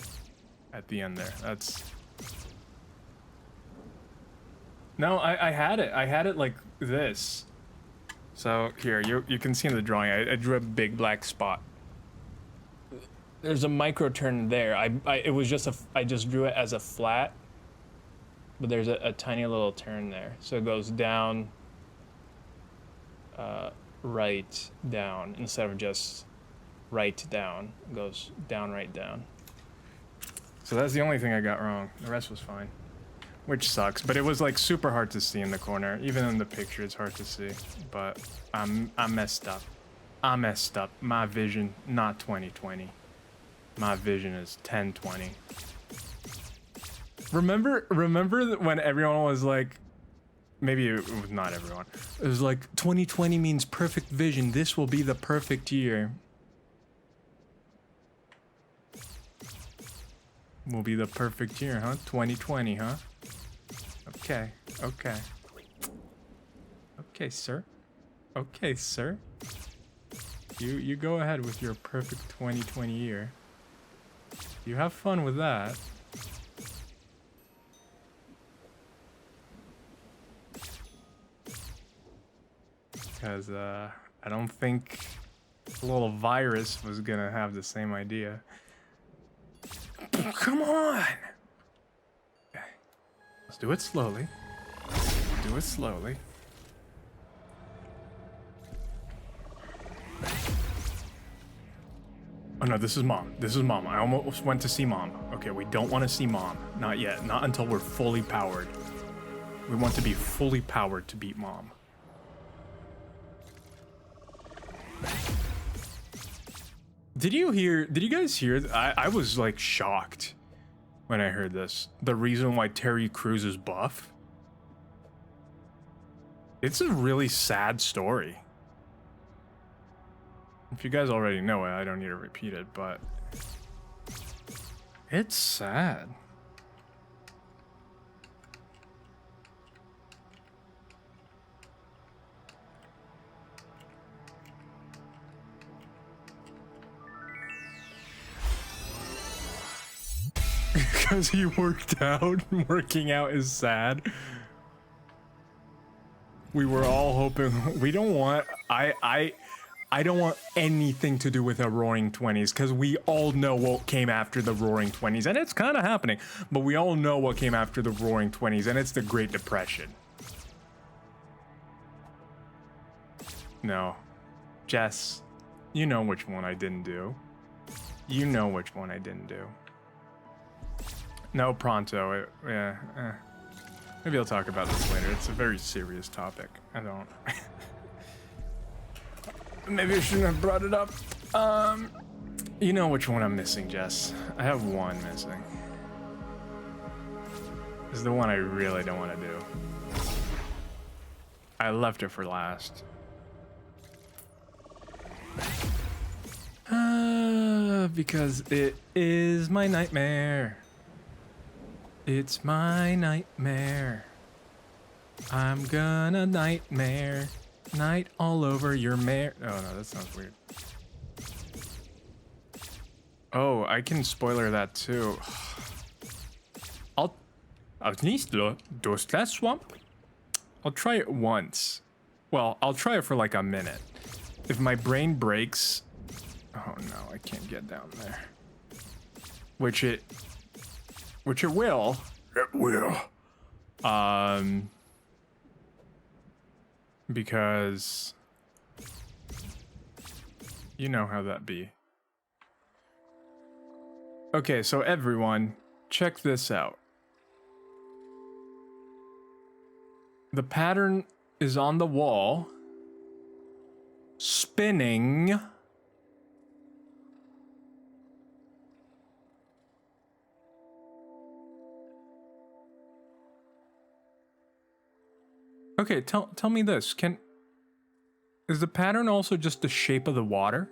at the end there. That's... No, I had it. I had it like this. So here, you can see in the drawing, I drew a big black spot. There's a micro turn there. It was just I just drew it as a flat, but there's a tiny little turn there. So it goes down, right, down, instead of just right, down. It goes down, right, down. So that's the only thing I got wrong. The rest was fine. Which sucks, but it was like super hard to see in the corner. Even in the picture, it's hard to see. But I messed up. I messed up. My vision, not 2020. My vision is 1020. Remember when everyone was like, maybe it was not everyone. It was like 2020 means perfect vision. This will be the perfect year. Will be the perfect year, huh? 2020, huh? Okay. Okay. Okay, sir. Okay, sir. You go ahead with your perfect 2020 year. You have fun with that. Because I don't think the little virus was gonna have the same idea. Come on! Okay. Let's do it slowly. Do it slowly. Oh no, this is mom. This is mom. I almost went to see mom. Okay, we don't want to see mom. Not yet. Not until we're fully powered. We want to be fully powered to beat mom. Did you guys hear? I was like shocked when I heard this. The reason why Terry Crews is buff. It's a really sad story. If you guys already know it, I don't need to repeat it, but it's sad. Because he worked out. Working out is sad. We were all hoping. We don't want. I don't want anything to do with the Roaring 20s, because we all know what came after the Roaring 20s, and it's kind of happening. But we all know what came after the Roaring 20s, and it's the Great Depression. No. Jess, you know which one I didn't do. You know which one I didn't do. No, pronto. Maybe I'll talk about this later. It's a very serious topic. I don't... Maybe I shouldn't have brought it up. You know which one I'm missing, Jess. I have one missing. This is the one I really don't want to do. I left it for last. Because it is my nightmare. It's my nightmare. I'm gonna nightmare. Night all over your mare. Oh no, that sounds weird. Oh, I can spoiler that too. I'll try it once. Well, I'll try it for like a minute. If my brain breaks... Oh no, I can't get down there. Which it will. It will. Because you know how that be. Okay, so everyone, check this out. The pattern is on the wall, spinning. Okay, tell me this. Is the pattern also just the shape of the water?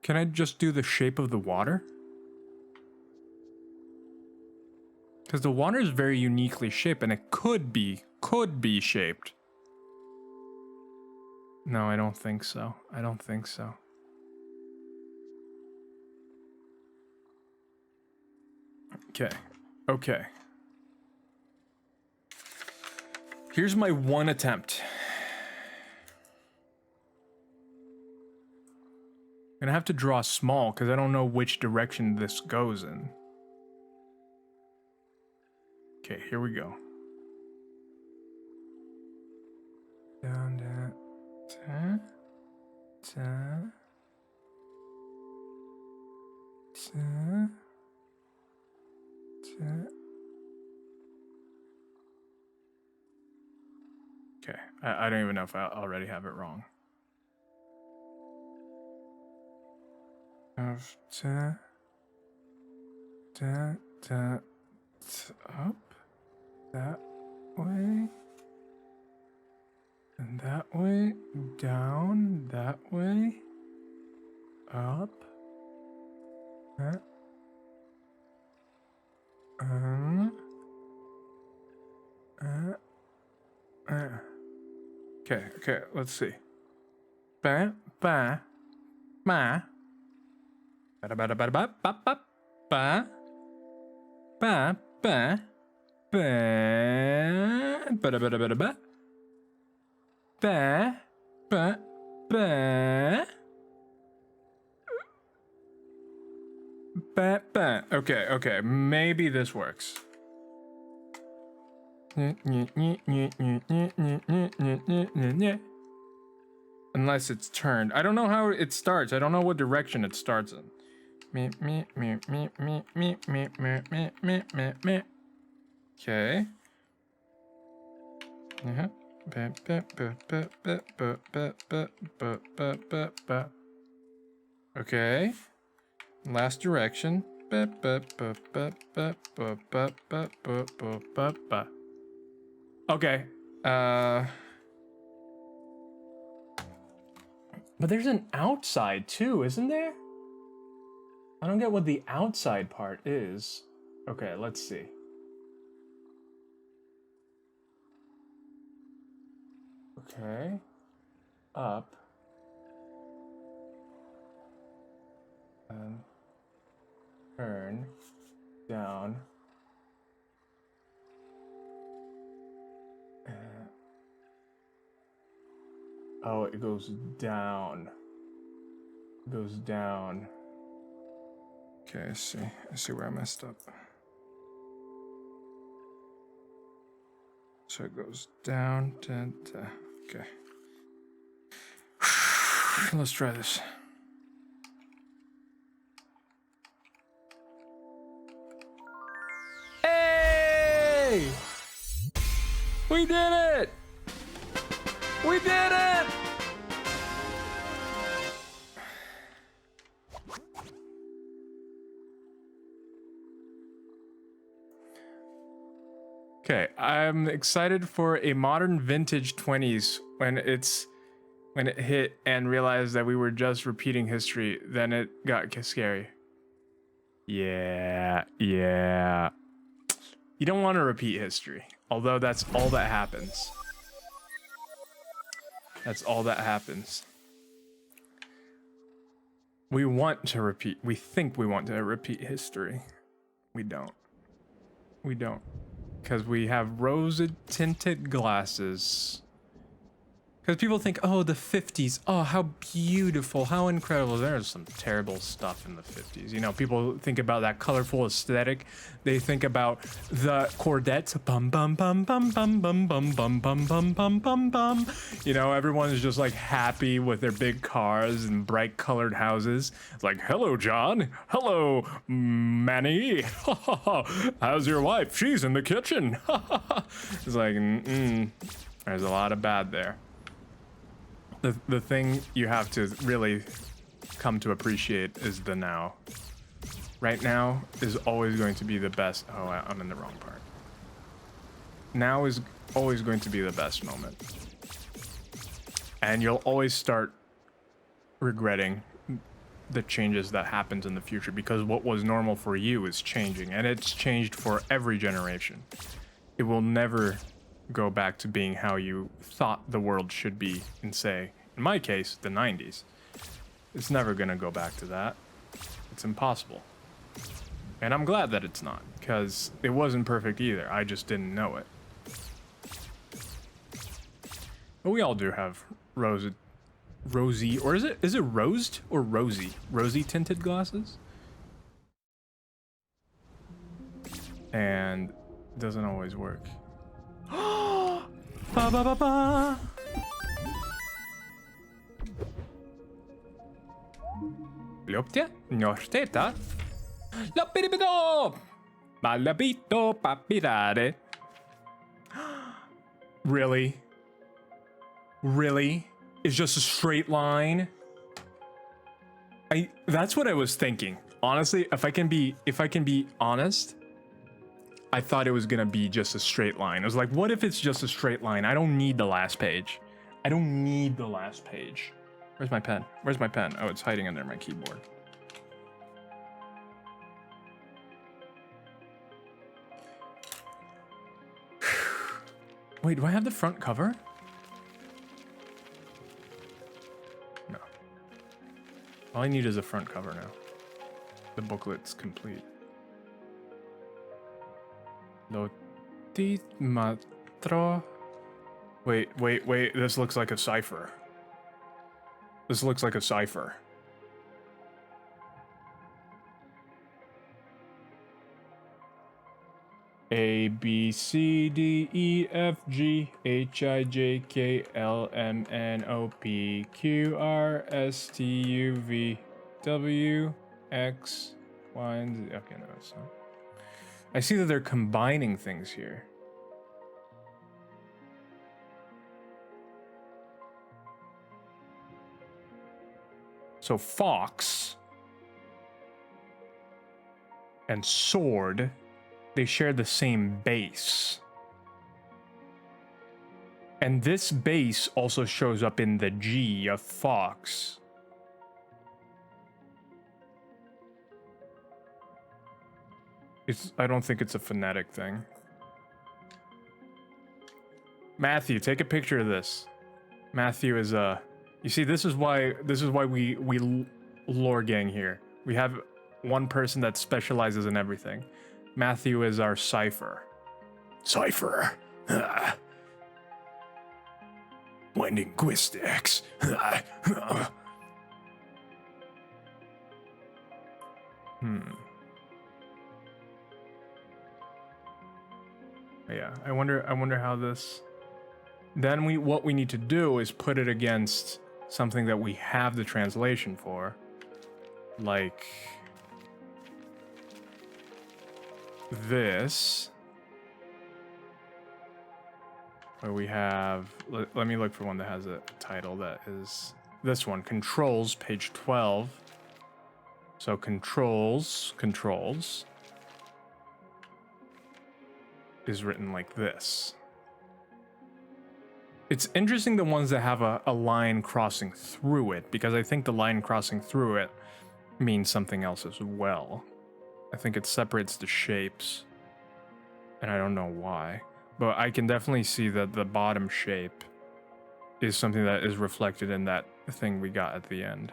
Can I just do the shape of the water? Because the water is very uniquely shaped, and it could be shaped. No, I don't think so. I don't think so. Okay. Okay. Here's my one attempt. I'm gonna have to draw small because I don't know which direction this goes in. Okay, here we go. Down, down, down, down, down, down. Okay, I don't even know if I already have it wrong. Da, da, da, up, that way, and that way, down, that way, up, that, Okay, let's see. Ba, ba, ba. Ba, ba, ba, ba, ba, ba, ba, ba. Ba, ba, ba. Ba, da, ba, da, ba, da, ba. Ba, ba, ba. Ba, ba. Okay, maybe this works. Unless it's turned. I don't know how it starts. I don't know what direction it starts in. Okay. Okay. Last direction. Okay. But there's an outside too, isn't there? I don't get what the outside part is. Okay, let's see. Okay. Up. And turn. Down. Oh, it goes down. It goes down. Okay, I see where I messed up. So it goes down, okay. Let's try this. Hey! We did it! We did it! Okay, I'm excited for a modern vintage 20s when it hit and realized that we were just repeating history, then it got scary. Yeah. You don't want to repeat history, although that's all that happens. That's all that happens. We want to repeat. We think we want to repeat history. We don't. We don't. Because we have rose-tinted glasses. Because people think, oh, the 50s. Oh, how beautiful. How incredible. There's some terrible stuff in the 50s. You know, people think about that colorful aesthetic. They think about the cordettes. Bum, bum, bum, bum, bum, bum, bum, bum, bum, bum, bum, bum, bum. You know, everyone's just like happy with their big cars and bright colored houses. It's like, hello, John. Hello, Manny. How's your wife? She's in the kitchen. It's like, there's a lot of bad there. The thing you have to really come to appreciate is the now. Right now is always going to be the best. Oh, I'm in the wrong part. Now is always going to be the best moment. And you'll always start regretting the changes that happens in the future, because what was normal for you is changing, and it's changed for every generation. It will never go back to being how you thought the world should be in, say, in my case, the 90s. It's never gonna go back to that. It's impossible. And I'm glad that it's not, because it wasn't perfect either. I just didn't know it. But we all do have rosy, or is it rosed or rosy? Rosy tinted glasses? And it doesn't always work. Ba ba ba ba. Loptia, nosteta. Lopiribido. Malabito papirare. Really? Really? It's just a straight line? That's what I was thinking. Honestly, if I can be honest, I thought it was gonna be just a straight line. I was like, what if it's just a straight line? I don't need the last page. I don't need the last page. Where's my pen? Where's my pen? Oh, it's hiding under my keyboard. Wait, do I have the front cover? No. All I need is a front cover now. The booklet's complete. Lotit matro. Wait. This looks like a cipher. This looks like a cipher. A, B, C, D, E, F, G, H, I, J, K, L, M, N, O, P, Q, R, S, T, U, V, W, X, Y, and Z. Okay, no, it's not. I see that they're combining things here. So fox and sword, they share the same base. And this base also shows up in the G of fox. I don't think it's a phonetic thing. Matthew, take a picture of this. Matthew is you see, this is why we lore gang here. We have one person that specializes in everything. Matthew is our cipher. Cipher. Linguistics. Yeah, I wonder how this. Then what we need to do is put it against something that we have the translation for, like this, where we have. Let me look for one that has a title that is this one. Controls, page 12. So controls is written like this. It's interesting the ones that have a line crossing through it, because I think the line crossing through it means something else as well. I think it separates the shapes, and I don't know why. But I can definitely see that the bottom shape is something that is reflected in that thing we got at the end.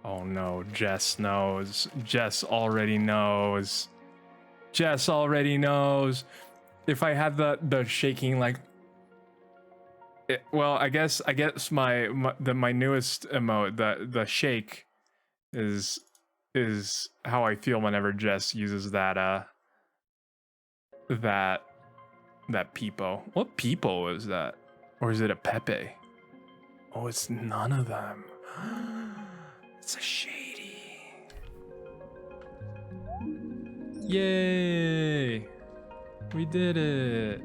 Oh no, Jess knows. Jess already knows. Jess already knows. If I had the shaking like... well, I guess my newest emote, the shake, is how I feel whenever Jess uses that peepo. What peepo is that? Or is it a Pepe? Oh, it's none of them. It's a shady. Yay! We did it.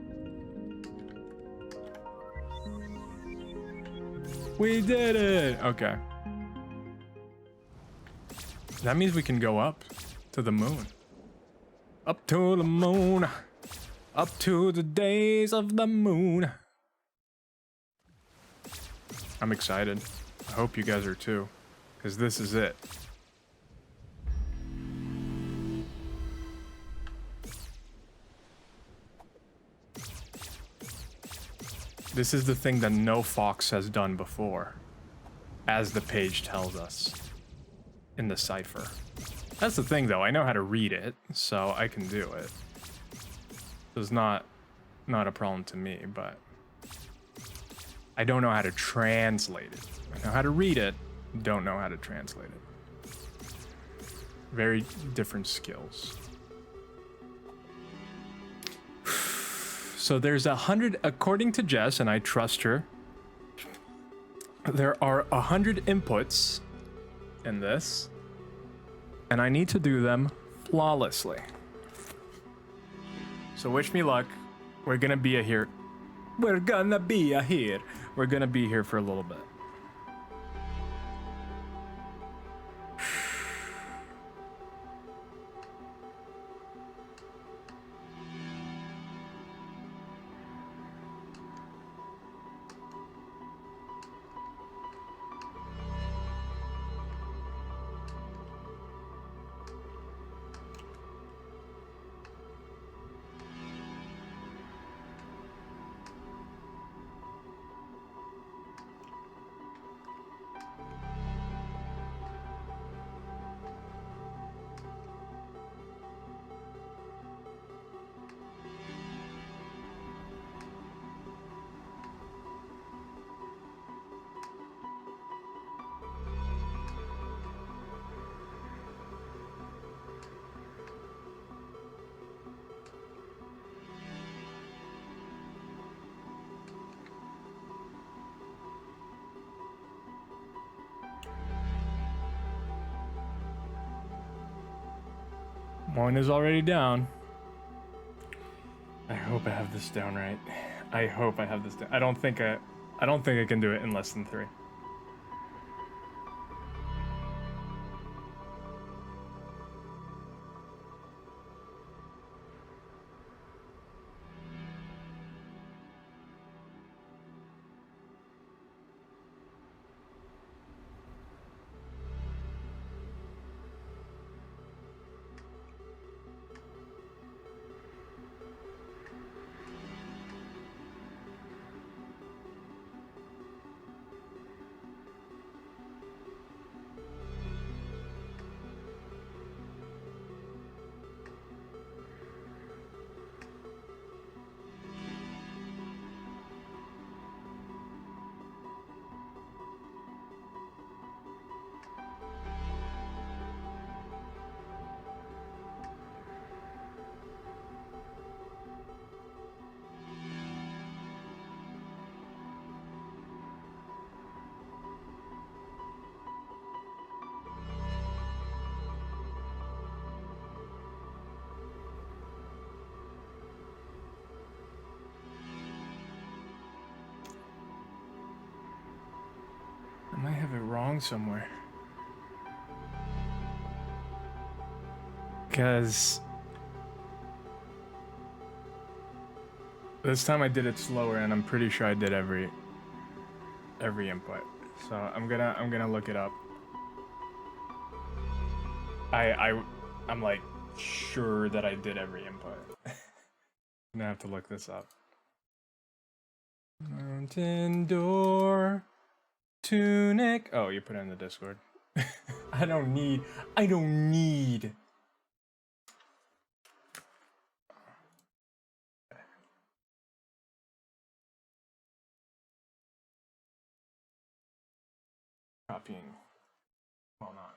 We did it! Okay. That means we can go up to the moon. Up to the moon. Up to the days of the moon. I'm excited. I hope you guys are too, because this is it. This is the thing that no fox has done before, as the page tells us in the cipher. That's the thing though, I know how to read it, so I can do it. It's not a problem to me, but I don't know how to translate it. I know how to read it, don't know how to translate it. Very different skills. So there's 100, according to Jess, and I trust her, there are 100 inputs in this, and I need to do them flawlessly. So wish me luck. We're gonna be here. We're gonna be here. We're gonna be here for a little bit. One is already down. I hope I have this down right. I hope I have this down. I don't think I can do it in less than 3. I might have it wrong somewhere. Because this time I did it slower, and I'm pretty sure I did every input. So I'm gonna look it up. I'm like sure that I did every input. I'm gonna have to look this up. Mountain door, Tunic. Oh, you put it in the Discord. I don't need. Copying. Well, not.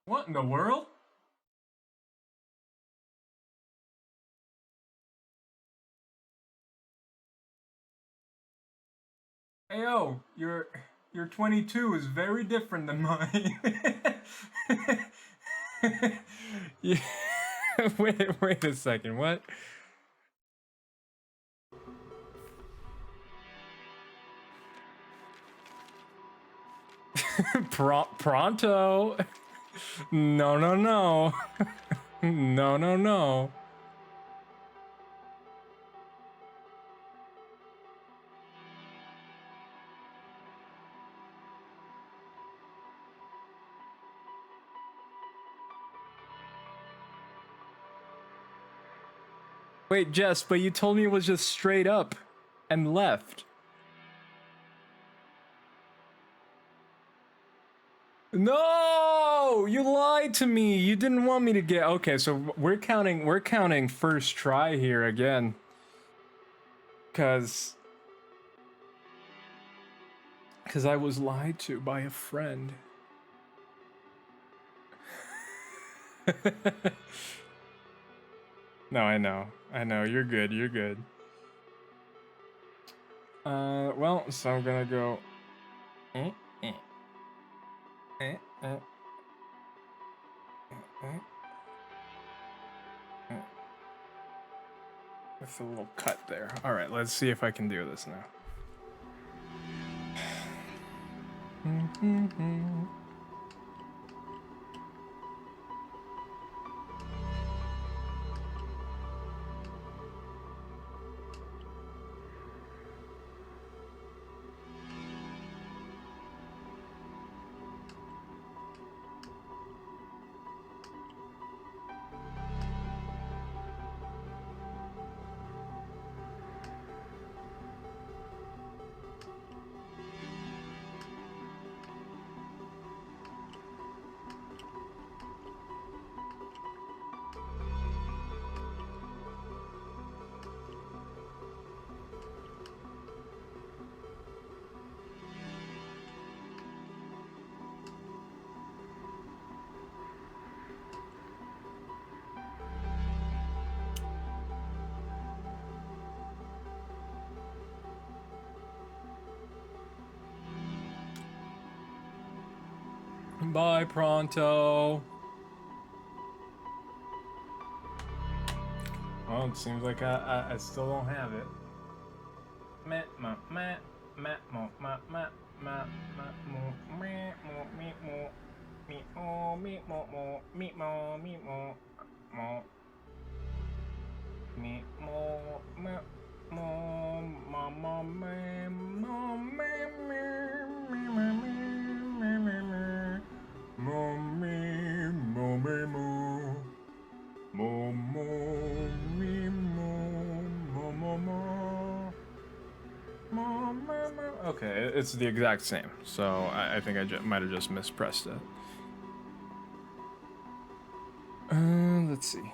What in the world? Hey, yo, your 22 is very different than mine. Yeah. Wait a second. What? Pronto. No, no, no. No, no, no. Wait, Jess, but you told me it was just straight up and left. No, you lied to me. You didn't want me to get. Okay, so we're counting first try here again. Cuz I was lied to by a friend. No, I know. You're good. Well, so I'm gonna go. With a little cut there. All right, let's see if I can do this now. Bye, Pronto. Well, it seems like I still don't have it. Okay, it's the exact same, so I think I might have just mispressed it. Let's see.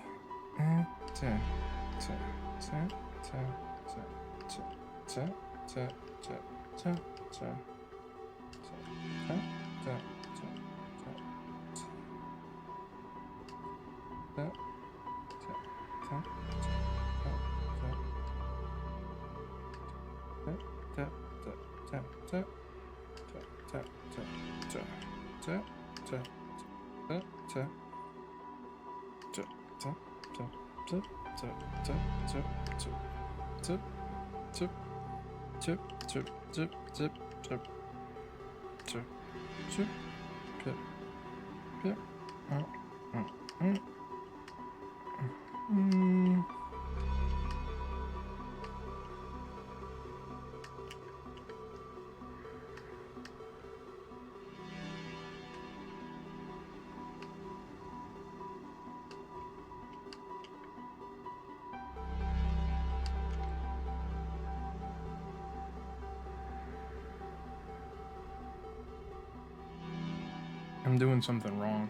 I'm doing something wrong.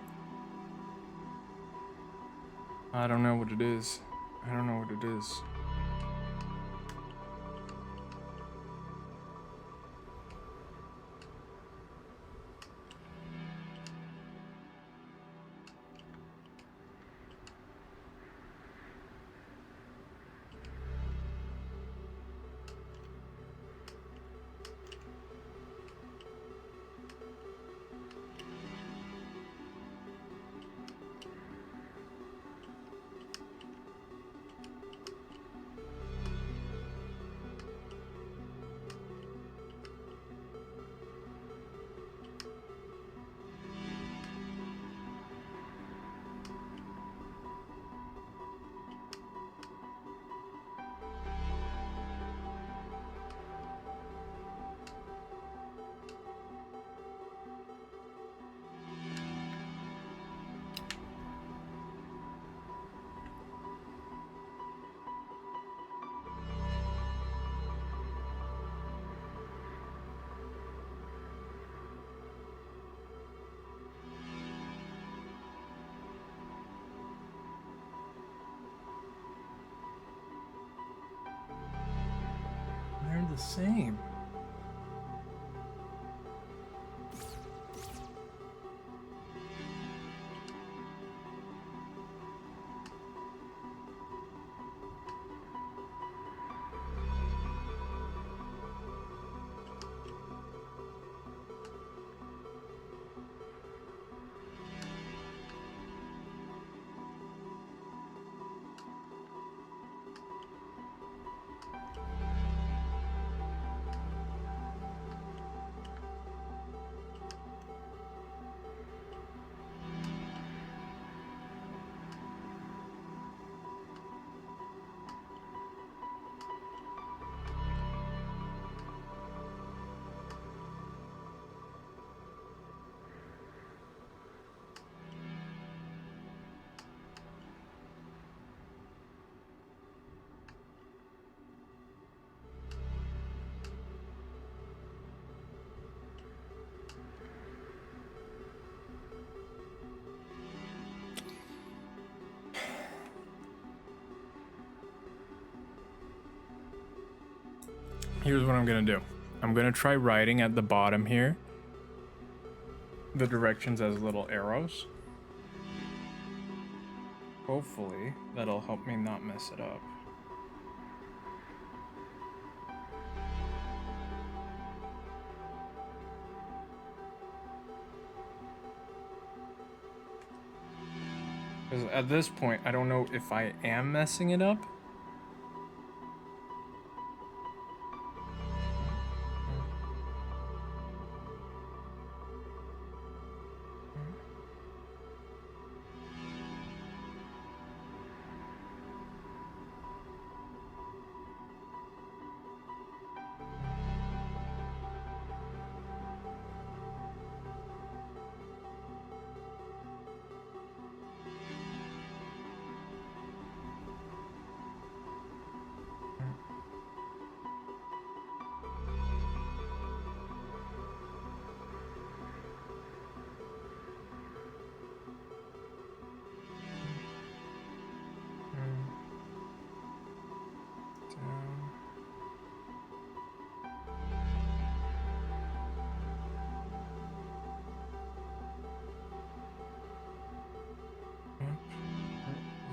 I don't know what it is. I don't know what it is. They're the same. Here's what I'm gonna do. I'm gonna try writing at the bottom here the directions as little arrows. Hopefully that'll help me not mess it up. Because at this point, I don't know if I am messing it up.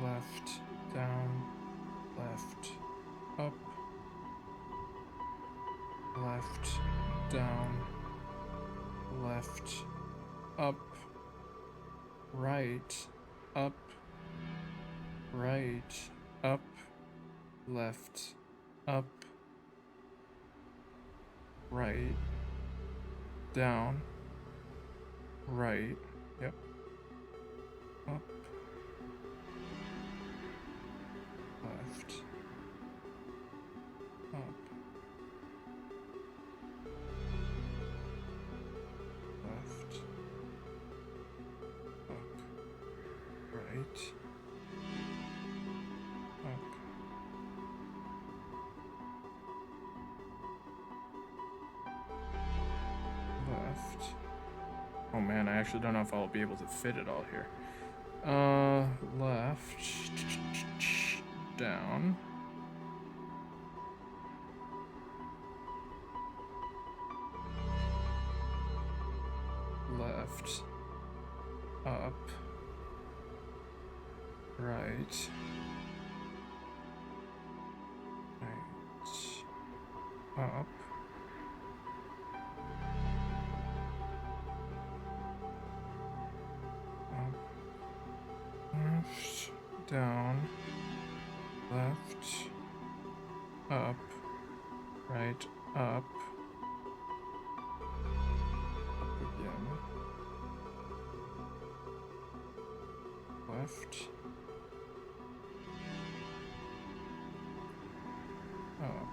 Left, down, left, up, left, down, left, up, right, up, right, up, left, up, right, down, right, yep, up, left, up, left, up, right, up, left. Oh man, I actually don't know if I'll be able to fit it all here. Left, down, left, up, right, up, left, down, left, up, right, up again, left, up.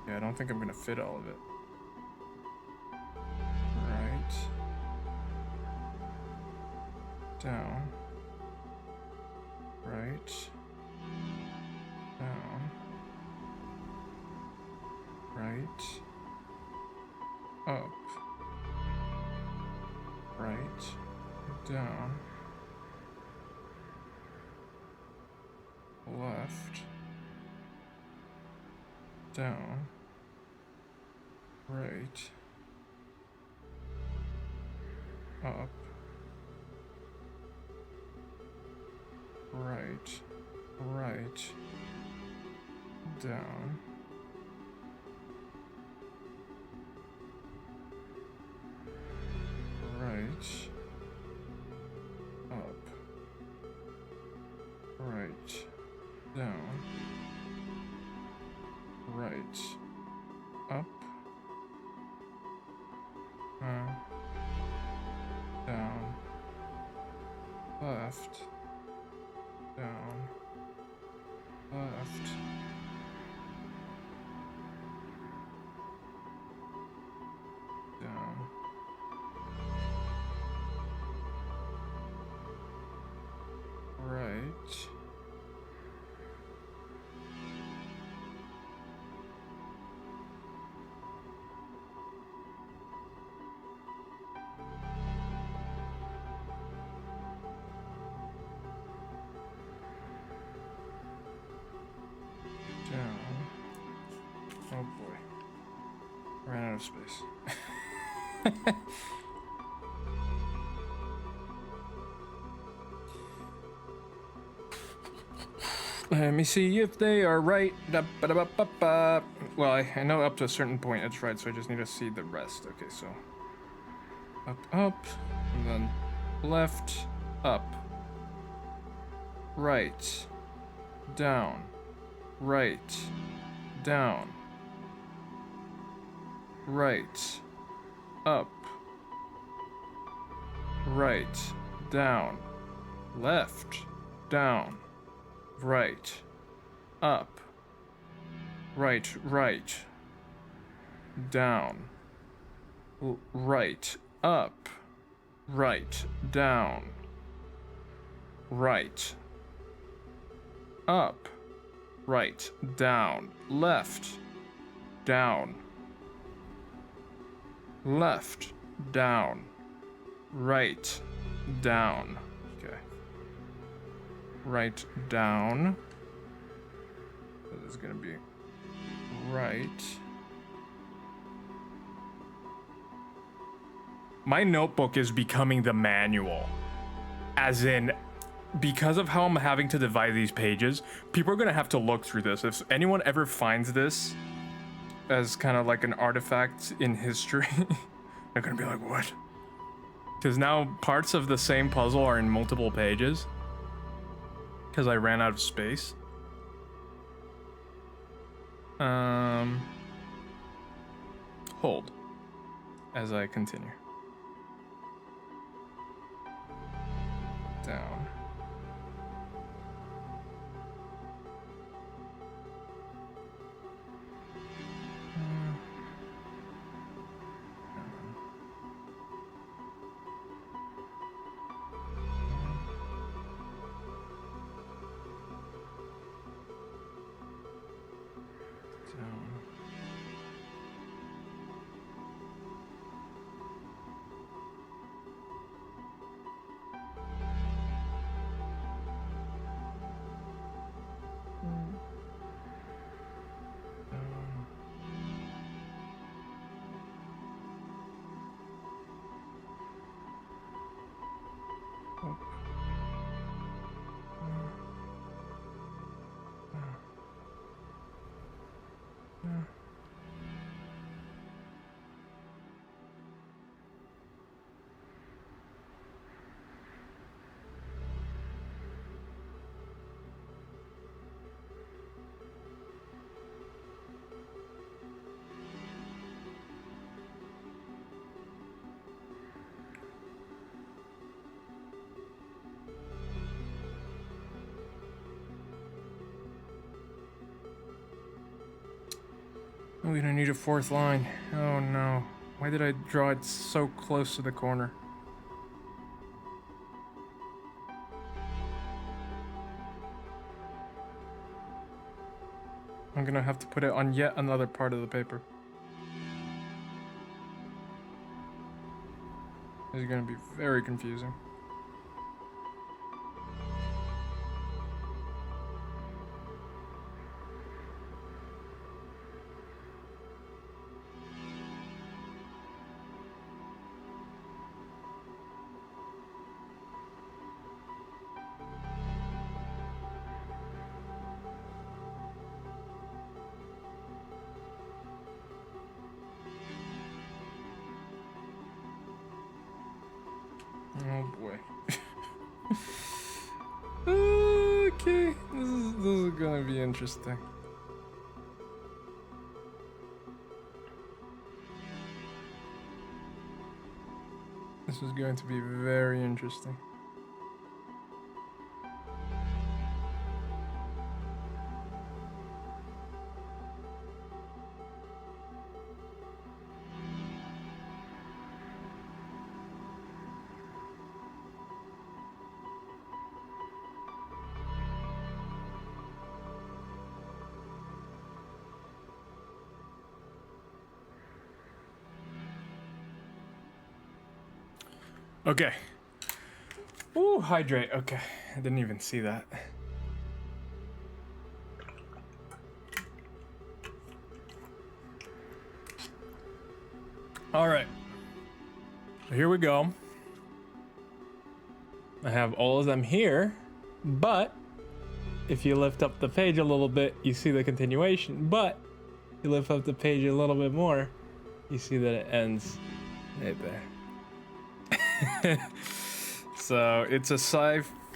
Yeah, I don't think I'm gonna fit all of it. Right, down, right, down, right, up, right, down, left, down, right, up, right, right, down, right, up, right, down, right, up, down, left, down, left, down, right, down. Oh boy. Ran out of space. Let me see if they are right. Da-ba-da-ba-ba-ba. Well, I know up to a certain point it's right, so I just need to see the rest. Okay, so up, up, and then left, up, right, down, right, down, right, up, right, down, left, down, right, up, right, right, down, right, up, right, down, right, up, right, down, left, down, left, down, right, down. Okay. Right, down. So this is gonna be right. My notebook is becoming the manual. As in, because of how I'm having to divide these pages, people are gonna have to look through this. If anyone ever finds this as kind of like an artifact in history, they're gonna be like, what? Because now parts of the same puzzle are in multiple pages. Because I ran out of space. Hold as I continue. Down. We don't need a fourth line. Oh no. Why did I draw it so close to the corner? I'm gonna have to put it on yet another part of the paper. This is gonna be very confusing. Oh boy. Okay, this is gonna be interesting. This is going to be very interesting. Okay. Ooh, hydrate. Okay. I didn't even see that. All right. Here we go. I have all of them here, but if you lift up the page a little bit, you see the continuation, but if you lift up the page a little bit more, you see that it ends right there. So it's a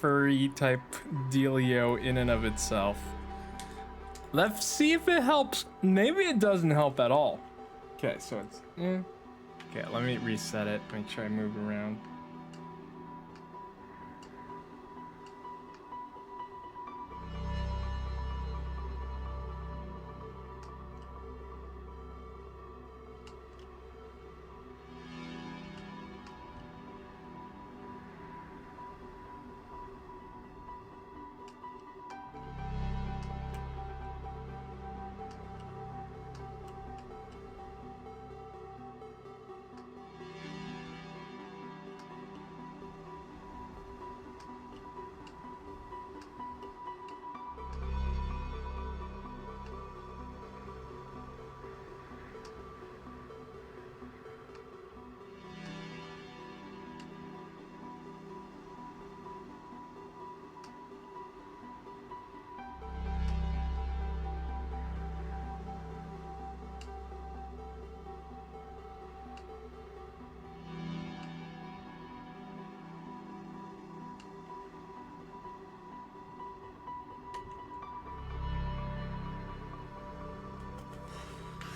furry type dealio in and of itself. Let's see if it helps. Maybe it doesn't help at all. Okay, so it's okay, let me reset it. Let me try and move around.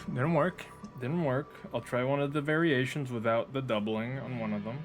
Didn't work. Didn't work. I'll try one of the variations without the doubling on one of them.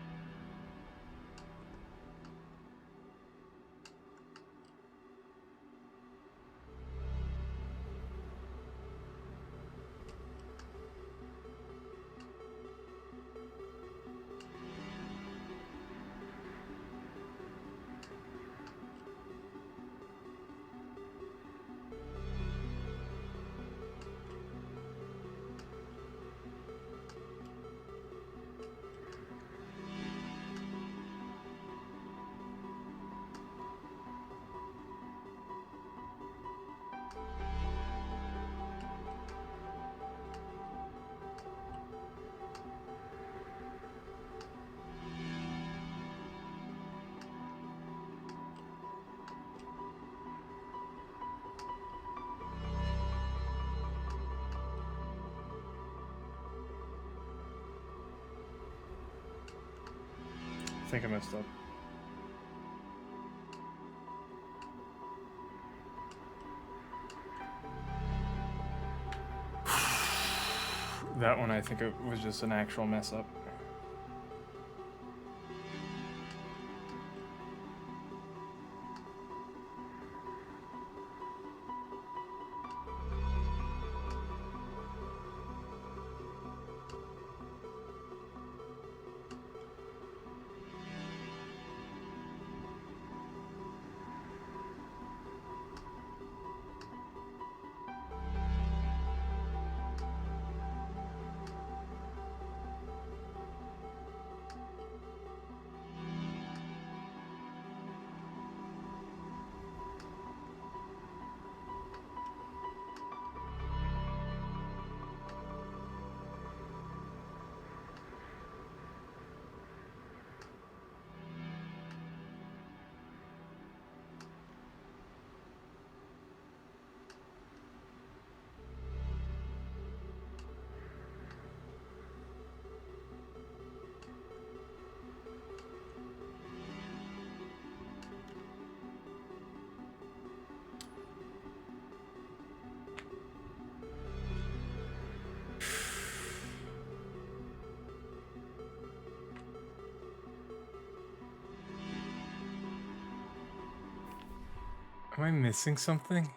I think I messed up. That one, I think it was just an actual mess up. Am I missing something?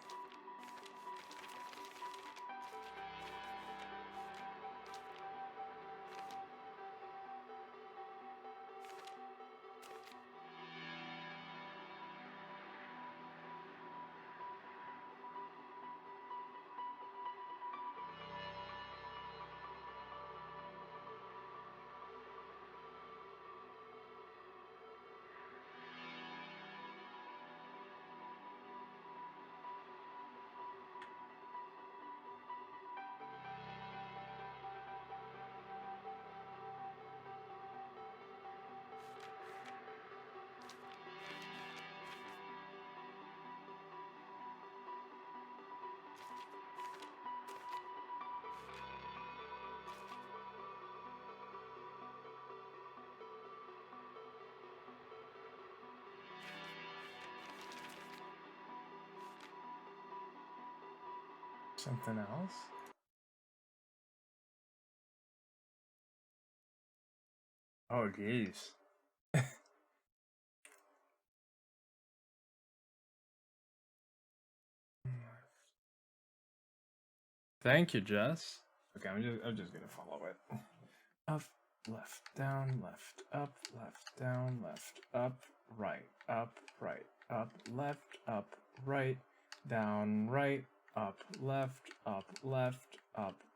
Something else? Oh, jeez. Thank you, Jess. Okay, I'm just gonna follow it. Up, left, down, left, up, down, left, up, right, up, left, up, right, down, right, up, left,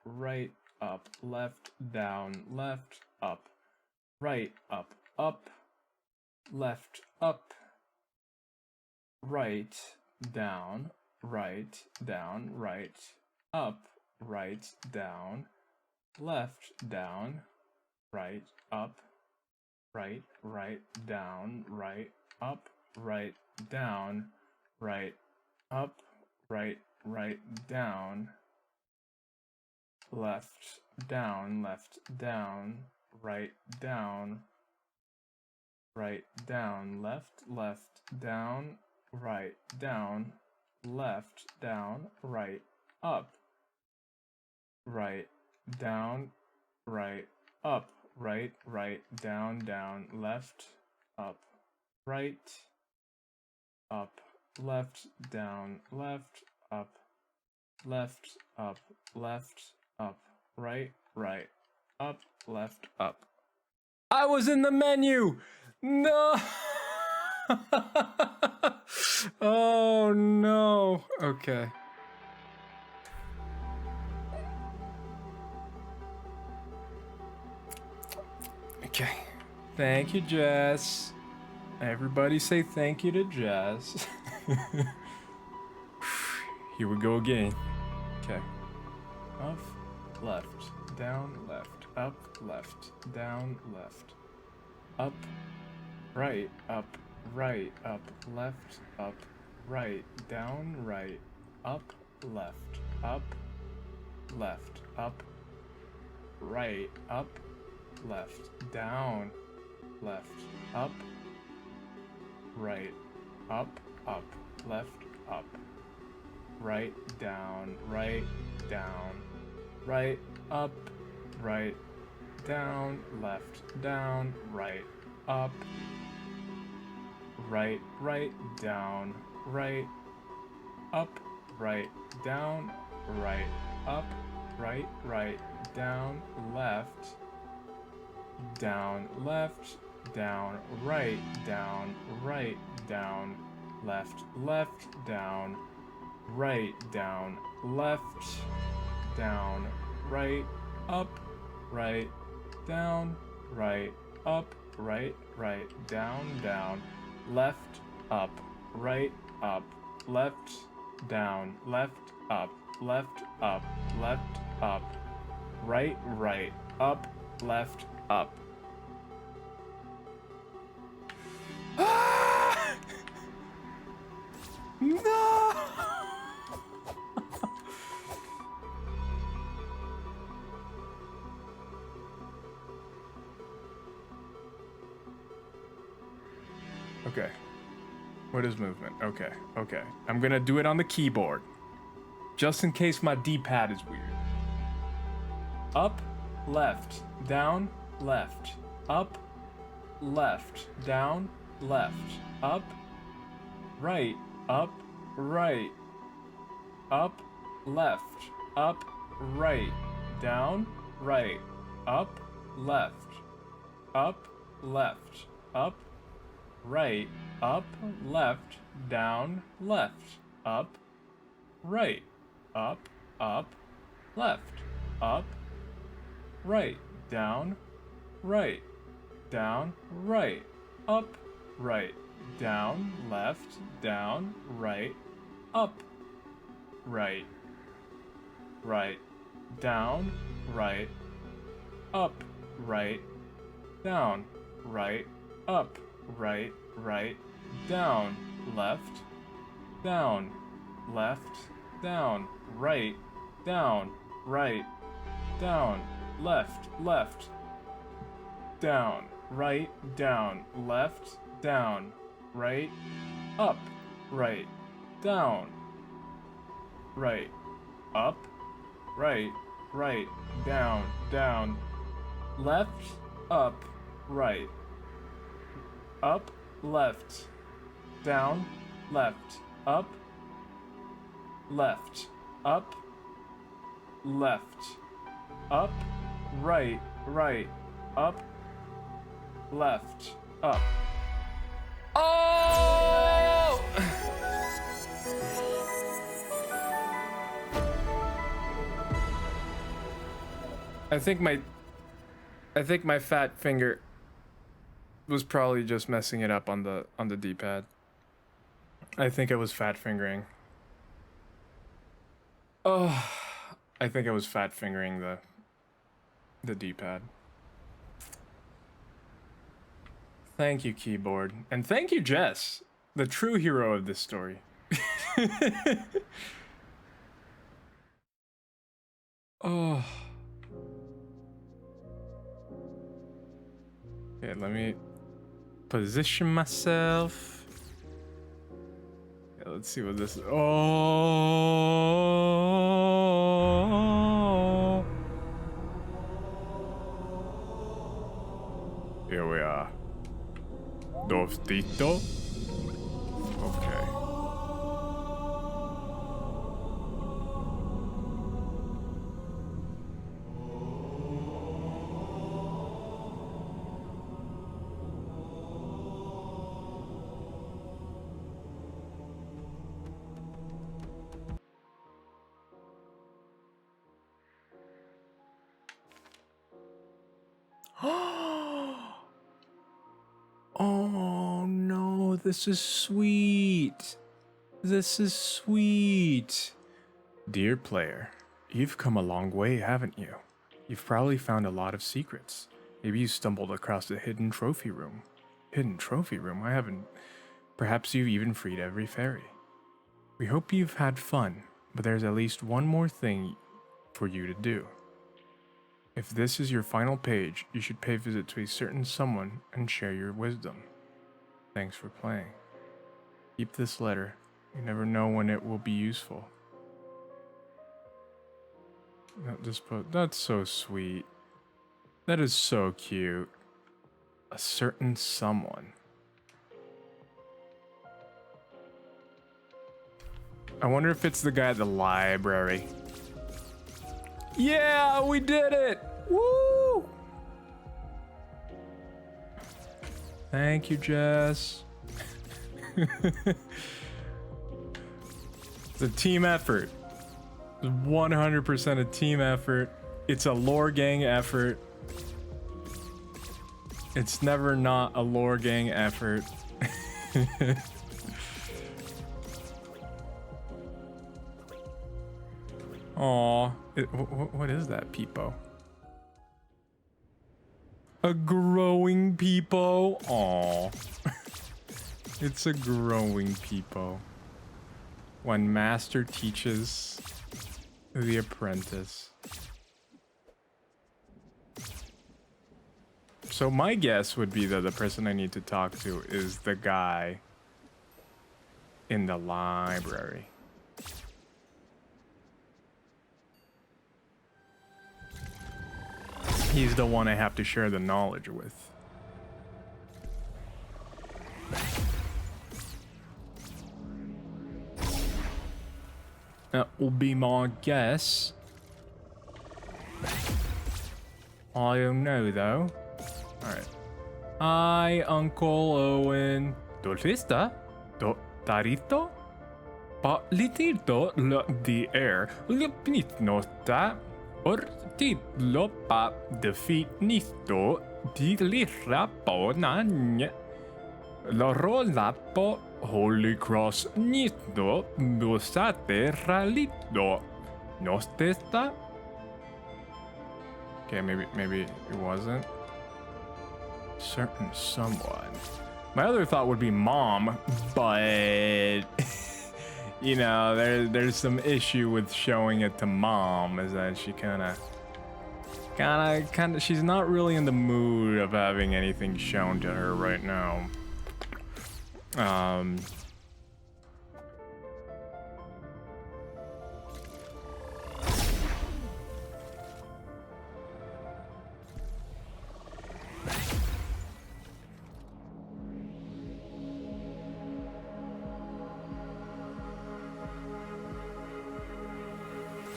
right, up, left, down, left, up, right, up, left, up, right, down, right, up, right, down, left, down, right, up, right, down, right, up, right, down, right, up, right, down, left, down, right, down, left, down, right, down, left, down, right, up, right, down, right, up, right, down, left, up, right, up, left, down, left, up, right, up, left, up. I was in the menu! No! Oh no. Okay. Okay. Thank you, Jess. Everybody say thank you to Jess. Here we go again. Okay. Up, left, down, left, up, left, down, left, up, right, left, up, right, down, right, up, left, up, right, up, left, down, left, up, right, up, left, up, right, down, right, up, right, down, left, down, right, up, right, down, right, up, right, down, right, up, right, down, left, down, right, down, left, down, right, down, left, down, right, up, right, down, right, up, right, down, left, up, right, left, down, left, up, right, up, left, up. Ah! No! Okay. What is movement? Okay. I'm gonna do it on the keyboard. Just in case my D-pad is weird. Up, left, down, left, up, left, down, left, up, right, up, left, up, right, down, right, up, left, up, right, up, left, down, left, up, right, up, left, up, right, down, right, up, right, down, left, down, right, up, right, down, right, up, right, down, right, up, right, down, left, down, right, down, left, down, right, down, left, down, right, up, right, down, right, up, right, right, down, down, left, up, right, up, left, down, left, up, left, up, left, up, right, right, up, left, up. Oh! I think my fat finger was probably just messing it up on the D-pad. I think I was fat fingering. Oh, I think I was fat fingering the D-pad. Thank you, keyboard, and thank you, Jess, the true hero of this story. Oh. Okay, let me position myself. Yeah, let's see what this is. Oh. Here we are. Dostito. Okay. Oh no, this is sweet. This is sweet. Dear player, you've come a long way, haven't you? You've probably found a lot of secrets. Maybe you stumbled across the hidden trophy room. Hidden trophy room? I haven't. Perhaps you've even freed every fairy. We hope you've had fun, but there's at least one more thing for you to do. If this is your final page, you should pay visit to a certain someone and share your wisdom. Thanks for playing. Keep this letter. You never know when it will be useful. That's so sweet. That is so cute. A certain someone. I wonder if it's the guy at the library. Yeah, we did it! Woo! Thank you, Jess. It's a team effort. It's 100% a team effort. It's a lore gang effort. It's never not a lore gang effort. Aw, what is that, Peepo? A growing Peepo? Aw. It's a growing Peepo. When master teaches the apprentice. So my guess would be that the person I need to talk to is the guy in the library. He's the one I have to share the knowledge with. That will be my guess. I don't know though. Alright. Hi, Uncle Owen. Dolfista? Tarito? Pa litito la di air. Lipnit nota. Ortitlo pa definito di lira po nanya. La rola po Holy Cross nito dosate ralito. Nostesta? Okay, maybe it wasn't. Certain someone. My other thought would be mom, but you know, there's some issue with showing it to mom, is that she kind of she's not really in the mood of having anything shown to her right now.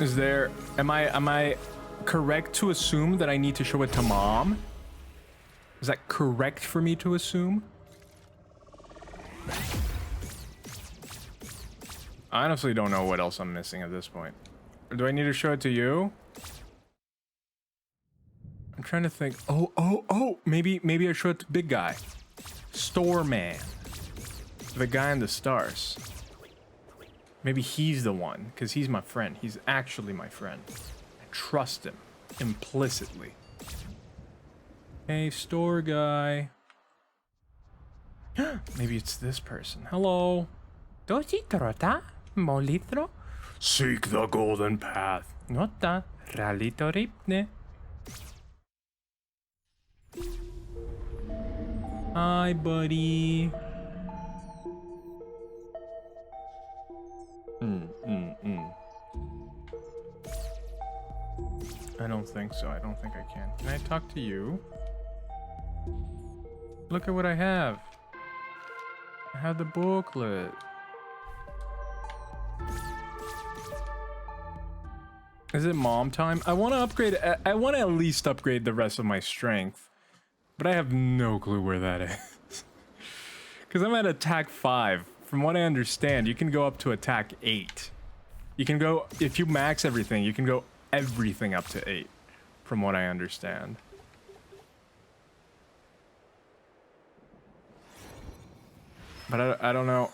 Is there... Am I correct to assume that I need to show it to Mom? Is that correct for me to assume? I honestly don't know what else I'm missing at this point. Or do I need to show it to you? I'm trying to think. Oh, maybe I show it to big guy. Store man. The guy in the stars. Maybe he's the one, because he's my friend. He's actually my friend. I trust him implicitly. Hey, store guy. Maybe it's this person. Hello. Dosi trota, molitro, Seek the golden path. nota, ralito ripne. Hi, buddy. I don't think so. I don't think I can. Can I talk to you? Look at what I have. I have the booklet. Is it mom time? I want to upgrade. I want to at least upgrade the rest of my strength. But I have no clue where that is. Because I'm at attack 5. From what I understand, you can go up to attack 8. You can go, if you max everything, you can go everything up to 8. From what I understand. But I don't know.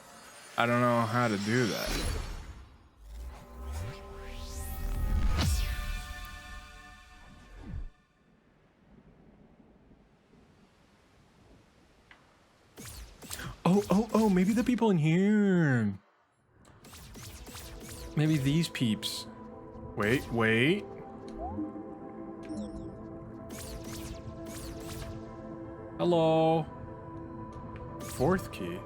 I don't know how to do that. Oh, maybe the people in here. Maybe these peeps. Wait. Hello. 4th key.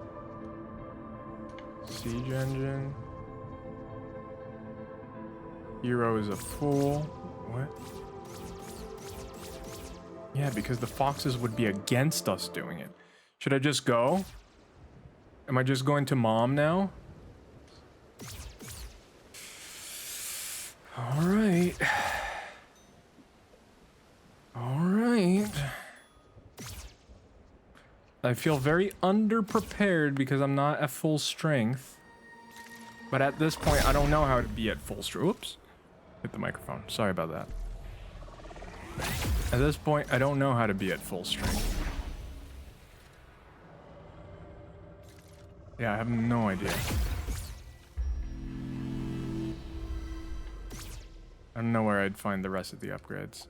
Siege engine. Hero is a fool. What? Yeah, because the foxes would be against us doing it. Should I just go? Am I just going to mom now? Alright. Alright. I feel very underprepared because I'm not at full strength. But at this point, I don't know how to be at full strength. Oops. Hit the microphone. Sorry about that. At this point, I don't know how to be at full strength. Yeah, I have no idea. I don't know where I'd find the rest of the upgrades.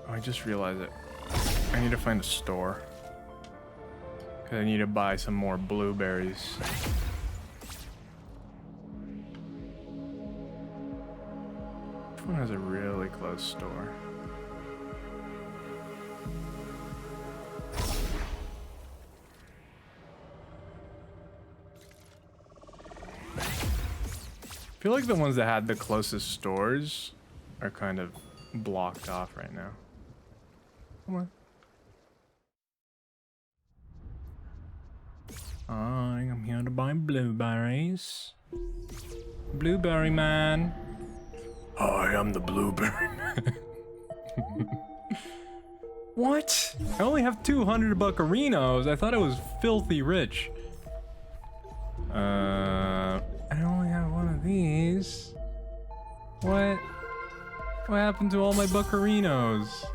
Oh, I just realized it. I need to find a store. Because I need to buy some more blueberries. Which one has a really close store? I feel like the ones that had the closest stores are kind of blocked off right now. Come on. I'm here to buy blueberries. Blueberry man. I am the blueberry man. What? I only have 200 buccarinos. I thought I was filthy rich. I only have one of these. What? What happened to all my buccarinos?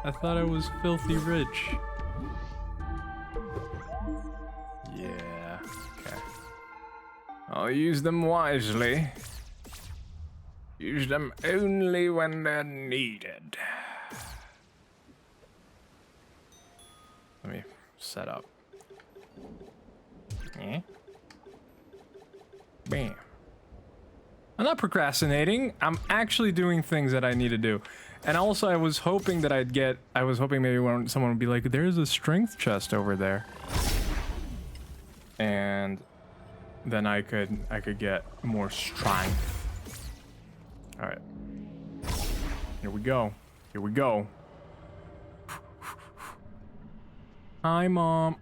I thought I was filthy rich. Yeah, okay. I'll use them wisely. Use them only when they're needed. Let me set up. Yeah. Bam. I'm not procrastinating. I'm actually doing things that I need to do. And also, I was hoping that I was hoping maybe someone would be like, there's a strength chest over there. And then I could get more strength. All right. Here we go. Here we go. Hi, Mom.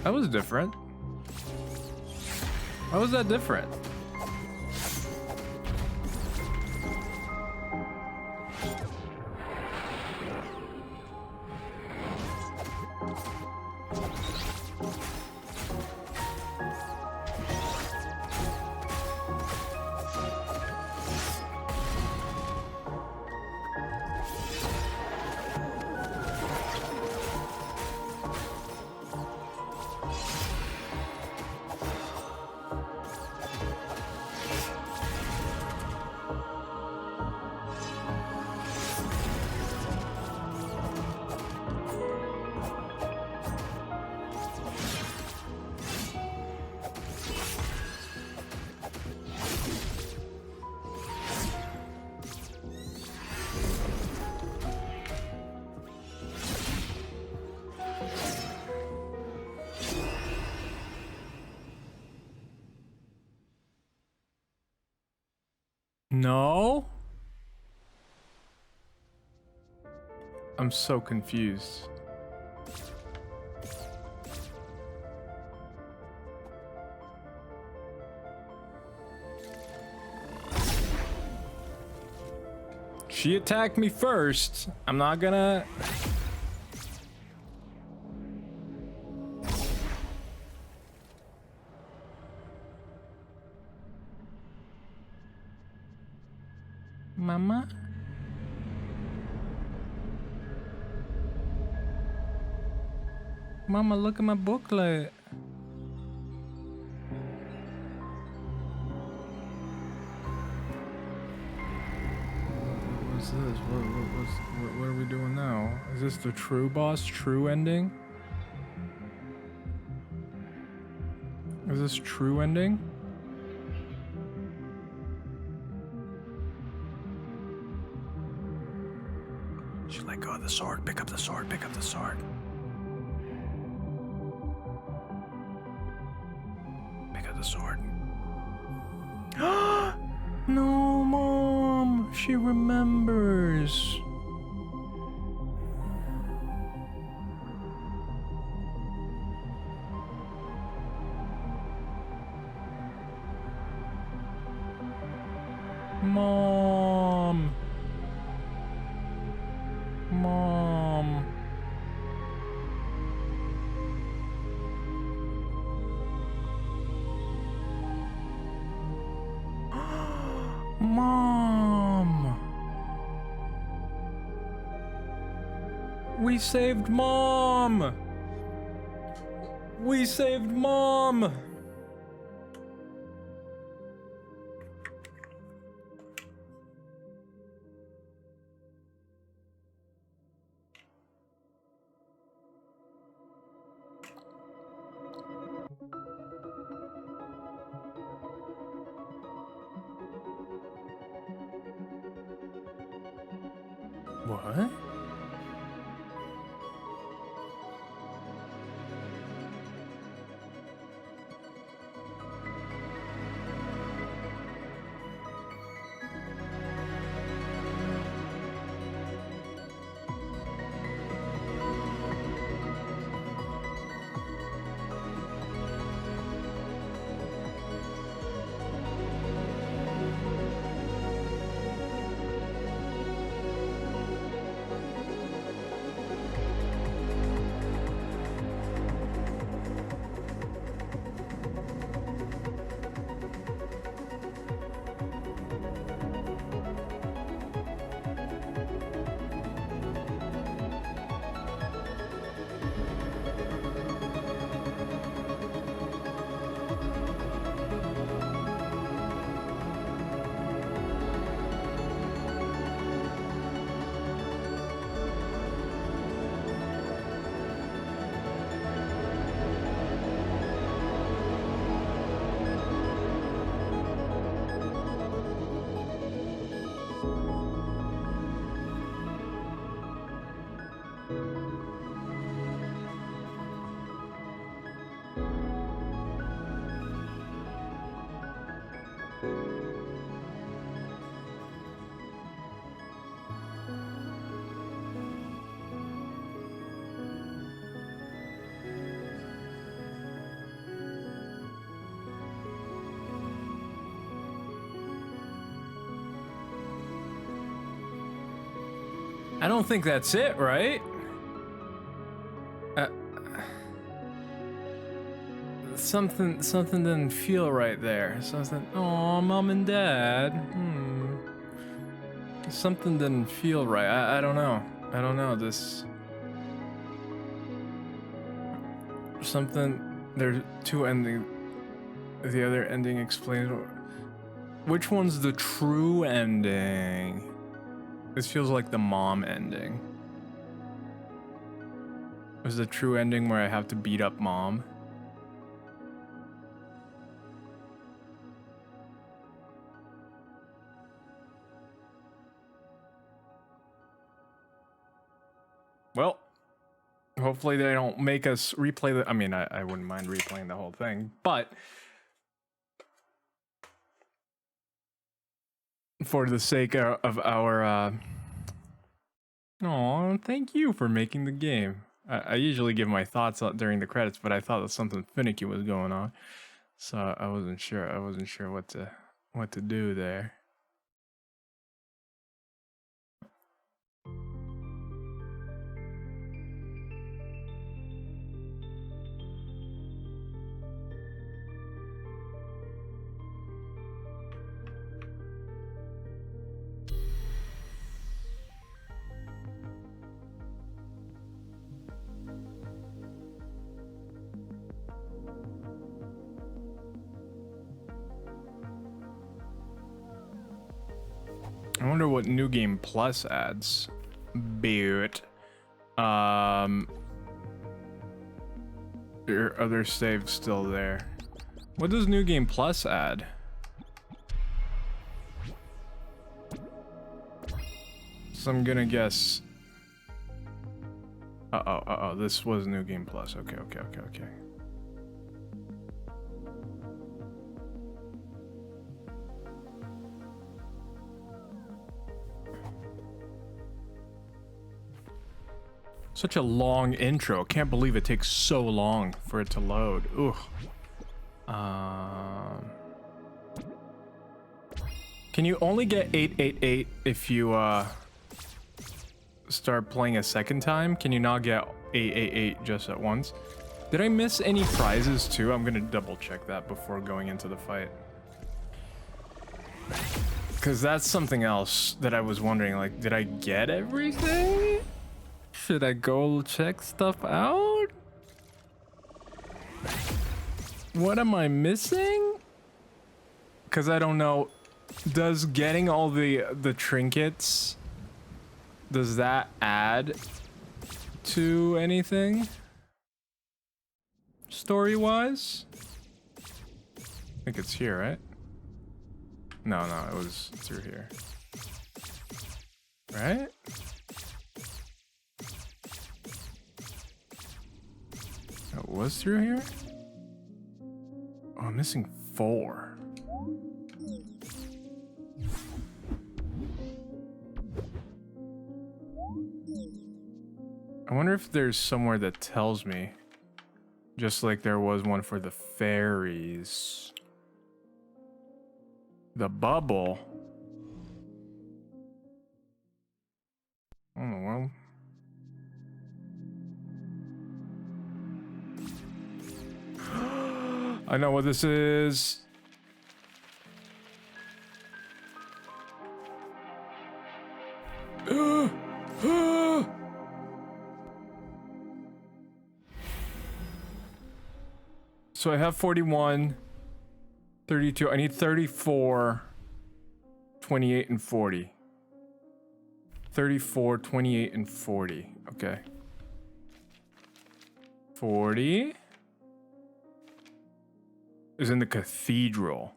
That was different. How was that different? No? I'm so confused. She attacked me first. I'm not gonna... Mama? Mama, look at my booklet. What's this? What are we doing now? Is this the true boss, true ending? Is this true ending? She let go of the sword. Pick up the sword. Pick up the sword. Pick up the sword. No, Mom. She remembers. Mom. Mom. Mom. We saved Mom. We saved Mom. What? I don't think that's it, right? Something didn't feel right there. Something. Oh, mom and dad. Something didn't feel right. I don't know. I don't know. This. Something. There's two endings. The other ending explains. Which one's the true ending? This feels like the mom ending. Was the true ending where I have to beat up mom? Well, hopefully they don't make us replay the. I mean, I wouldn't mind replaying the whole thing, but for the sake of our. Oh, thank you for making the game. I usually give my thoughts during the credits, but I thought that something finicky was going on, so I wasn't sure. I wasn't sure what to do there. I wonder what New Game Plus adds. But your other save's still there. What does New Game Plus add? So I'm gonna guess. Uh-oh, this was New Game Plus. Okay. Such a long intro. Can't believe it takes so long for it to load. Ugh. Can you only get 888 if you start playing a second time? Can you not get 888 just at once? Did I miss any prizes too? I'm gonna double check that before going into the fight. Because that's something else that I was wondering, like, did I get everything? Should I go check stuff out? What am I missing? Because I don't know. Does getting all the trinkets, does that add to anything? Story-wise? I think it's here, right? No, it was through here. Right? It was through here? Oh, I'm missing 4. I wonder if there's somewhere that tells me. Just like there was one for the fairies. The bubble. Oh, well. I know what this is. So I have 41, 32. I need 34, 28, and 40. 34, 28, and 40. Okay. 40 is in the cathedral.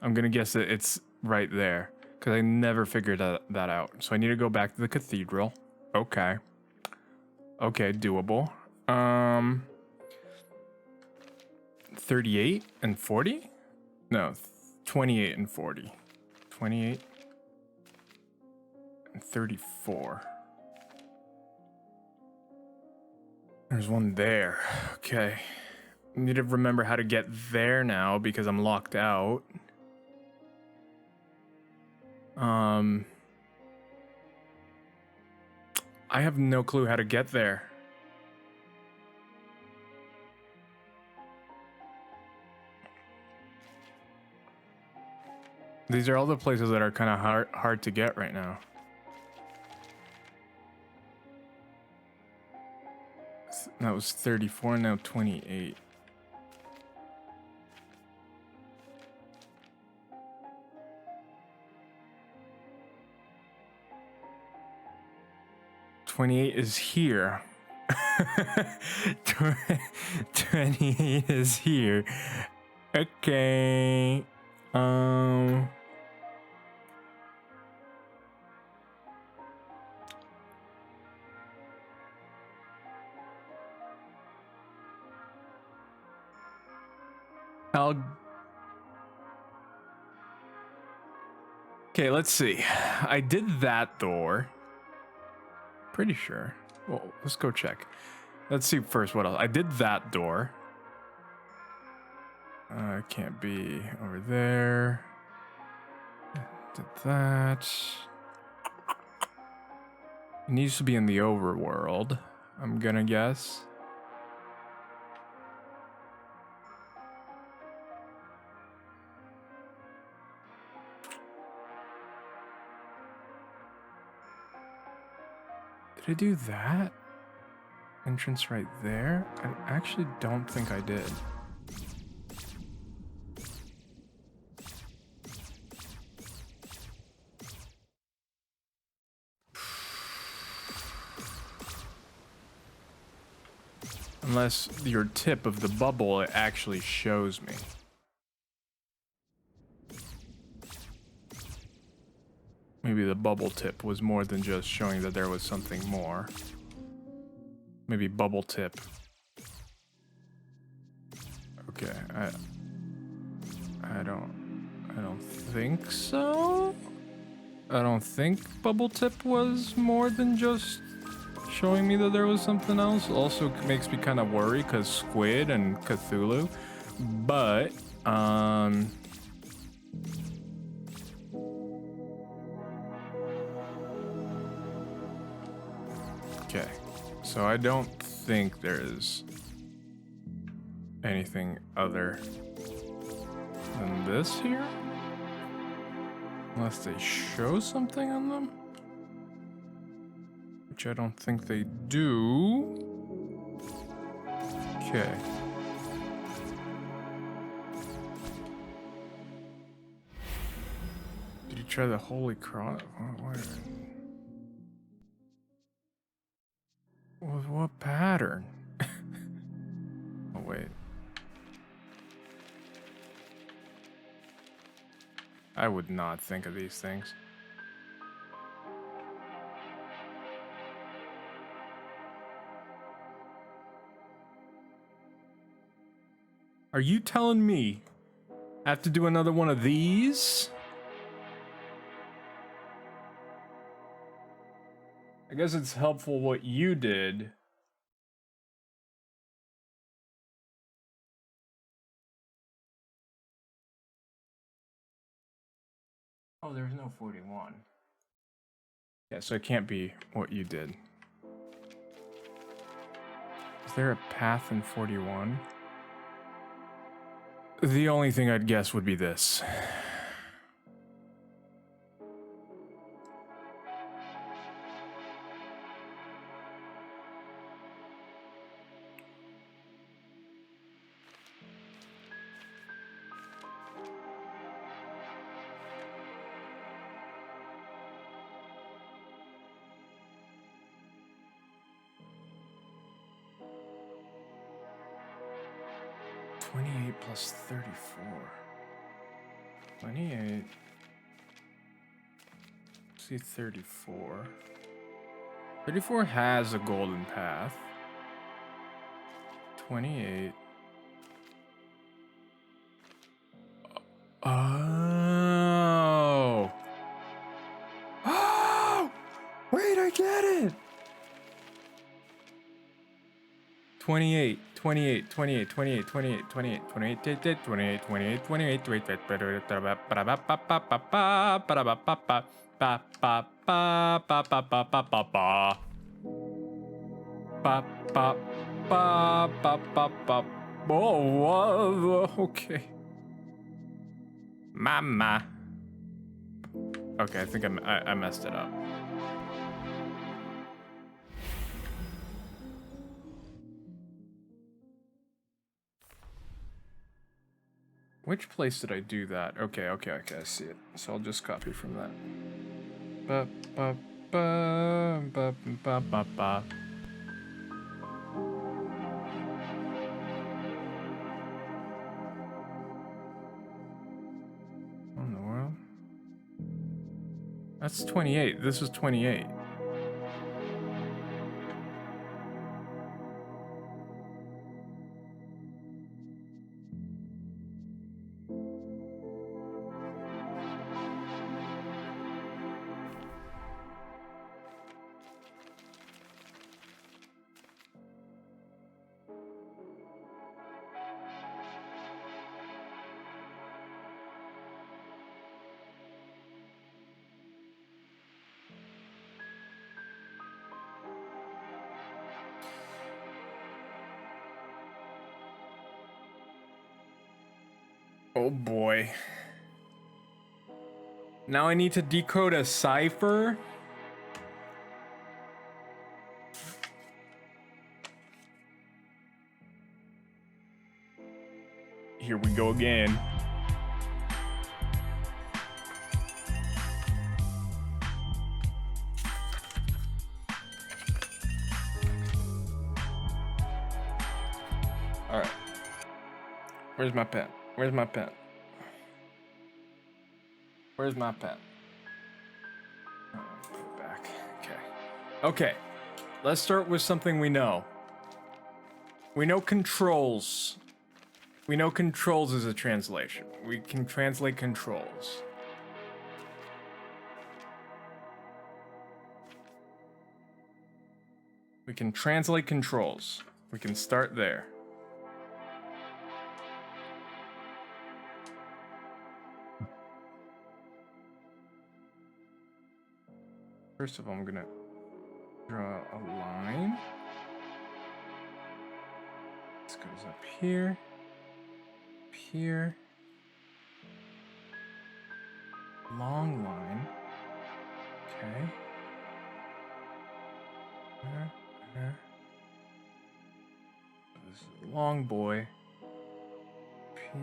I'm gonna guess that it's right there because I never figured that out. So I need to go back to the cathedral. Okay. Okay, doable. 38 and 40? No, 28 and 40. 28 and 34. There's one there. Okay. I need to remember how to get there now because I'm locked out. I have no clue how to get there. These are all the places that are kind of hard to get right now. That was 34, now 28. $28 is here. 28 is here. Okay. Okay, let's see. I did that door. Pretty sure. Well, let's go check. Let's see first what else. I did that door. Can't be over there. Did that. It needs to be in the overworld, I'm gonna guess. Did I do that? Entrance right there? I actually don't think I did. Unless your tip of the bubble, it actually shows me. Maybe the bubble tip was more than just showing that there was something more. Maybe bubble tip. Okay, I don't think so. I don't think bubble tip was more than just showing me that there was something else. Also makes me kind of worry because squid and Cthulhu. But okay, so I don't think there is anything other than this here, unless they show something on them, which I don't think they do. Okay. Did you try the Holy Cross? What pattern? Oh, wait. I would not think of these things. Are you telling me I have to do another one of these? I guess it's helpful what you did. Oh, there's no 41. Yeah, so it can't be what you did. Is there a path in 41? The only thing I'd guess would be this. Plus 34. 28. See 34. 34 has a golden path. 28. Oh. Oh! Wait, I get it. 28, 28, 28, 28, 28, 28, 28, 28, 28, 28, 28, Bop, bop, bop, bop, bop, bop. Oh, okay. Mama. Okay, I think I messed it up. Which place did I do that? Okay, I see it. So I'll just copy from that. Ba ba ba ba ba ba ba. What in the world? That's 28. This is 28. Oh boy. Now I need to decode a cipher? Here we go again. Alright. Where's my pen? Where's my pen? Where's my pen? Oh, put it back. Okay. Okay. Let's start with something we know. We know controls. We know controls is a translation. We can translate controls. We can translate controls. We can start there. First of all, I'm gonna draw a line. This goes up here. Up here. Long line. Okay. This is a long boy. P.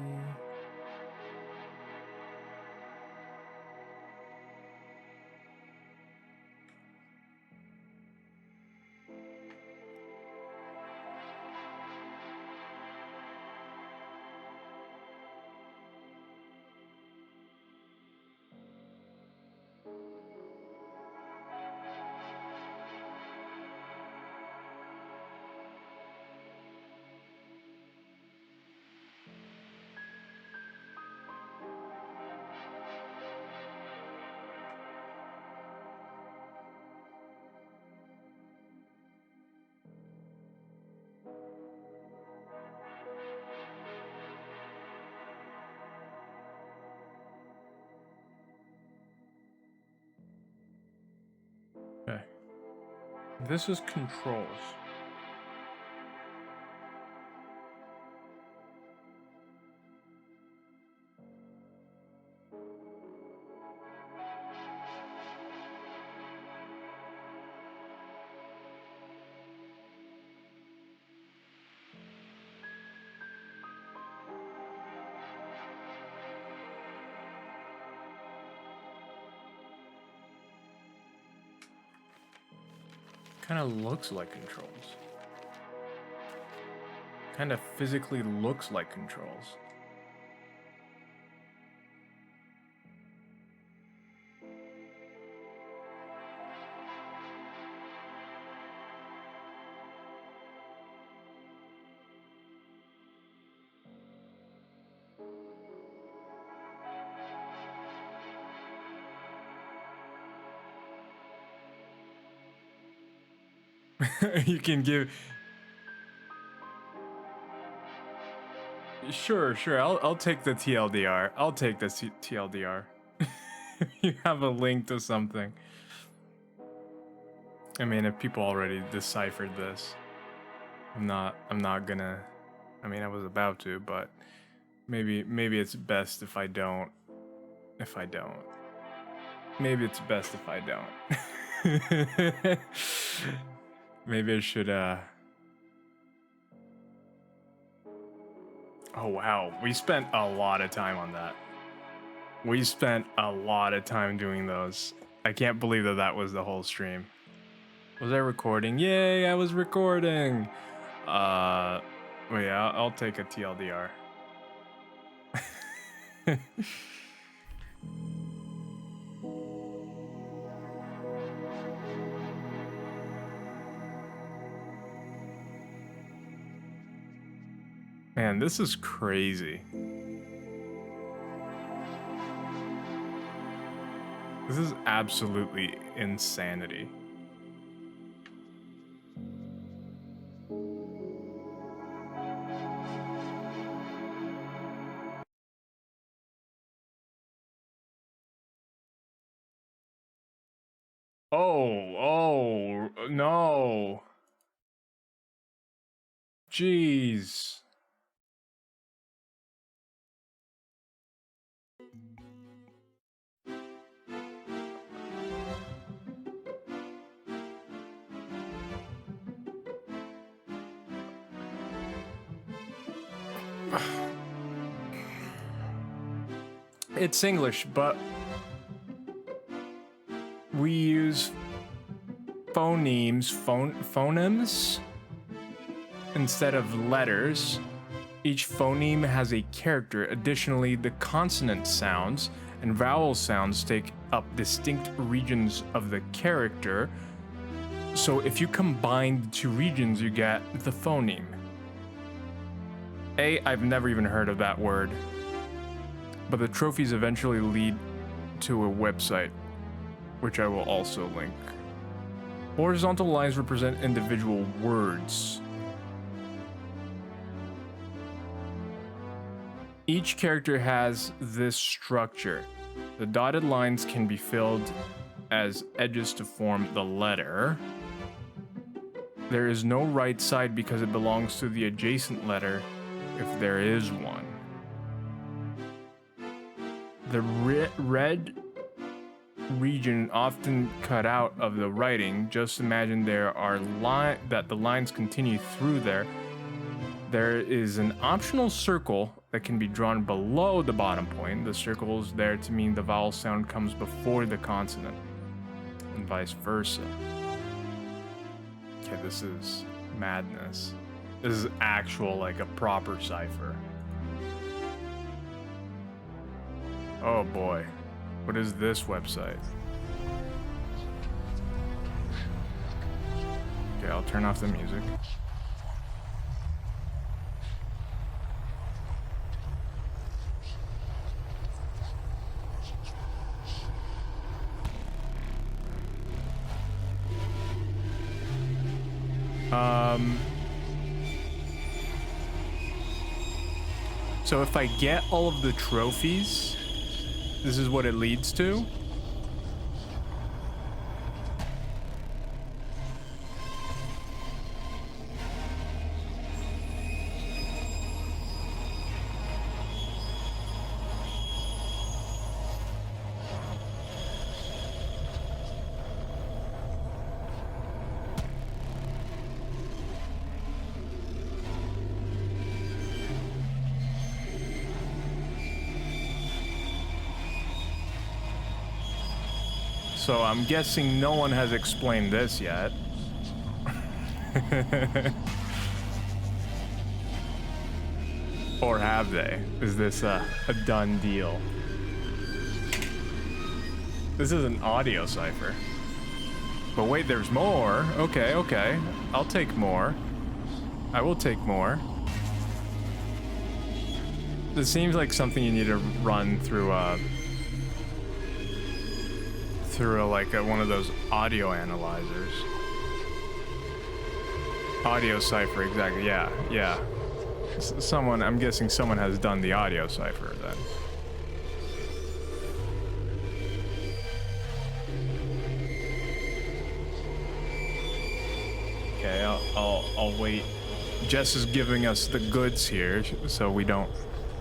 Okay. This is controls. Kind of looks like controls. Kind of physically looks like controls. You can give. Sure. I'll take the TLDR. I'll take the TLDR. You have a link to something. I mean, if people already deciphered this. I'm not gonna. I mean, I was about to, but maybe it's best if I don't. Maybe it's best if I don't. Maybe I should. Oh wow, we spent a lot of time on that. We spent a lot of time doing those. I can't believe that was the whole stream. Was I recording? Yay, I was recording. Wait, I'll take a TLDR. Man, this is crazy. This is absolutely insanity. Oh, no. Jeez. It's English, but we use phonemes instead of letters. Each phoneme has a character. Additionally, the consonant sounds and vowel sounds take up distinct regions of the character. So if you combine the two regions, you get the phoneme. I've never even heard of that word. But the trophies eventually lead to a website, which I will also link. Horizontal lines represent individual words. Each character has this structure. The dotted lines can be filled as edges to form the letter. There is no right side because it belongs to the adjacent letter if there is one. The red region often cut out of the writing. Just imagine there are that the lines continue through there. There is an optional circle that can be drawn below the bottom point. The circle is there to mean the vowel sound comes before the consonant, and vice versa. Okay, this is madness. This is actual, like, a proper cipher. Oh boy. What is this website? Okay, I'll turn off the music. So if I get all of the trophies, this is what it leads to. So I'm guessing no one has explained this yet. Or have they? Is this a done deal? This is an audio cipher. But wait, there's more. Okay, okay. I'll take more. I will take more. This seems like something you need to run through one of those audio analyzers. Audio cipher, exactly. Yeah, yeah. I'm guessing someone has done the audio cipher then. Okay, I'll wait Jess is giving us the goods here, so we don't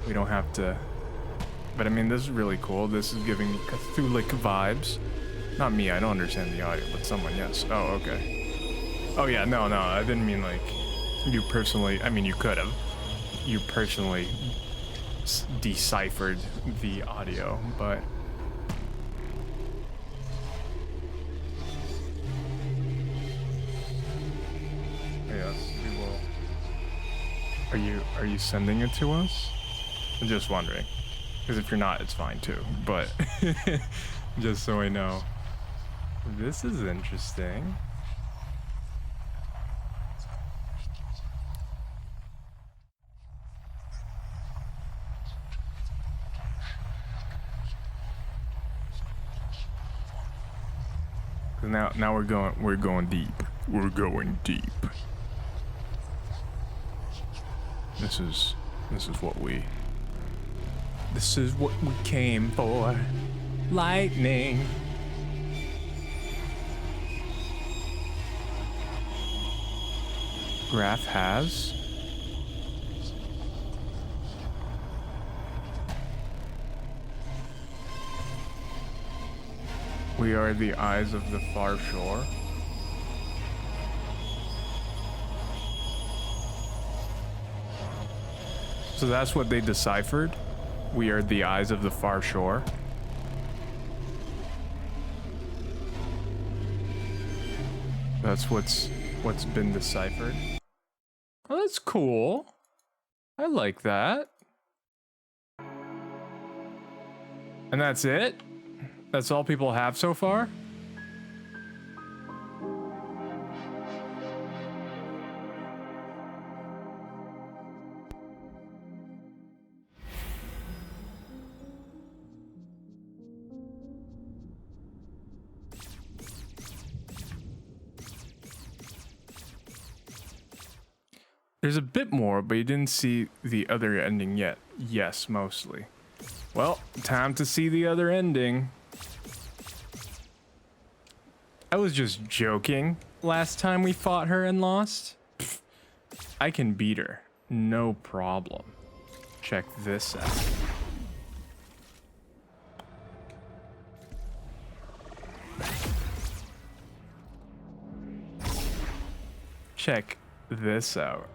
have to. But I mean, this is really cool. This is giving me Cthulhic vibes. Not me, I don't understand the audio, but someone, yes. Oh, okay. Oh yeah, no, I didn't mean like you personally. I mean, you could have. You personally deciphered the audio, but. Yes, we will. Are you sending it to us? I'm just wondering. Because if you're not, it's fine too. But just so I know. This is interesting. Now we're going deep. We're going deep. This is what we came for. Lightning. Graph has. We are the eyes of the far shore. So that's what they deciphered. We are the eyes of the far shore. That's what's been deciphered. Oh, that's cool. I like that. And that's it? That's all people have so far? There's a bit more, but you didn't see the other ending yet. Yes, mostly. Well, time to see the other ending. I was just joking last time we fought her and lost. Pfft, I can beat her. No problem. Check this out. Check this out.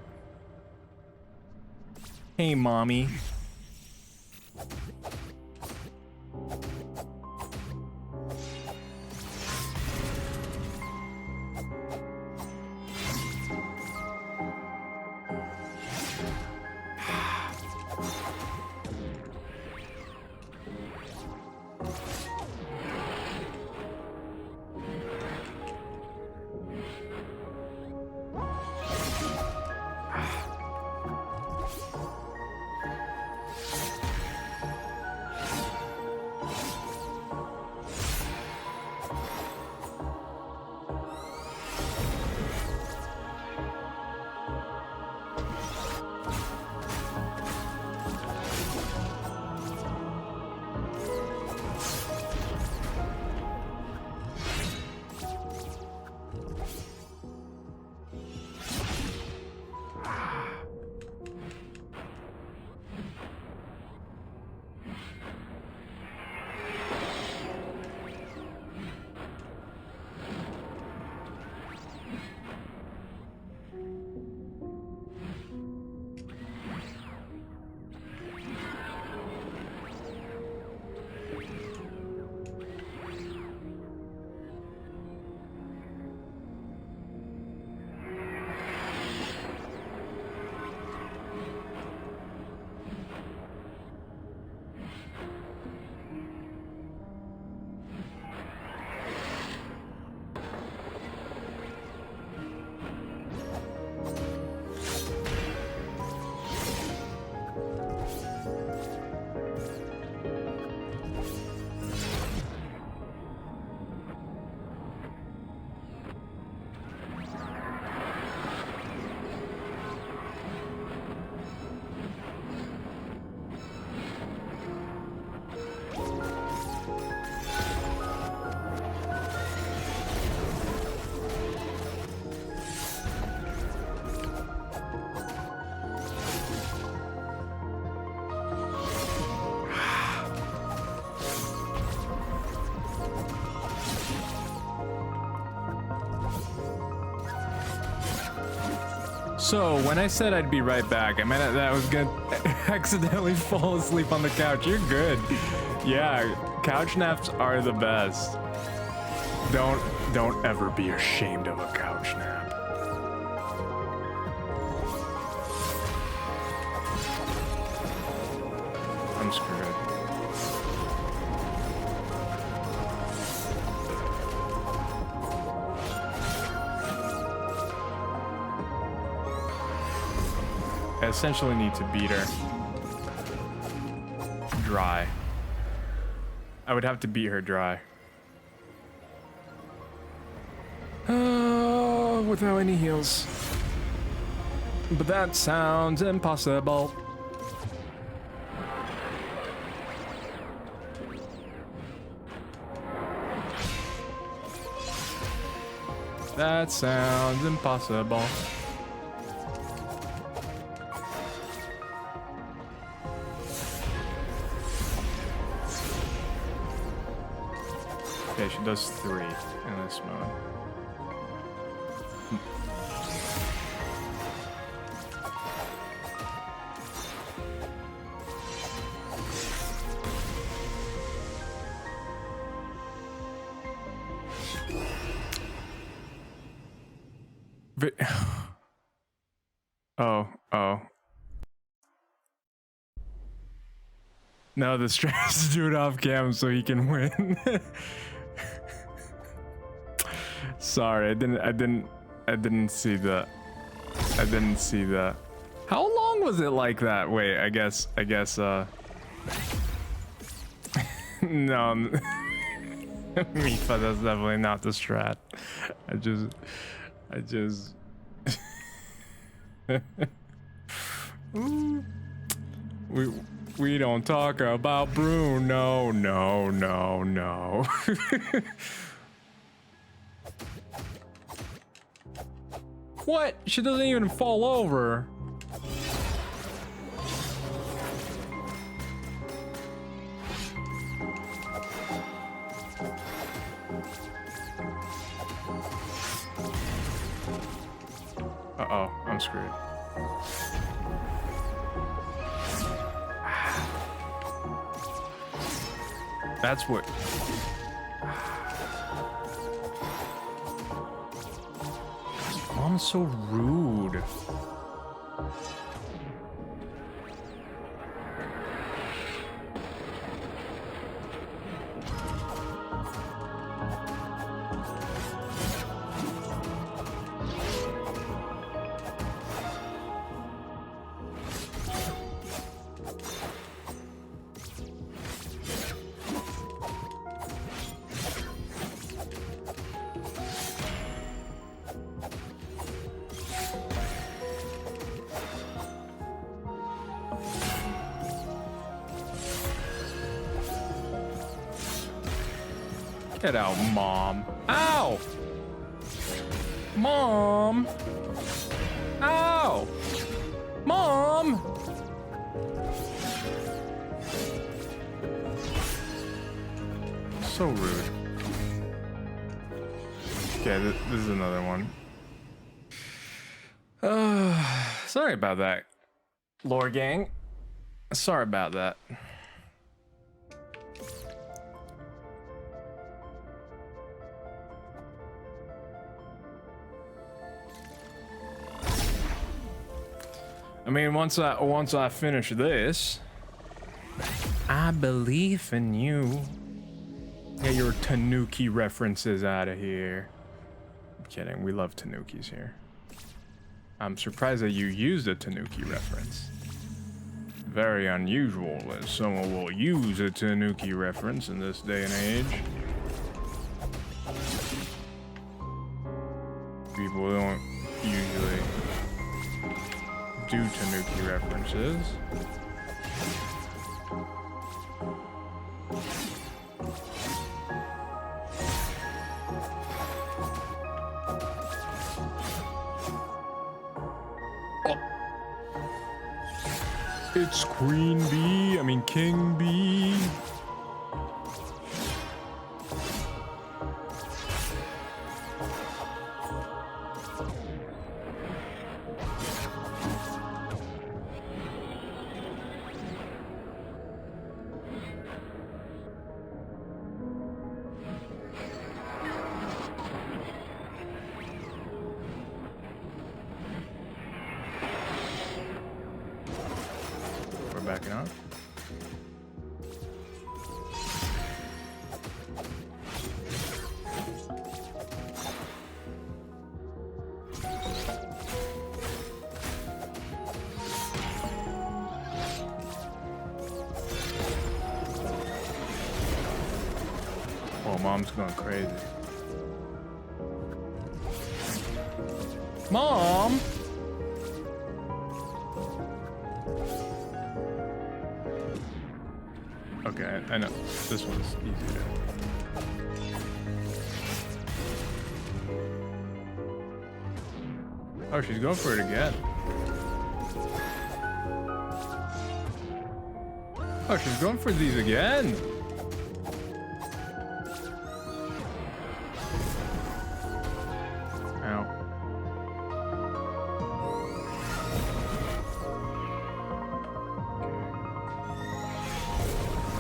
Hey, mommy. So, when I said I'd be right back, I meant that I was gonna accidentally fall asleep on the couch. You're good. Yeah, couch naps are the best. Don't ever be ashamed of a couch nap. I'm screwed. I essentially need to beat her dry. I would have to beat her dry. Without any heals. But that sounds impossible. That sounds impossible. Okay, she does 3 in this mode. Oh. No, the stress do it off cam so he can win. Sorry, I didn't see that. I didn't see that. How long was it like that? Wait, I guess no. Mifa, that's definitely not the strat. I just we don't talk about Bruno. No. What? She doesn't even fall over. Uh-oh, I'm screwed. That's what... Mom's so rude. Get out, Mom. Ow! Mom! Ow! Mom! So rude. Okay, this is another one. Sorry about that, lore gang. Sorry about that. I mean, once I finish this, I believe in you. Get your Tanuki references out of here. I'm kidding. We love Tanukis here. I'm surprised that you used a Tanuki reference. Very unusual that someone will use a Tanuki reference in this day and age. People don't usually do Tanuki references. Oh. It's Queen Bee, I mean King Bee. mom's going crazy. Mom! Okay, I know. This one's easier. Oh, she's going for it again. Oh, she's going for these again. Ow.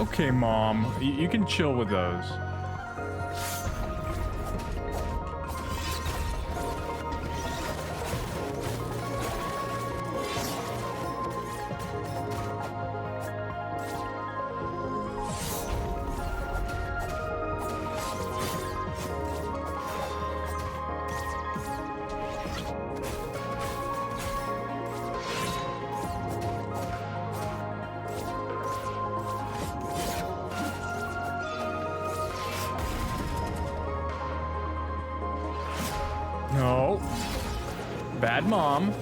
Okay, Mom. You can chill with those. No. Bad mom.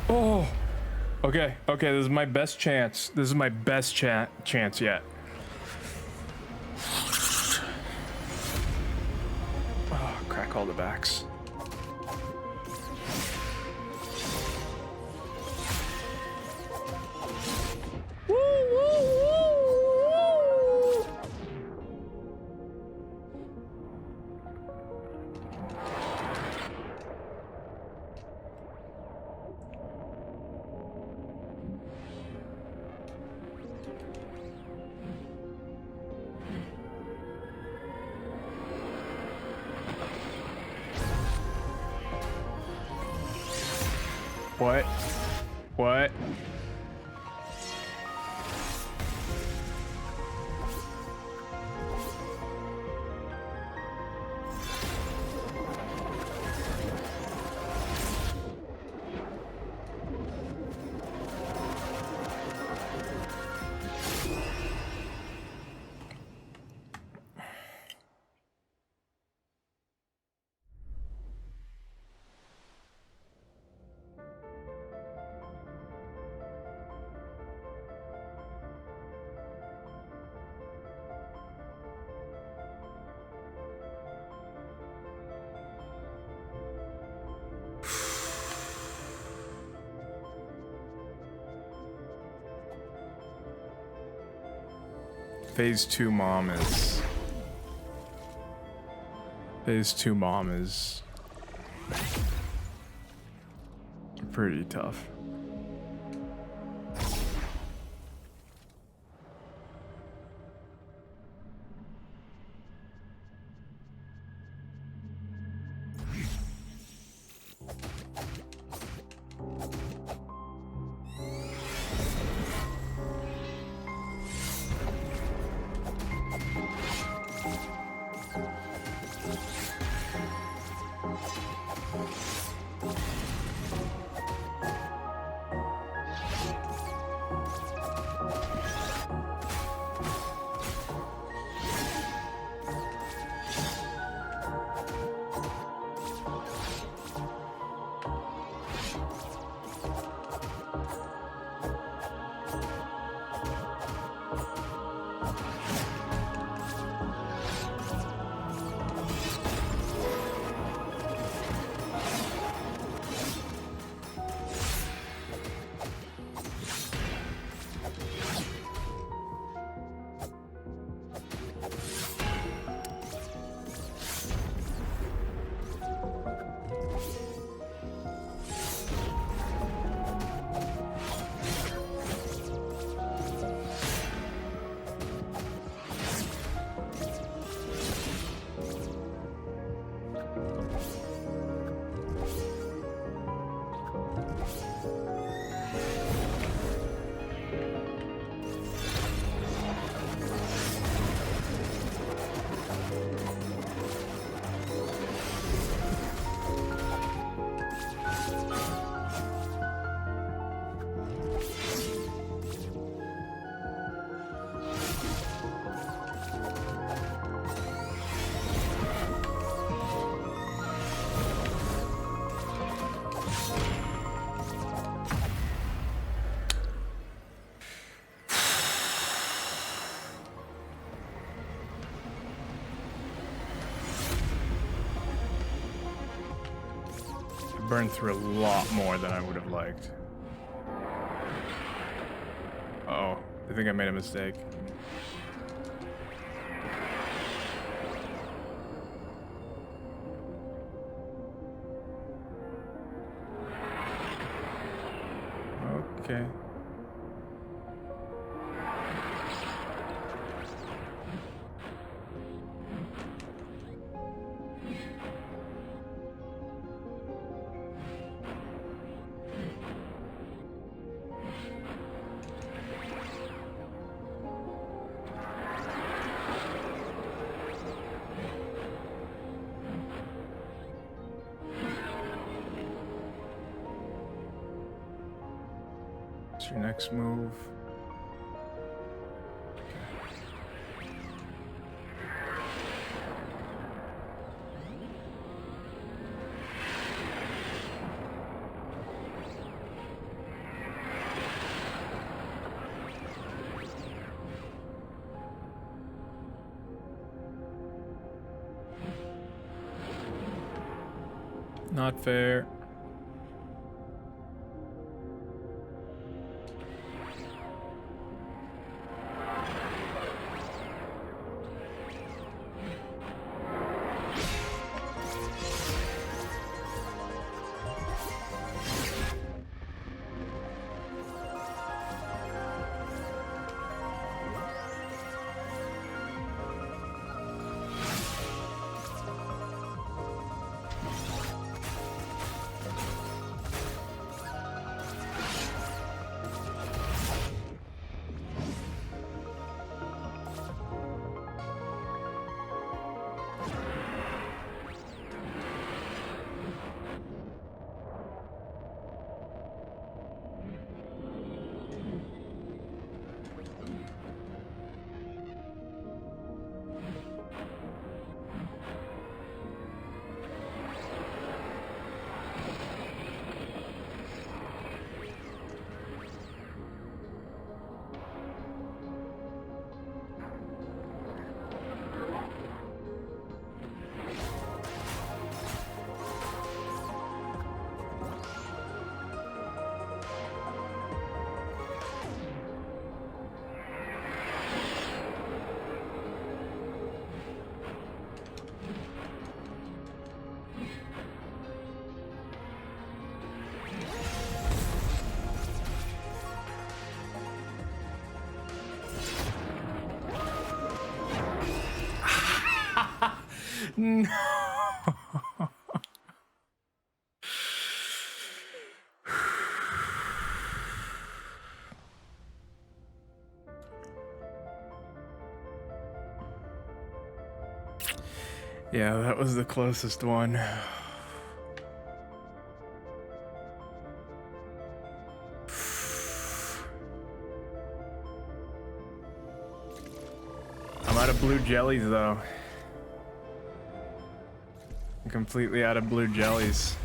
Oh. Okay, this is my best chance. This is my best chance yet. Crack all the backs. Woo, woo, woo, woo. What? What? Phase 2 mom is pretty tough. burned through a lot more than I would have liked. Uh-oh, I think I made a mistake. Okay. What's your next move? Not fair. No. Yeah, that was the closest one. I'm out of blue jellies, though. I'm completely out of blue jellies.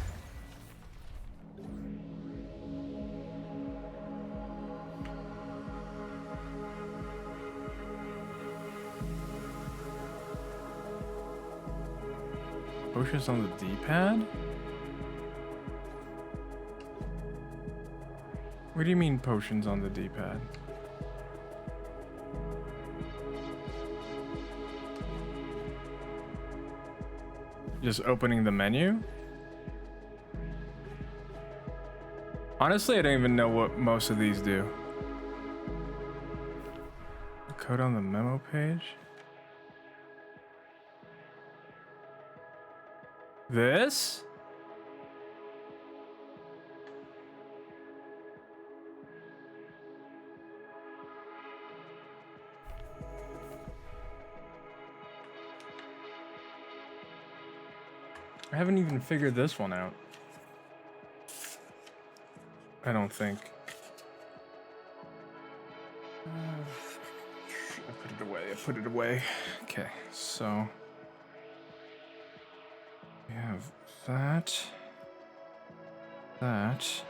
Potions on the D-pad? What do you mean potions on the D-pad? Just opening the menu? Honestly, I don't even know what most of these do. Code on the memo page? This? I haven't even figured this one out. I don't think. I put it away. I put it away. Okay, so we have that, that,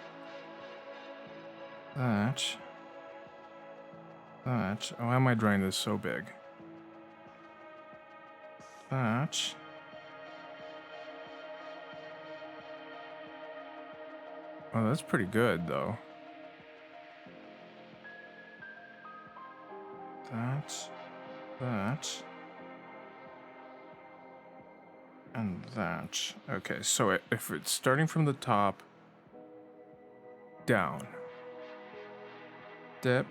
that, that. Oh, why am I drawing this so big? That. Oh, that's pretty good, though. That. And that. Okay, so if it's starting from the top, down. Dip,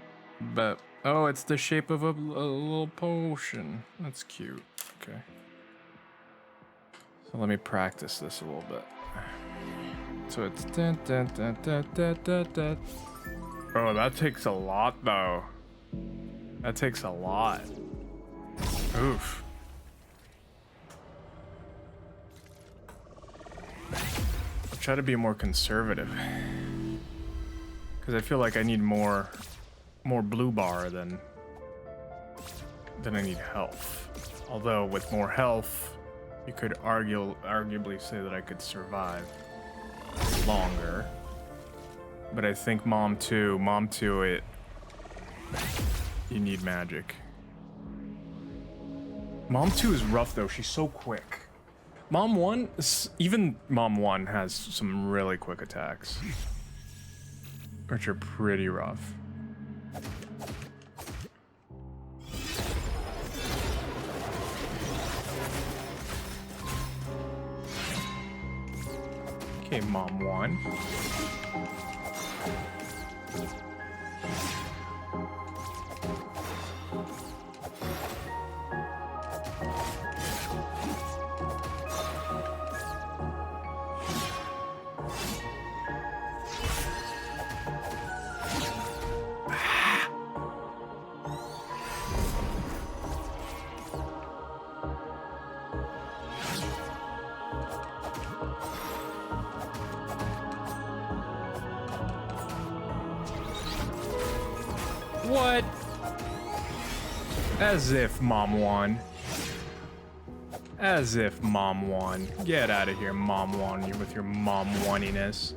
but oh, it's the shape of a little potion. That's cute. Okay. So let me practice this a little bit. So it's dun, dun, dun, dun, dun, dun, dun. Oh, that takes a lot, though. That takes a lot. Oof. I'll try to be more conservative. Because I feel like I need more blue bar than I need health. Although with more health, you could arguably say that I could survive longer. But I think Mom 2, you need magic. Mom 2 is rough though, she's so quick. Mom 1, even Mom 1 has some really quick attacks, which are pretty rough. Okay, Mom 1. What? As if Mom won. As if Mom won. Get out of here, Mom won, you with your Mom waniness.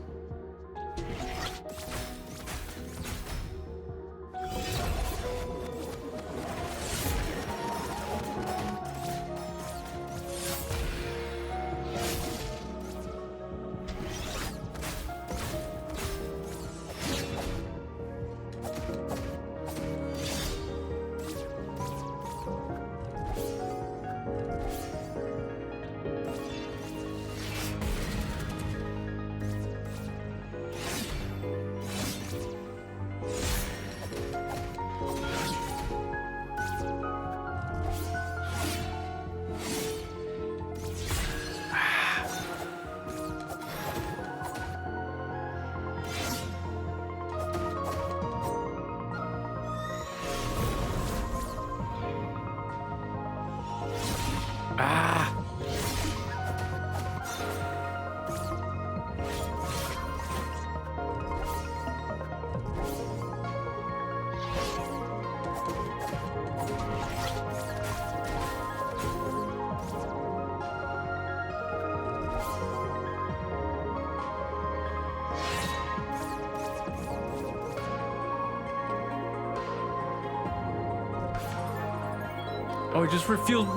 Oh, it just refilled.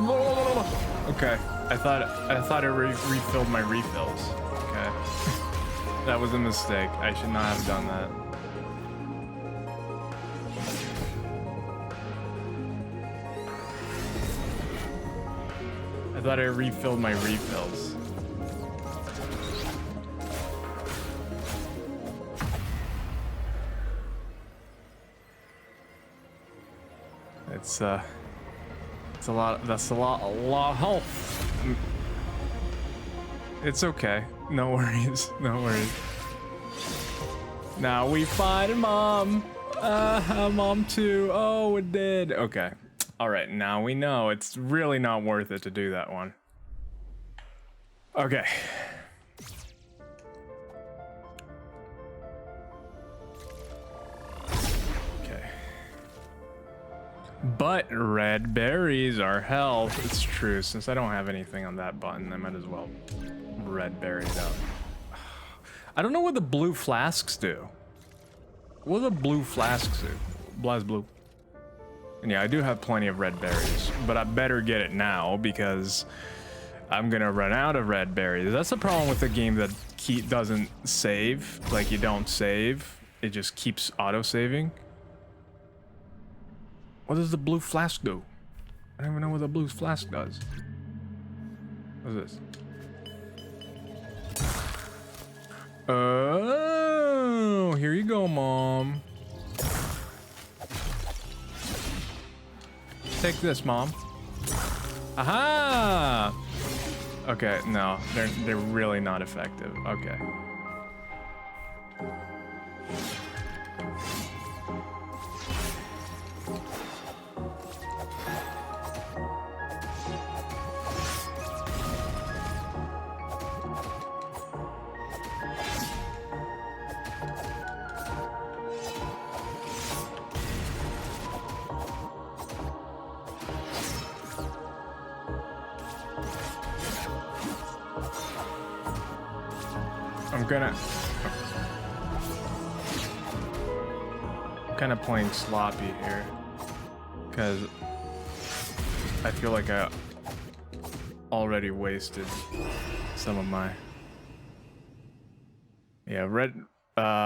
Okay, I thought it refilled my refills. Okay, that was a mistake. I should not have done that. I thought it refilled my refills. It's a lot. That's a lot of health. It's okay. No worries. No worries. Now we find Mom. Mom 2. Oh, it did. Okay. All right. Now we know it's really not worth it to do that one. Okay. But red berries are health. It's true. Since I don't have anything on that button, I might as well red berry it up. I don't know what the blue flasks do. What do the blue flasks do? Blast blue. And yeah, I do have plenty of red berries, but I better get it now because I'm gonna run out of red berries. That's the problem with the game that doesn't save. Like, you don't save, it just keeps auto-saving. What does the blue flask do? I don't even know what the blue flask does. What's this? Oh, here you go, Mom. Take this, Mom. Aha! Okay, no, they're really not effective. Okay. I'm kind of playing sloppy here because I feel like I already wasted some of my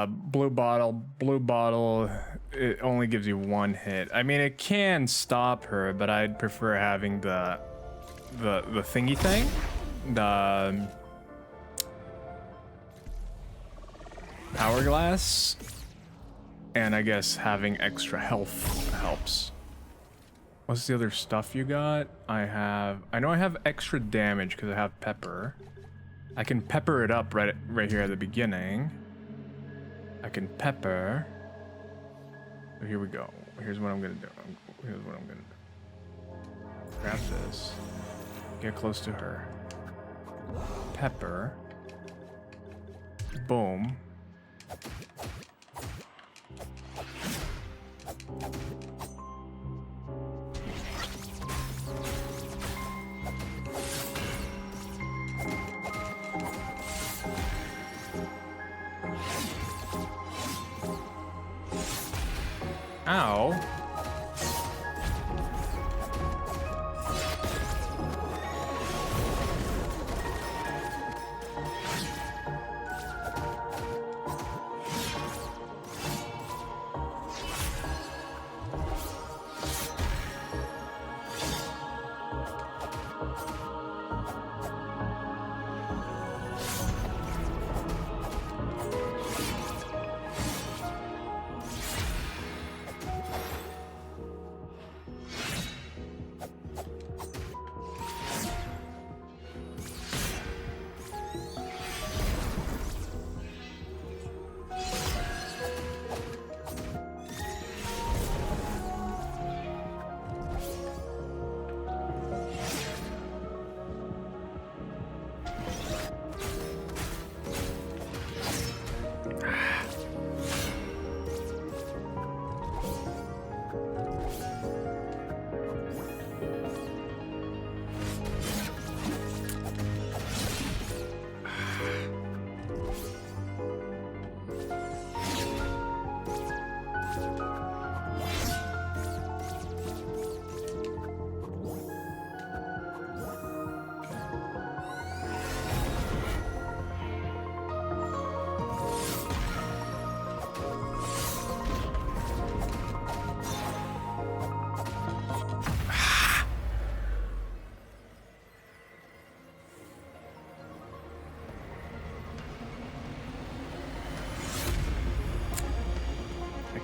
blue bottle. It only gives you one hit. I mean, it can stop her, but I'd prefer having the thingy thing, the hourglass, and I guess having extra health helps. What's the other stuff you got? I know I have extra damage because I have pepper. I can pepper it up right here at the beginning. I can pepper. So here we go. Here's what I'm gonna do. Grab this. Get close to her. Pepper. Boom. Ow.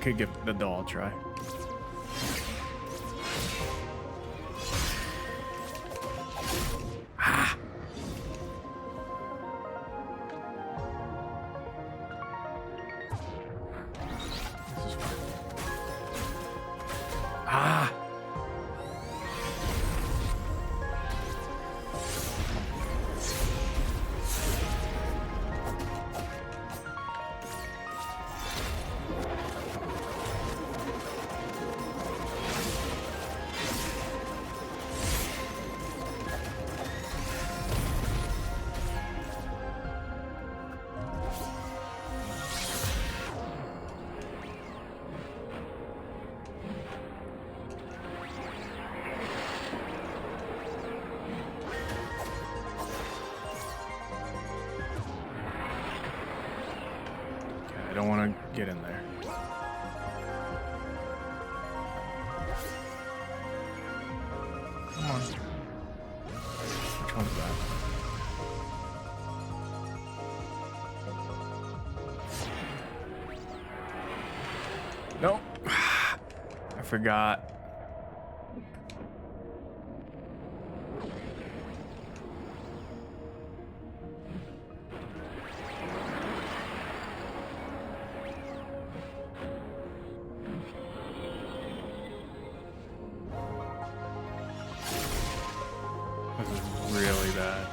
Could give the doll a try. Ah. This is fine. Ah. Get in there. Come on. Which one's that? Nope. I forgot. This is really bad.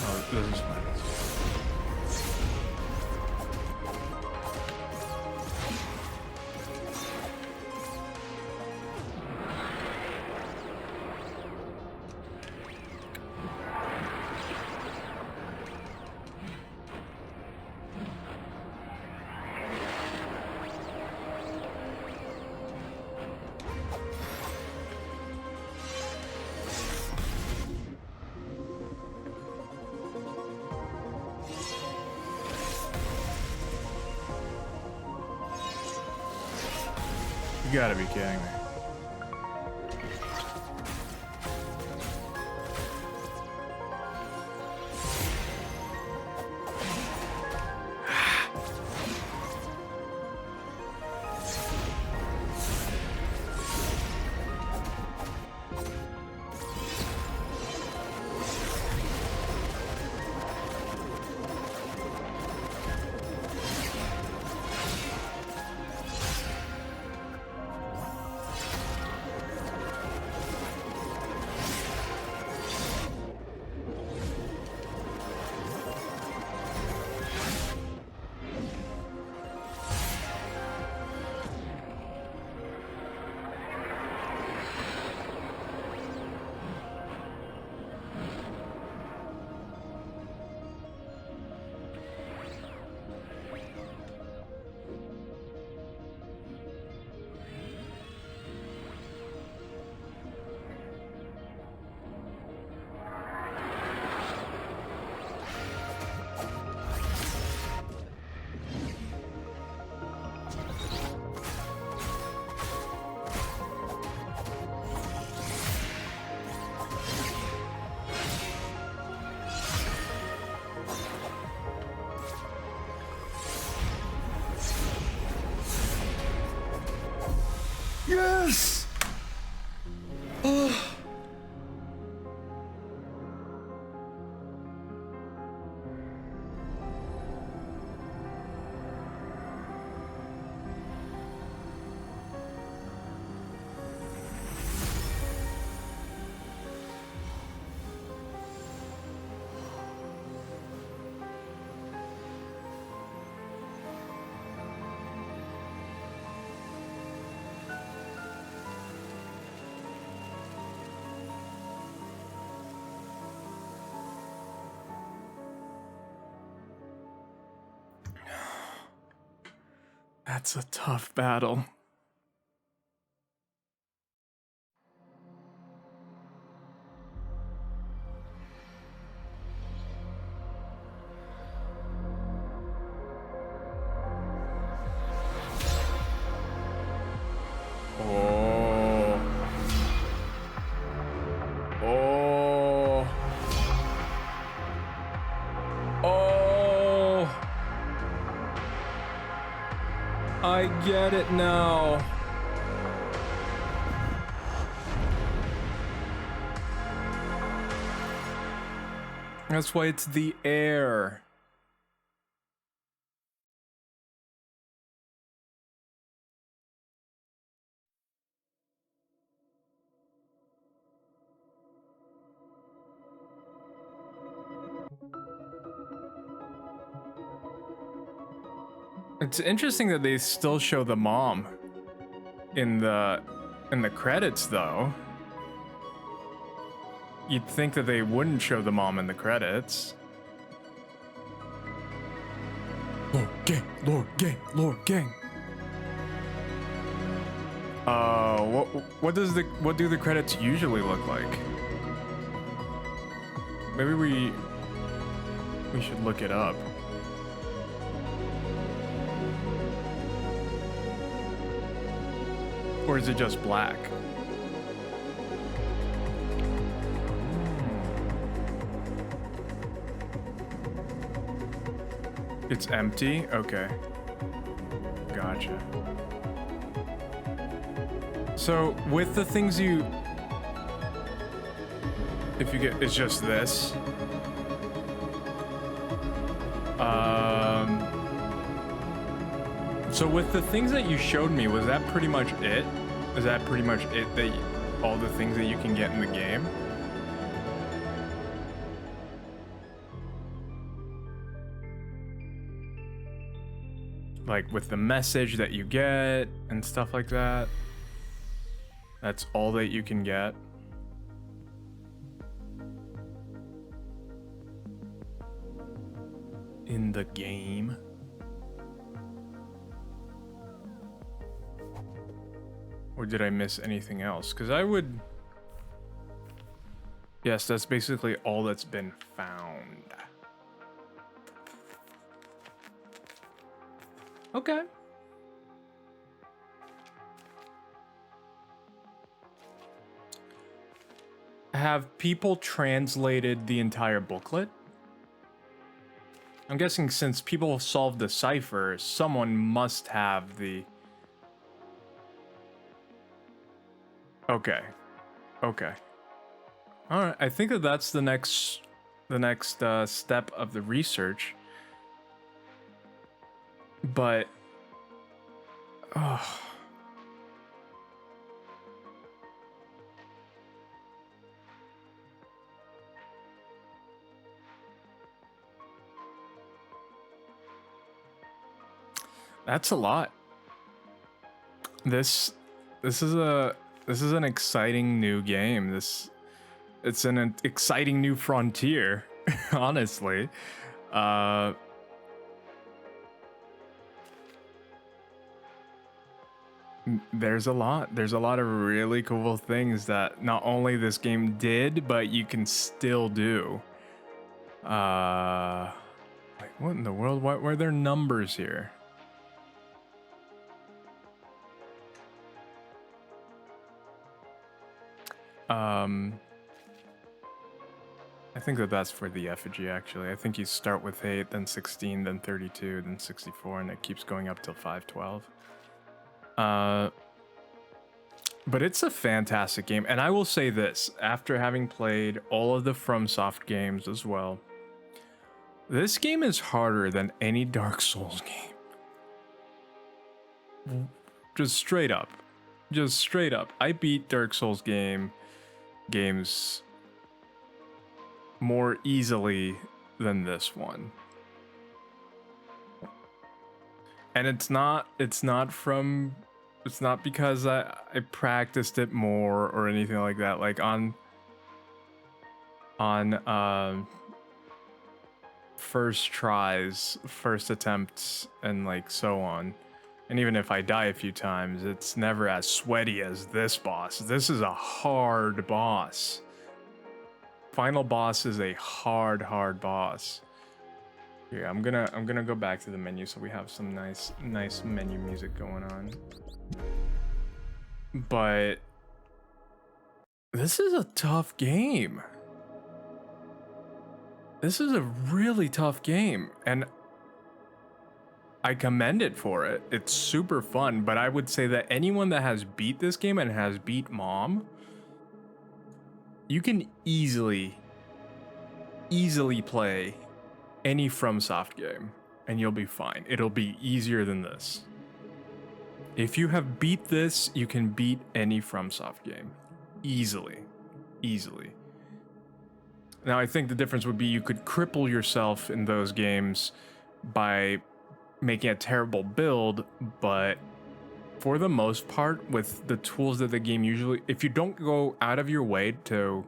Oh, this is fine. You gotta be kidding me. Yes! That's a tough battle. Oh. Oh. Oh. I get it now. That's why it's the air. It's interesting that they still show the mom in the credits, though. You'd think that they wouldn't show the mom in the credits. Lord gang, Lord gang, Lord gang. What do the credits usually look like? Maybe we should look it up. Or is it just black? It's empty? Okay. Gotcha. So, with the things you... If you get... It's just this. So with the things that you showed me, was that pretty much it? Is that pretty much it, all the things that you can get in the game? Like with the message that you get and stuff like that? That's all that you can get? In the game? Or did I miss anything else? Because I would... Yes, that's basically all that's been found. Okay. Have people translated the entire booklet? I'm guessing since people solved the cipher, someone must have the... Okay. Okay. All right. I think that that's the next step of the research. But oh. That's a lot. This is an exciting new game. It's an exciting new frontier, honestly. There's a lot of really cool things that not only this game did, but you can still do. Like what in the world? Why were there numbers here? I think that that's for the effigy, actually. I think you start with 8, then 16, then 32, then 64, and it keeps going up till 512. But it's a fantastic game, and I will say this, after having played all of the FromSoft games as well, this game is harder than any Dark Souls game. Just straight up. I beat Dark Souls games more easily than this one. And it's not because I practiced it more or anything like that. Like on first tries, first attempts, and like so on. And even if I die a few times, it's never as sweaty as this boss. This is a hard boss. Final boss is a hard boss. Yeah, I'm gonna go back to the menu so we have some nice menu music going on. But this is a tough game. This is a really tough game, and I commend it for it. It's super fun, but I would say that anyone that has beat this game and has beat Mom, you can easily play any FromSoft game and you'll be fine. It'll be easier than this. If you have beat this, you can beat any FromSoft game easily. Now, I think the difference would be you could cripple yourself in those games by making a terrible build, but for the most part, with the tools that the game usually, if you don't go out of your way to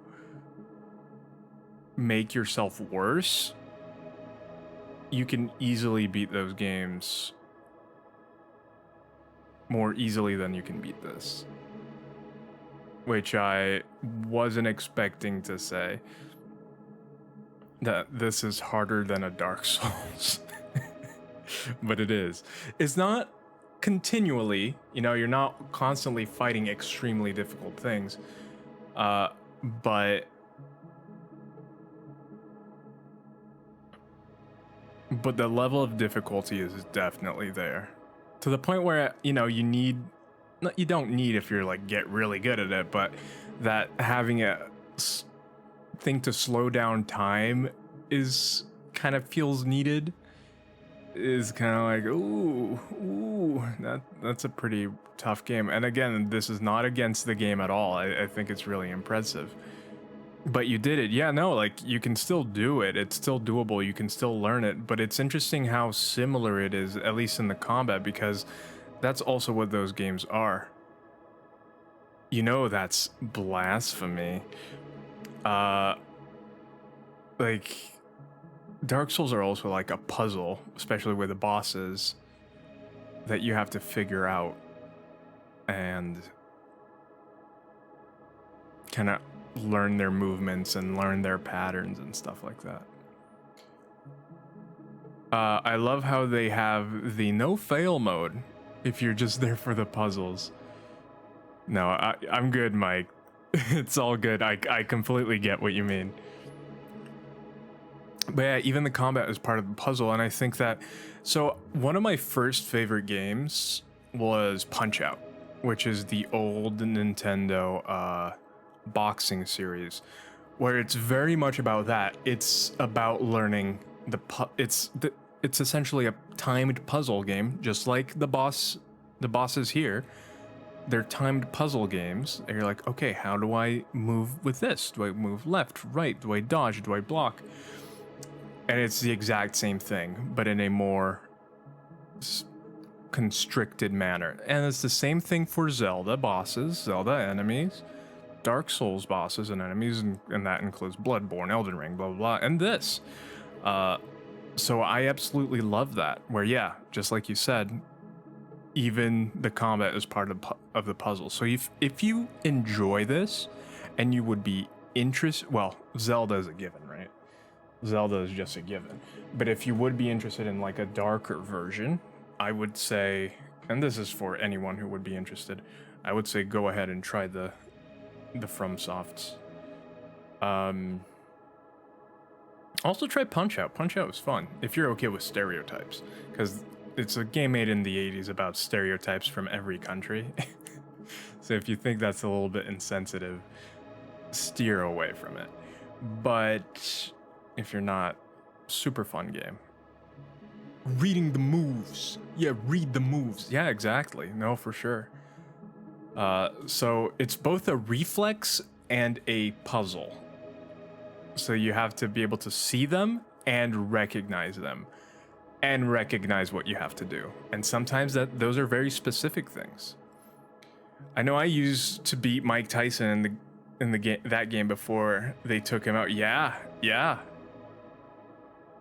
make yourself worse, you can easily beat those games more easily than you can beat this. Which I wasn't expecting to say. That this is harder than a Dark Souls. But it is. It's not continually, you know, you're not constantly fighting extremely difficult things. But the level of difficulty is definitely there. To the point where, you know, you don't need if you're like get really good at it, but that having a thing to slow down time is kind of feels needed. Is kind of like, ooh, that's a pretty tough game. And again, this is not against the game at all. I think it's really impressive. But you did it. Yeah, no, like you can still do it. It's still doable. You can still learn it. But it's interesting how similar it is, at least in the combat, because that's also what those games are. You know, that's blasphemy. Like, Dark Souls are also like a puzzle, especially with the bosses, that you have to figure out and kind of learn their movements and learn their patterns and stuff like that. I love how they have the no fail mode if you're just there for the puzzles. No, I'm good, Mike. It's all good. I completely get what you mean. But yeah, even the combat is part of the puzzle, and I think that... So, one of my first favorite games was Punch-Out!, which is the old Nintendo boxing series, where it's very much about that. It's about learning it's essentially a timed puzzle game, just like the bosses here. They're timed puzzle games, and you're like, okay, how do I move with this? Do I move left, right? Do I dodge? Do I block? And it's the exact same thing, but in a more constricted manner. And it's the same thing for Zelda bosses, Zelda enemies, Dark Souls bosses and enemies, and that includes Bloodborne, Elden Ring, blah, blah, blah, and this. So I absolutely love that, where, yeah, just like you said, even the combat is part of the puzzle. So if you enjoy this, and you would be interested, well, Zelda is a given, right? Zelda is just a given. But if you would be interested in like a darker version, I would say, and this is for anyone who would be interested, I would say go ahead and try the FromSofts. Also try Punch-Out! Punch-Out! Was fun, if you're okay with stereotypes, because it's a game made in the 80s about stereotypes from every country. So if you think that's a little bit insensitive, steer away from it. But if you're not, super fun game. Reading the moves. Yeah, read the moves. Yeah, exactly. No, for sure. So it's both a reflex and a puzzle. So you have to be able to see them and recognize them, and recognize what you have to do. And sometimes those are very specific things. I know I used to beat Mike Tyson in the game, that game before they took him out. Yeah.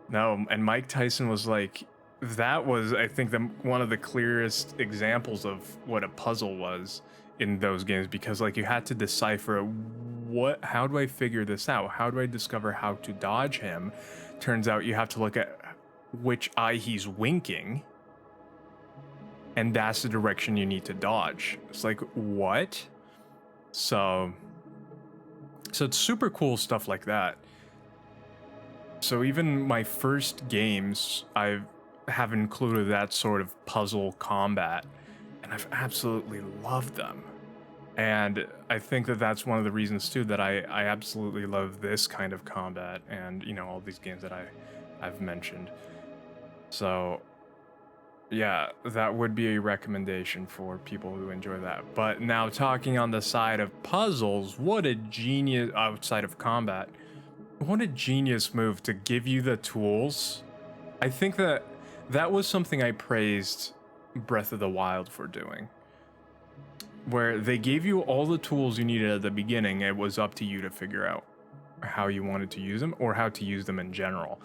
No, and Mike Tyson was like, that was, I think, one of the clearest examples of what a puzzle was in those games, because like you had to decipher how do I figure this out? How do I discover how to dodge him? Turns out you have to look at which eye he's winking, and that's the direction you need to dodge. It's like, what? So it's super cool stuff like that. So even my first games, I have included that sort of puzzle combat, and I've absolutely loved them. And I think that's one of the reasons too that I absolutely love this kind of combat, and you know, all these games that I've mentioned. So yeah, that would be a recommendation for people who enjoy that. But now, talking on the side of puzzles, what a genius, outside of combat, what a genius move to give you the tools. I think that was something I praised Breath of the Wild for doing, where they gave you all the tools you needed at the beginning. It was up to you to figure out how you wanted to use them, or how to use them in general.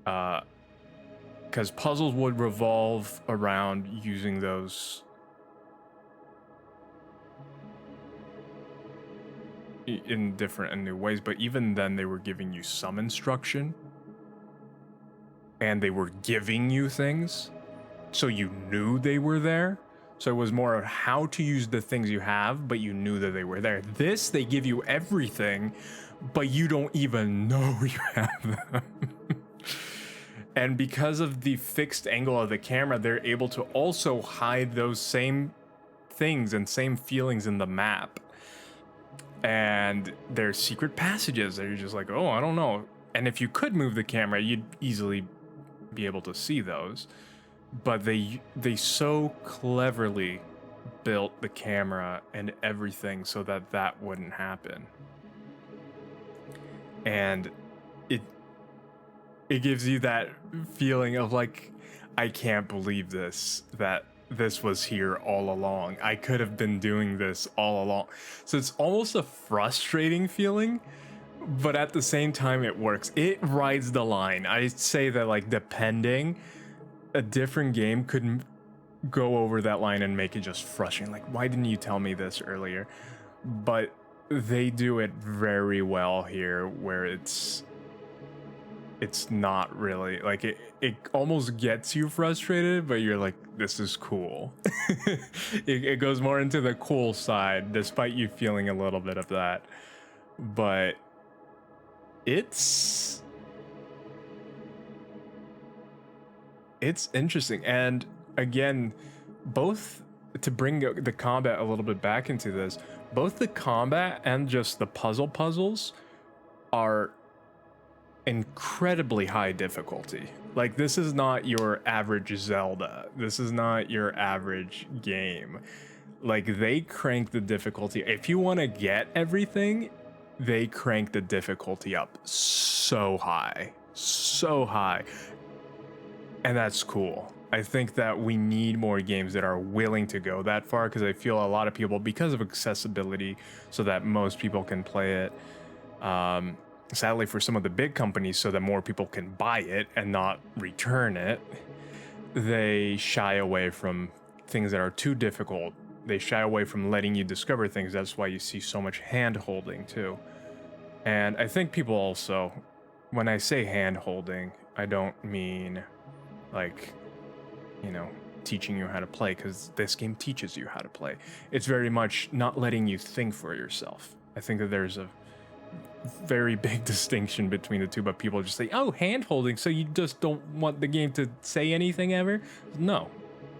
Because puzzles would revolve around using those in different and new ways, but even then they were giving you some instruction and they were giving you things so you knew they were there. So it was more of how to use the things you have, but you knew that they were there. This, they give you everything, but you don't even know you have them. And because of the fixed angle of the camera, they're able to also hide those same things and same feelings in the map. And there's secret passages that you're just like, oh, I don't know. And if you could move the camera, you'd easily be able to see those. But they so cleverly built the camera and everything so that that wouldn't happen. And it gives you that feeling of like, I can't believe this, that this was here all along. I could have been doing this all along. So it's almost a frustrating feeling, but at the same time it works. It rides the line. I'd say that, like, depending, a different game could go over that line and make it just frustrating. Like, why didn't you tell me this earlier? But they do it very well here, where it's not really like it almost gets you frustrated, but you're like, this is cool. It goes more into the cool side, despite you feeling a little bit of that. But it's interesting. And again, both, to bring the combat a little bit back into this, both the combat and just the puzzles are incredibly high difficulty. Like, this is not your average Zelda. This is not your average game. Like, they crank the difficulty. If you want to get everything, they crank the difficulty up so high. And that's cool. I think that we need more games that are willing to go that far, because I feel a lot of people, because of accessibility, so that most people can play it, sadly for some of the big companies, so that more people can buy it and not return it, they shy away from things that are too difficult. They shy away from letting you discover things. That's why you see so much hand holding too. And I think people also, when I say hand holding, I don't mean like, you know, teaching you how to play, because this game teaches you how to play. It's very much not letting you think for yourself. I think that there's a very big distinction between the two, but people just say, oh, hand holding, so you just don't want the game to say anything ever? No,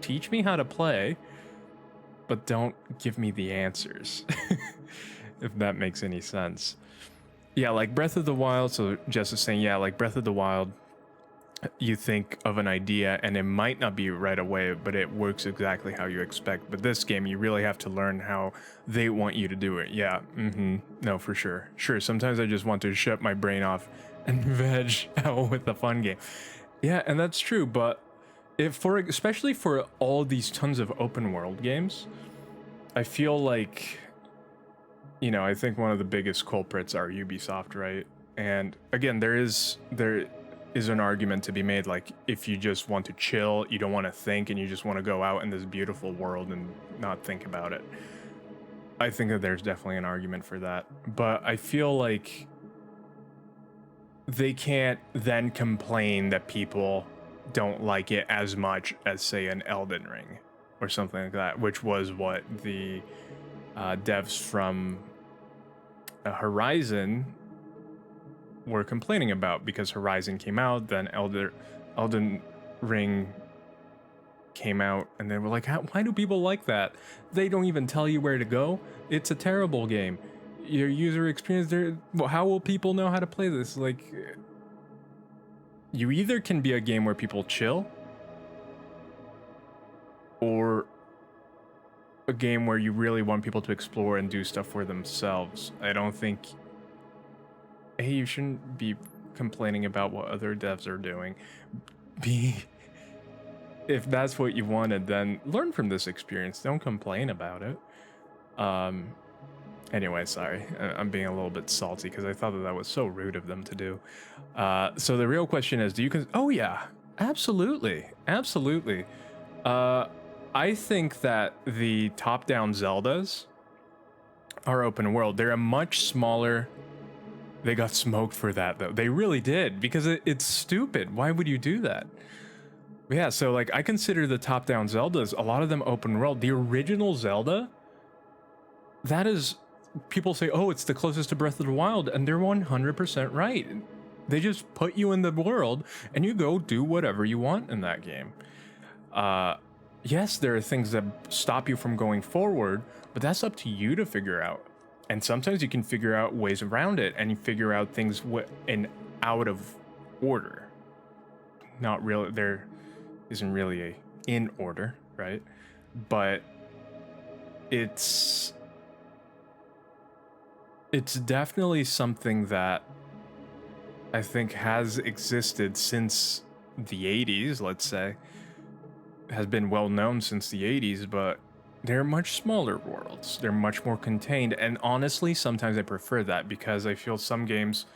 teach me how to play, but don't give me the answers. If that makes any sense. Yeah, like Breath of the Wild, so Jess is saying, yeah, like Breath of the Wild, you think of an idea and it might not be right away, but it works exactly how you expect. But this game, you really have to learn how they want you to do it. Yeah, no, for sure. Sure, sometimes I just want to shut my brain off and veg out with a fun game. Yeah, and that's true, but especially for all these tons of open world games, I feel like, you know, I think one of the biggest culprits are Ubisoft, right? And again, there is an argument to be made, like, if you just want to chill, you don't want to think, and you just want to go out in this beautiful world and not think about it. I think that there's definitely an argument for that, but I feel like they can't then complain that people don't like it as much as, say, an Elden Ring or something like that, which was what the devs from Horizon were complaining about, because Horizon came out, then Elden Ring came out, and they were like, why do people like that? They don't even tell you where to go. It's a terrible game. Your user experience there, well, how will people know how to play this? Like, you either can be a game where people chill, or a game where you really want people to explore and do stuff for themselves. I don't think, A, you shouldn't be complaining about what other devs are doing. B, if that's what you wanted, then learn from this experience. Don't complain about it. Anyway, sorry. I'm being a little bit salty because I thought that was so rude of them to do. So the real question is, oh yeah, absolutely. Absolutely. I think that the top-down Zeldas are open world. They're a much smaller. They got smoked for that though. They really did, because it's stupid. Why would you do that? Yeah, so like I consider the top-down Zeldas, a lot of them open world. The original Zelda, that is, people say, oh, it's the closest to Breath of the Wild, and they're 100% right. They just put you in the world and you go do whatever you want in that game. Yes, there are things that stop you from going forward, but that's up to you to figure out. And sometimes you can figure out ways around it, and you figure out things in out of order. Not really, there isn't really a in order, right? But it's definitely something that I think has existed since the 80s, let's say. Has been well known since the 80s, but they're much smaller worlds. They're much more contained, and honestly, sometimes I prefer that, because I feel some games,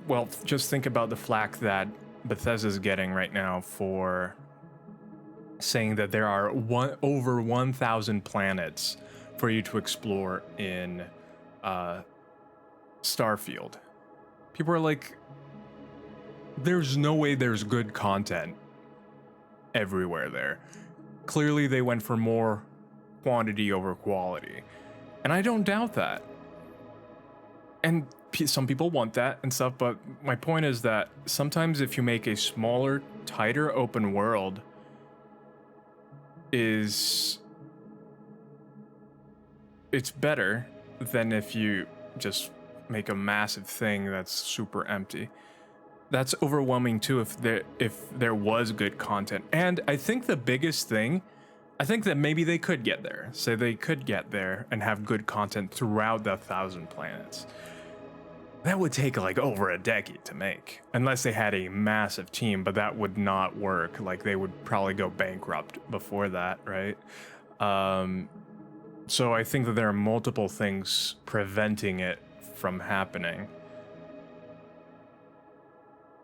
well, just think about the flack that Bethesda's getting right now for saying that there are over 1,000 planets for you to explore in Starfield. People are like, there's no way there's good content everywhere there. Clearly they went for more quantity over quality, and I don't doubt that. And some people want that and stuff, but my point is that sometimes if you make a smaller, tighter open world, it's better than if you just make a massive thing that's super empty. That's overwhelming too if there was good content. And I think the biggest thing, I think that maybe they could get there. Say they could get there and have good content throughout the 1,000 planets. That would take like over a decade to make, unless they had a massive team, but that would not work. Like they would probably go bankrupt before that, right? So I think that there are multiple things preventing it from happening.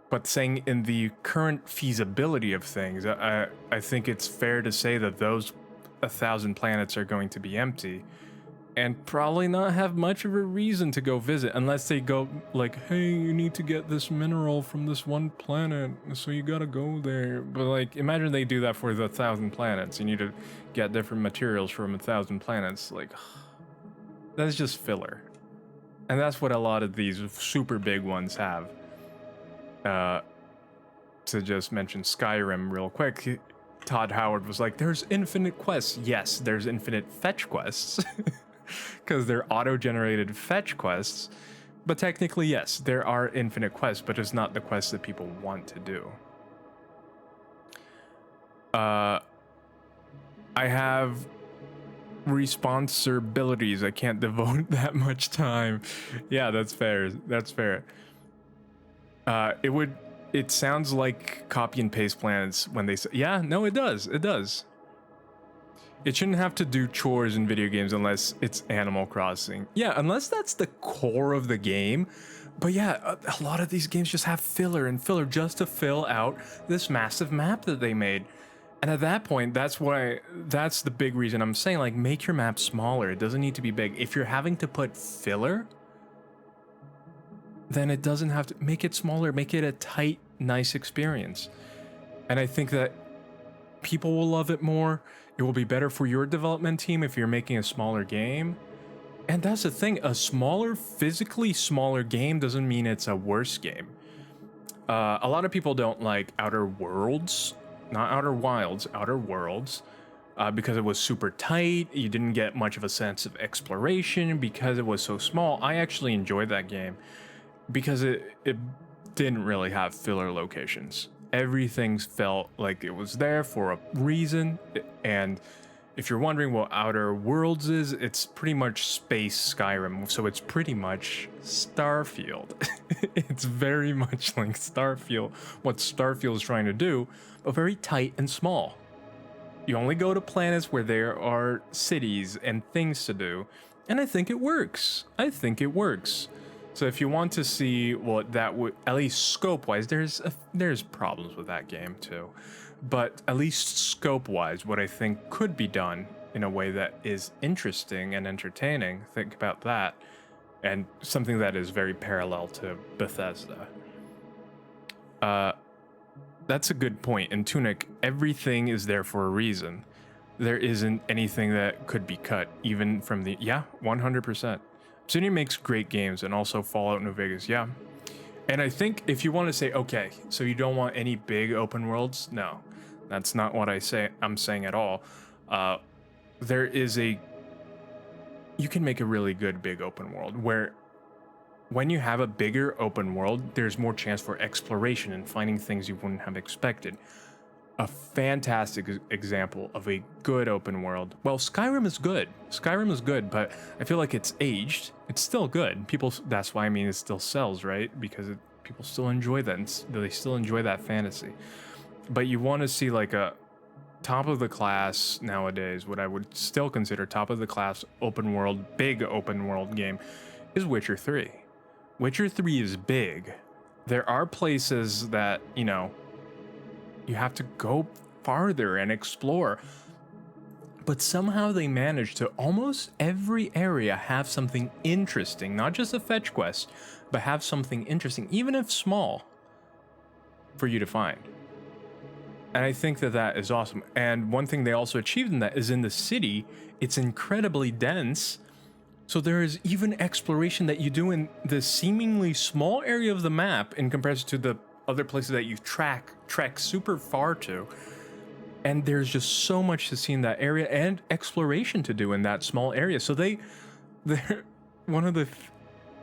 But saying in the current feasibility of things, I think it's fair to say that those 1,000 planets are going to be empty and probably not have much of a reason to go visit, unless they go like, hey, you need to get this mineral from this one planet, so you gotta go there. But like, imagine they do that for the 1,000 planets. You need to get different materials from 1,000 planets. Like, that's just filler. And that's what a lot of these super big ones have. To just mention Skyrim real quick, Todd Howard was like, there's infinite quests. Yes, there's infinite fetch quests, because they're auto-generated fetch quests. But technically, yes, there are infinite quests, but it's not the quests that people want to do. I have responsibilities. I can't devote that much time. Yeah, that's fair. That's fair. It sounds like copy and paste plans when they say, yeah, no, it does. It does. It shouldn't have to do chores in video games unless it's Animal Crossing. Yeah, unless that's the core of the game. But yeah, a lot of these games just have filler and filler just to fill out this massive map that they made. And at that point, that's the big reason I'm saying, like, make your map smaller. It doesn't need to be big. If you're having to put filler, then it doesn't have to. Make it smaller, make it a tight, nice experience. And I think that people will love it more. It will be better for your development team if you're making a smaller game. And that's the thing, a smaller, physically smaller game doesn't mean it's a worse game. A lot of people don't like Outer Worlds, not Outer Wilds, Outer Worlds, because it was super tight. You didn't get much of a sense of exploration because it was so small. I actually enjoyed that game because it didn't really have filler locations. Everything felt like it was there for a reason. And if you're wondering what Outer Worlds is, it's pretty much space Skyrim. So it's pretty much Starfield. It's very much like Starfield, what Starfield is trying to do, but very tight and small. You only go to planets where there are cities and things to do. And I think it works. So if you want to see what that would, at least scope-wise, there's problems with that game too, but at least scope-wise, what I think could be done in a way that is interesting and entertaining. Think about that. And something that is very parallel to Bethesda. That's a good point. In Tunic, everything is there for a reason. There isn't anything that could be cut, even from the... Yeah, 100%. Obsidian makes great games, and also Fallout New Vegas, yeah. And I think if you want to say, okay, so you don't want any big open worlds? No, that's not what I'm saying at all. There is a... You can make a really good big open world where when you have a bigger open world, there's more chance for exploration and finding things you wouldn't have expected. A fantastic example of a good open world. Well, Skyrim is good. Skyrim is good, but I feel like it's aged. It's still good. People, that's why I mean it still sells, right? Because people still enjoy that, and they still enjoy that fantasy. But you want to see like a top of the class nowadays, what I would still consider top of the class open world, big open world game, is Witcher 3. Witcher 3 is big. There are places that, you know, you have to go farther and explore. But somehow they manage to almost every area have something interesting, not just a fetch quest, but have something interesting, even if small, for you to find. And I think that that is awesome. And one thing they also achieved in that is in the city, it's incredibly dense. So there is even exploration that you do in the seemingly small area of the map in comparison to the other places that you trek super far to. And there's just so much to see in that area and exploration to do in that small area. So they're one of the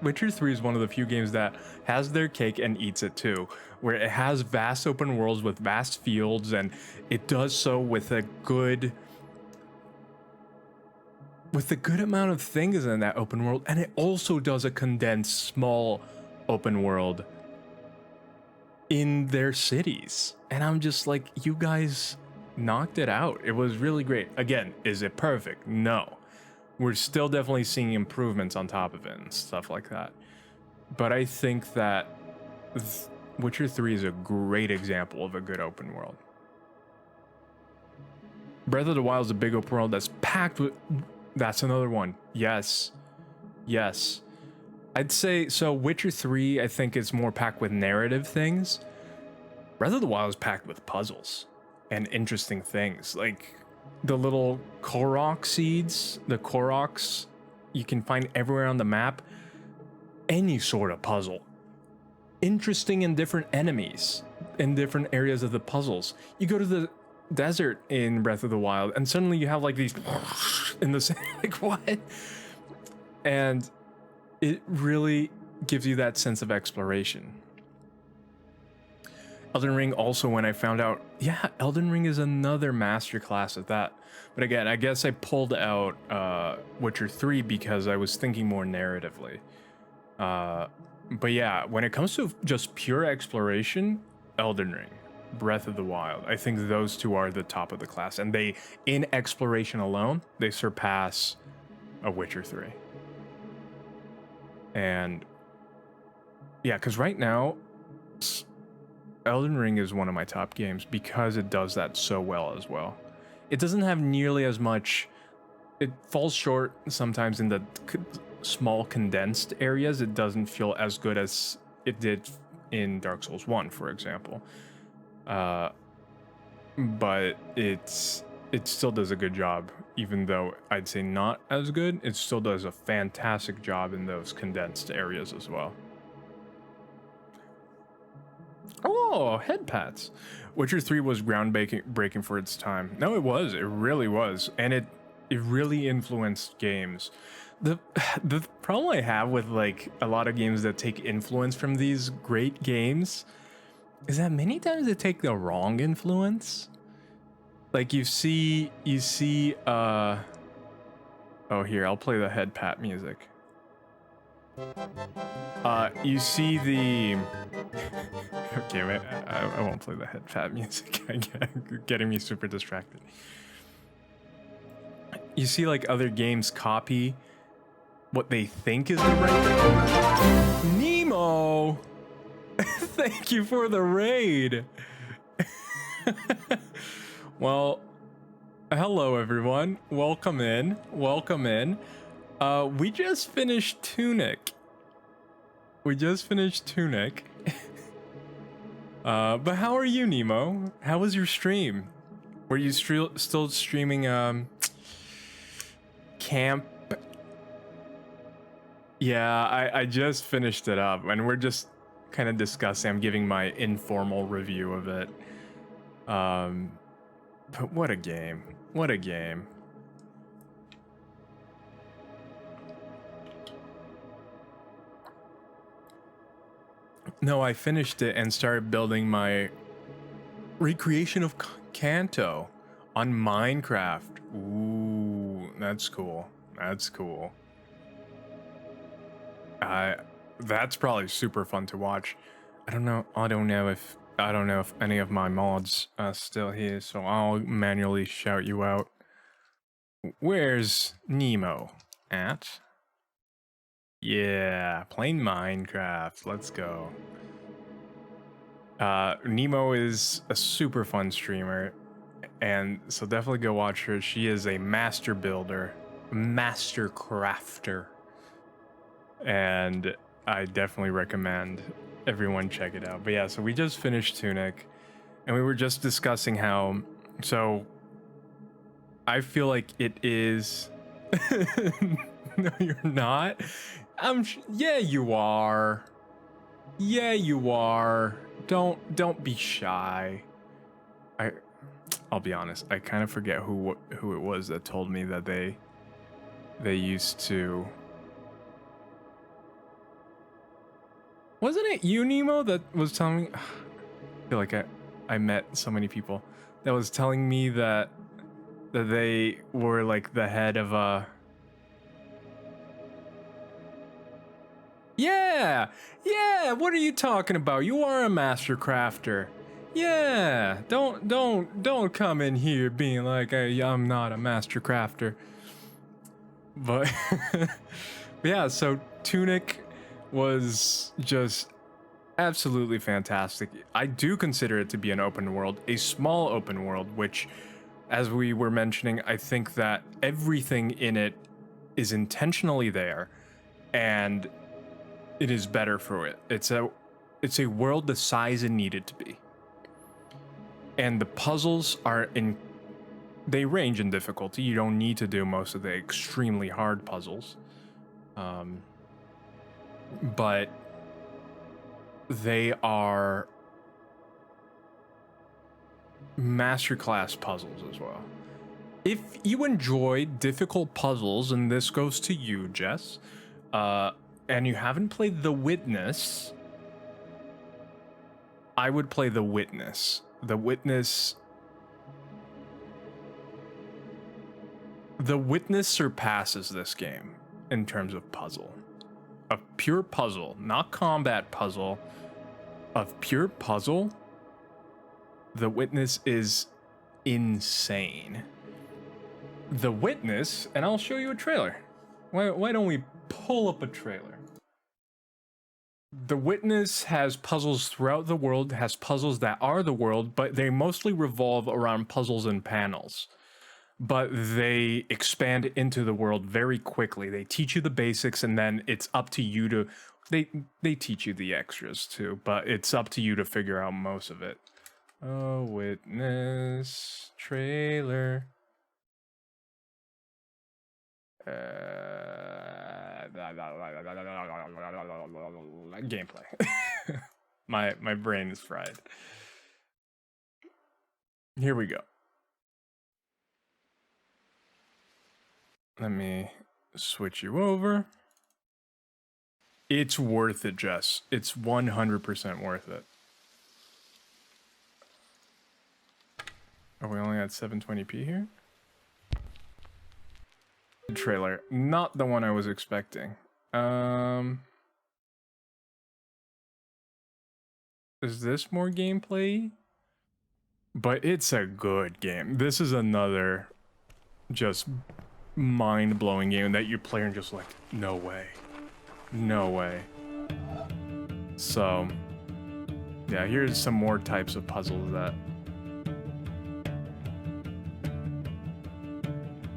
Witcher 3 is one of the few games that has their cake and eats it too, where it has vast open worlds with vast fields, and it does so with a good amount of things in that open world, and it also does a condensed small open world in their cities. And I'm just like, you guys knocked it out. It was really great. Again, is it perfect? No. We're still definitely seeing improvements on top of it and stuff like that. But I think that Witcher 3 is a great example of a good open world. Breath of the Wild is a big open world that's packed with... That's another one. Yes. Yes. I'd say, so Witcher 3, I think, is more packed with narrative things. Breath of the Wild is packed with puzzles and interesting things. Like the little Korok seeds, the Koroks, you can find everywhere on the map. Any sort of puzzle. Interesting and different enemies in different areas of the puzzles. You go to the desert in Breath of the Wild, and suddenly you have like these in the same, like what? And it really gives you that sense of exploration. Elden Ring also, when I found out, yeah, Elden Ring is another masterclass at that. But again, I guess I pulled out Witcher 3 because I was thinking more narratively. But yeah, when it comes to just pure exploration, Elden Ring, Breath of the Wild, I think those two are the top of the class. And they, in exploration alone, they surpass a Witcher 3. And yeah, because right now, Elden Ring is one of my top games because it does that so well as well. It doesn't have nearly as much, it falls short sometimes in the small condensed areas. It doesn't feel as good as it did in Dark Souls 1, for example. But it still does a good job, even though I'd say not as good. It still does a fantastic job in those condensed areas as well. Oh, head pats. Witcher 3 was groundbreaking for its time. No, it was. It really was. And it really influenced games. The problem I have with like a lot of games that take influence from these great games is that many times they take the wrong influence. Like you see oh, here, I'll play the head pat music. You see the okay, wait, I won't play the head pat music. Getting me super distracted. You see like other games copy what they think is the right thing. Nemo, thank you for the raid. Well, Hello, everyone. Welcome in. Welcome in. We just finished Tunic. We just finished Tunic. But how are you, Nemo? How was your stream? Were you still streaming, Camp? Yeah, I just finished it up, and we're just kind of discussing. I'm giving my informal review of it. But what a game. What a game. No, I finished it and started building my recreation of Kanto on Minecraft. Ooh, that's cool. That's cool. That's probably super fun to watch. I don't know if any of my mods are still here, so I'll manually shout you out. Where's Nemo at? Yeah, playing Minecraft. Let's go. Nemo is a super fun streamer, and so definitely go watch her. She is a master builder, master crafter, and I definitely recommend everyone check it out. But yeah, so we just finished Tunic, and we were just discussing how, so I feel like it is. No, you're not. Yeah, you are. Yeah, you are. Don't be shy. I'll be honest. I kind of forget who it was that told me that they used to. Wasn't it you, Nemo, that was telling me? I feel like I met so many people that was telling me that they were like the head of a. Yeah, what are you talking about? You are a master crafter. Yeah, don't come in here being like, hey, I'm not a master crafter. But yeah, so Tunic was just absolutely fantastic. I do consider it to be an open world, a small open world, which, as we were mentioning, I think that everything in it is intentionally there, and it is better for it. It's a world the size it needed to be. And the puzzles they range in difficulty. You don't need to do most of the extremely hard puzzles. But they are masterclass puzzles as well. If you enjoy difficult puzzles, and this goes to you, Jess, and you haven't played The Witness, I would play The Witness. The Witness surpasses this game in terms of puzzle. A pure puzzle, not combat puzzle, of pure puzzle. The Witness is insane. The Witness, and I'll show you a trailer. Why don't we pull up a trailer? The Witness has puzzles throughout the world, has puzzles that are the world, but they mostly revolve around puzzles and panels. But they expand into the world very quickly. They teach you the basics, and then it's up to you to... They teach you the extras too, but it's up to you to figure out most of it. Oh, Witness trailer. Gameplay. my brain is fried. Here we go. Let me switch you over. It's worth it, Jess. It's 100% worth it. Are we only at 720p here? Trailer, not the one I was expecting. Is this more gameplay? But it's a good game. This is another just mind-blowing game that you play and just like, no way. No way. So, yeah, here's some more types of puzzles that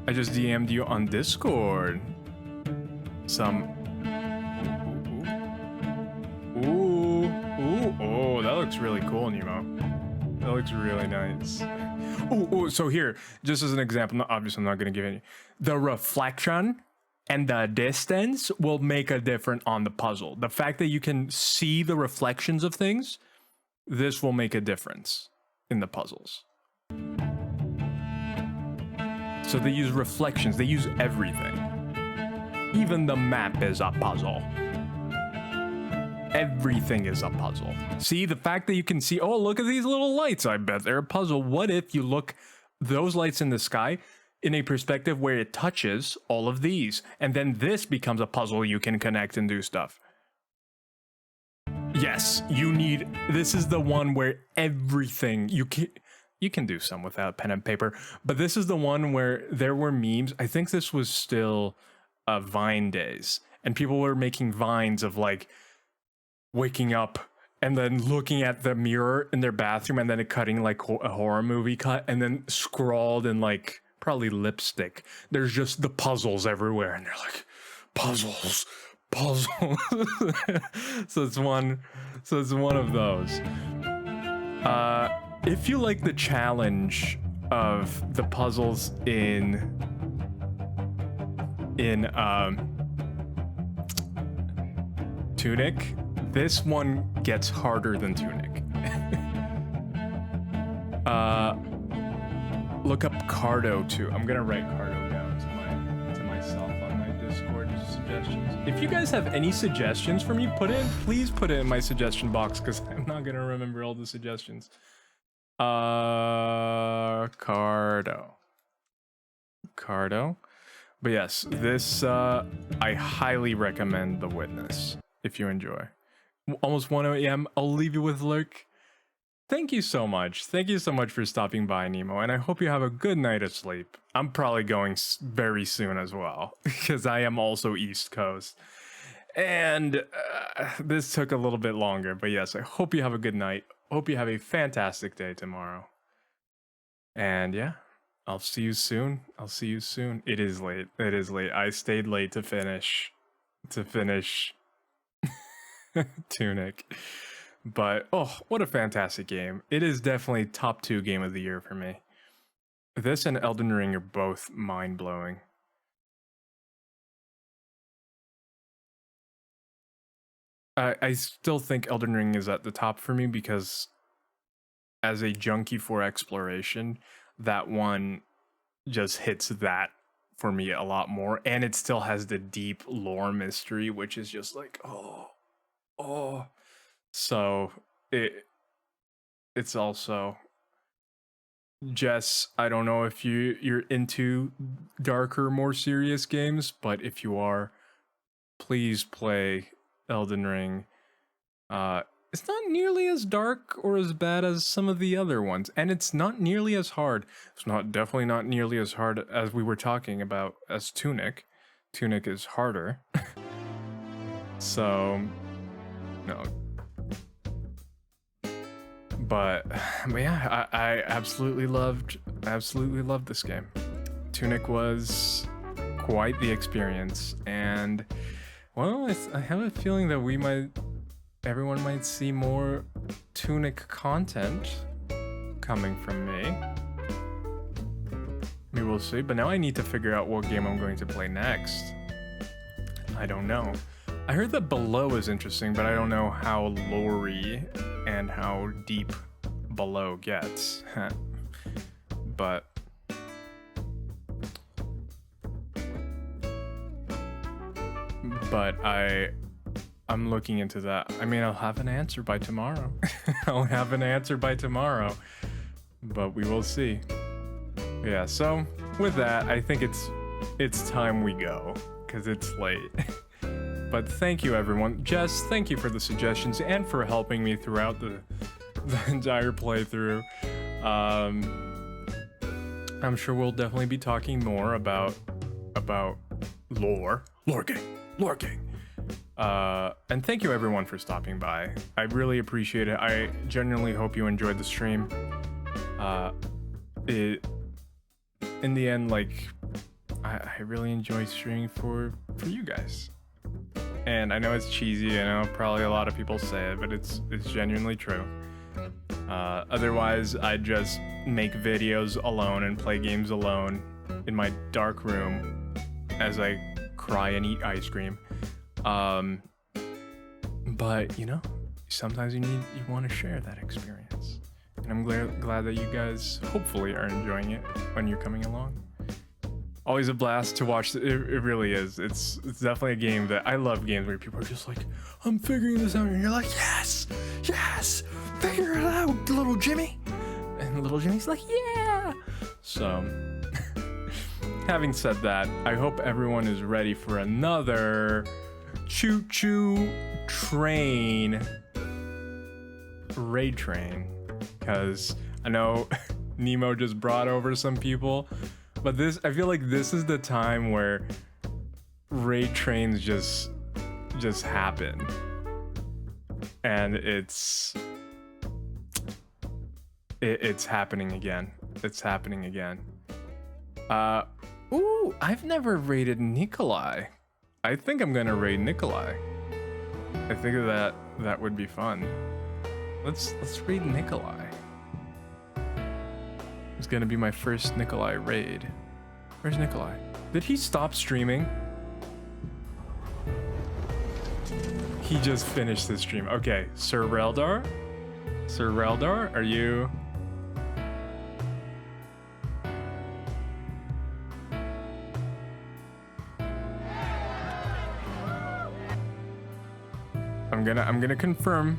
I just DM'd you on Discord. Some. Ooh. Oh, that looks really cool, Nemo. That looks really nice. Oh, so here, just as an example, obviously I'm not going to give any. The reflection and the distance will make a difference on the puzzle. The fact that you can see the reflections of things, this will make a difference in the puzzles. So they use reflections, they use everything. Even the map is a puzzle. Everything is a puzzle. See, the fact that you can see, oh, look at these little lights. I bet they're a puzzle. What if you look those lights in the sky in a perspective where it touches all of these, and then this becomes a puzzle you can connect and do stuff? Yes, this is the one where everything, you can do some without pen and paper, but this is the one where there were memes. I think this was still Vine days, and people were making vines of like waking up and then looking at the mirror in their bathroom and then it cutting like a horror movie cut, and then scrawled in like probably lipstick, there's just the puzzles everywhere, and they're like, puzzles. So it's one of those. If you like the challenge of the puzzles in Tunic, this one gets harder than Tunic. Look up Cardo too. I'm gonna write Cardo down to myself on my Discord suggestions. If you guys have any suggestions for me, please put it in my suggestion box, because I'm not gonna remember all the suggestions. Cardo. But yes, this I highly recommend The Witness if you enjoy. Almost 1 a.m. I'll leave you with Lurk. Thank you so much. Thank you so much for stopping by, Nemo, and I hope you have a good night of sleep. I'm probably going very soon as well, because I am also East Coast. And this took a little bit longer, but yes, I hope you have a good night. Hope you have a fantastic day tomorrow. And yeah, I'll see you soon. It is late. I stayed late to finish Tunic. But oh, what a fantastic game. It is definitely top 2 game of the year for me. This and Elden Ring are both mind-blowing. I still think Elden Ring is at the top for me, because as a junkie for exploration, that one just hits that for me a lot more, and it still has the deep lore mystery, which is just like, oh. So it's also, Jess, I don't know if you're into darker, more serious games, but if you are, please play Elden Ring. It's not nearly as dark or as bad as some of the other ones, and it's not nearly as hard. It's definitely not nearly as hard as we were talking about as Tunic. Tunic is harder. So no. But yeah, I absolutely loved this game. Tunic was quite the experience, and well, I have a feeling that everyone might see more Tunic content coming from me. We will see, but now I need to figure out what game I'm going to play next. I don't know. I heard that Below is interesting, but I don't know how lore-y and how deep Below gets. But I'm looking into that. I mean, I'll have an answer by tomorrow. But we will see. Yeah, so with that, I think it's time we go, because it's late. But thank you, everyone. Jess, thank you for the suggestions and for helping me throughout the entire playthrough. I'm sure we'll definitely be talking more about lore gang. And thank you, everyone, for stopping by. I really appreciate it. I genuinely hope you enjoyed the stream. In the end, like, I really enjoy streaming for you guys. And I know it's cheesy, I know probably a lot of people say it, but it's genuinely true. Otherwise, I'd just make videos alone and play games alone in my dark room as I cry and eat ice cream. But you know, sometimes you want to share that experience. And I'm glad that you guys hopefully are enjoying it when you're coming along. Always a blast to watch. It really is. It's definitely a game that I love. Games where people are just like, I'm figuring this out, and you're like, yes, figure it out, little Jimmy. And little Jimmy's like, yeah. So, having said that, I hope everyone is ready for another choo-choo train raid train, because I know Nemo just brought over some people. But I feel like this is the time where raid trains just happen, and it's happening again. It's happening again. Ooh, I've never raided Nikolai. I think I'm gonna raid Nikolai. I think that would be fun. Let's raid Nikolai. It's gonna be my first Nikolai raid. Where's Nikolai? Did he stop streaming? He just finished the stream. Okay, Sir Reldar? Sir Reldar, are you? I'm gonna confirm.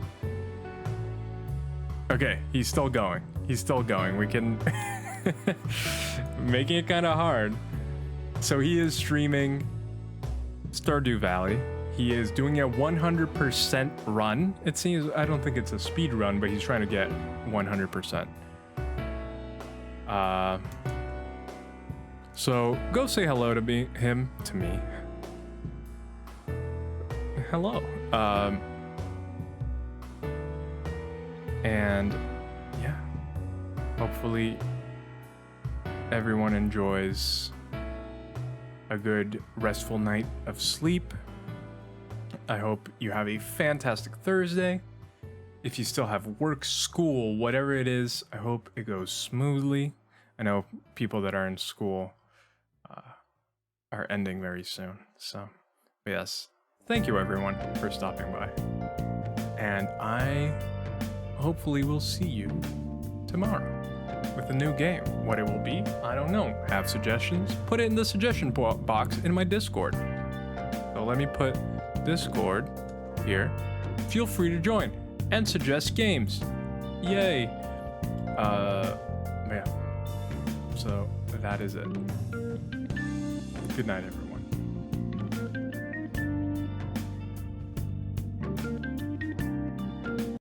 Okay, he's still going. He's still going. We can making it kind of hard. So he is streaming Stardew Valley. He is doing a 100% run. It seems, I don't think it's a speed run, but he's trying to get 100%. So go say hello to me. Hello. And yeah, hopefully everyone enjoys a good restful night of sleep. I hope you have a fantastic Thursday. If you still have work, school, whatever it is, I hope it goes smoothly. I know people that are in school are ending very soon. So yes, thank you everyone for stopping by. And I hopefully will see you tomorrow with a new game. What it will be, I don't know. Have suggestions? Put it in the suggestion box in my Discord. So let me put Discord here. Feel free to join and suggest games. Yay. Yeah. So that is it. Good night, everyone.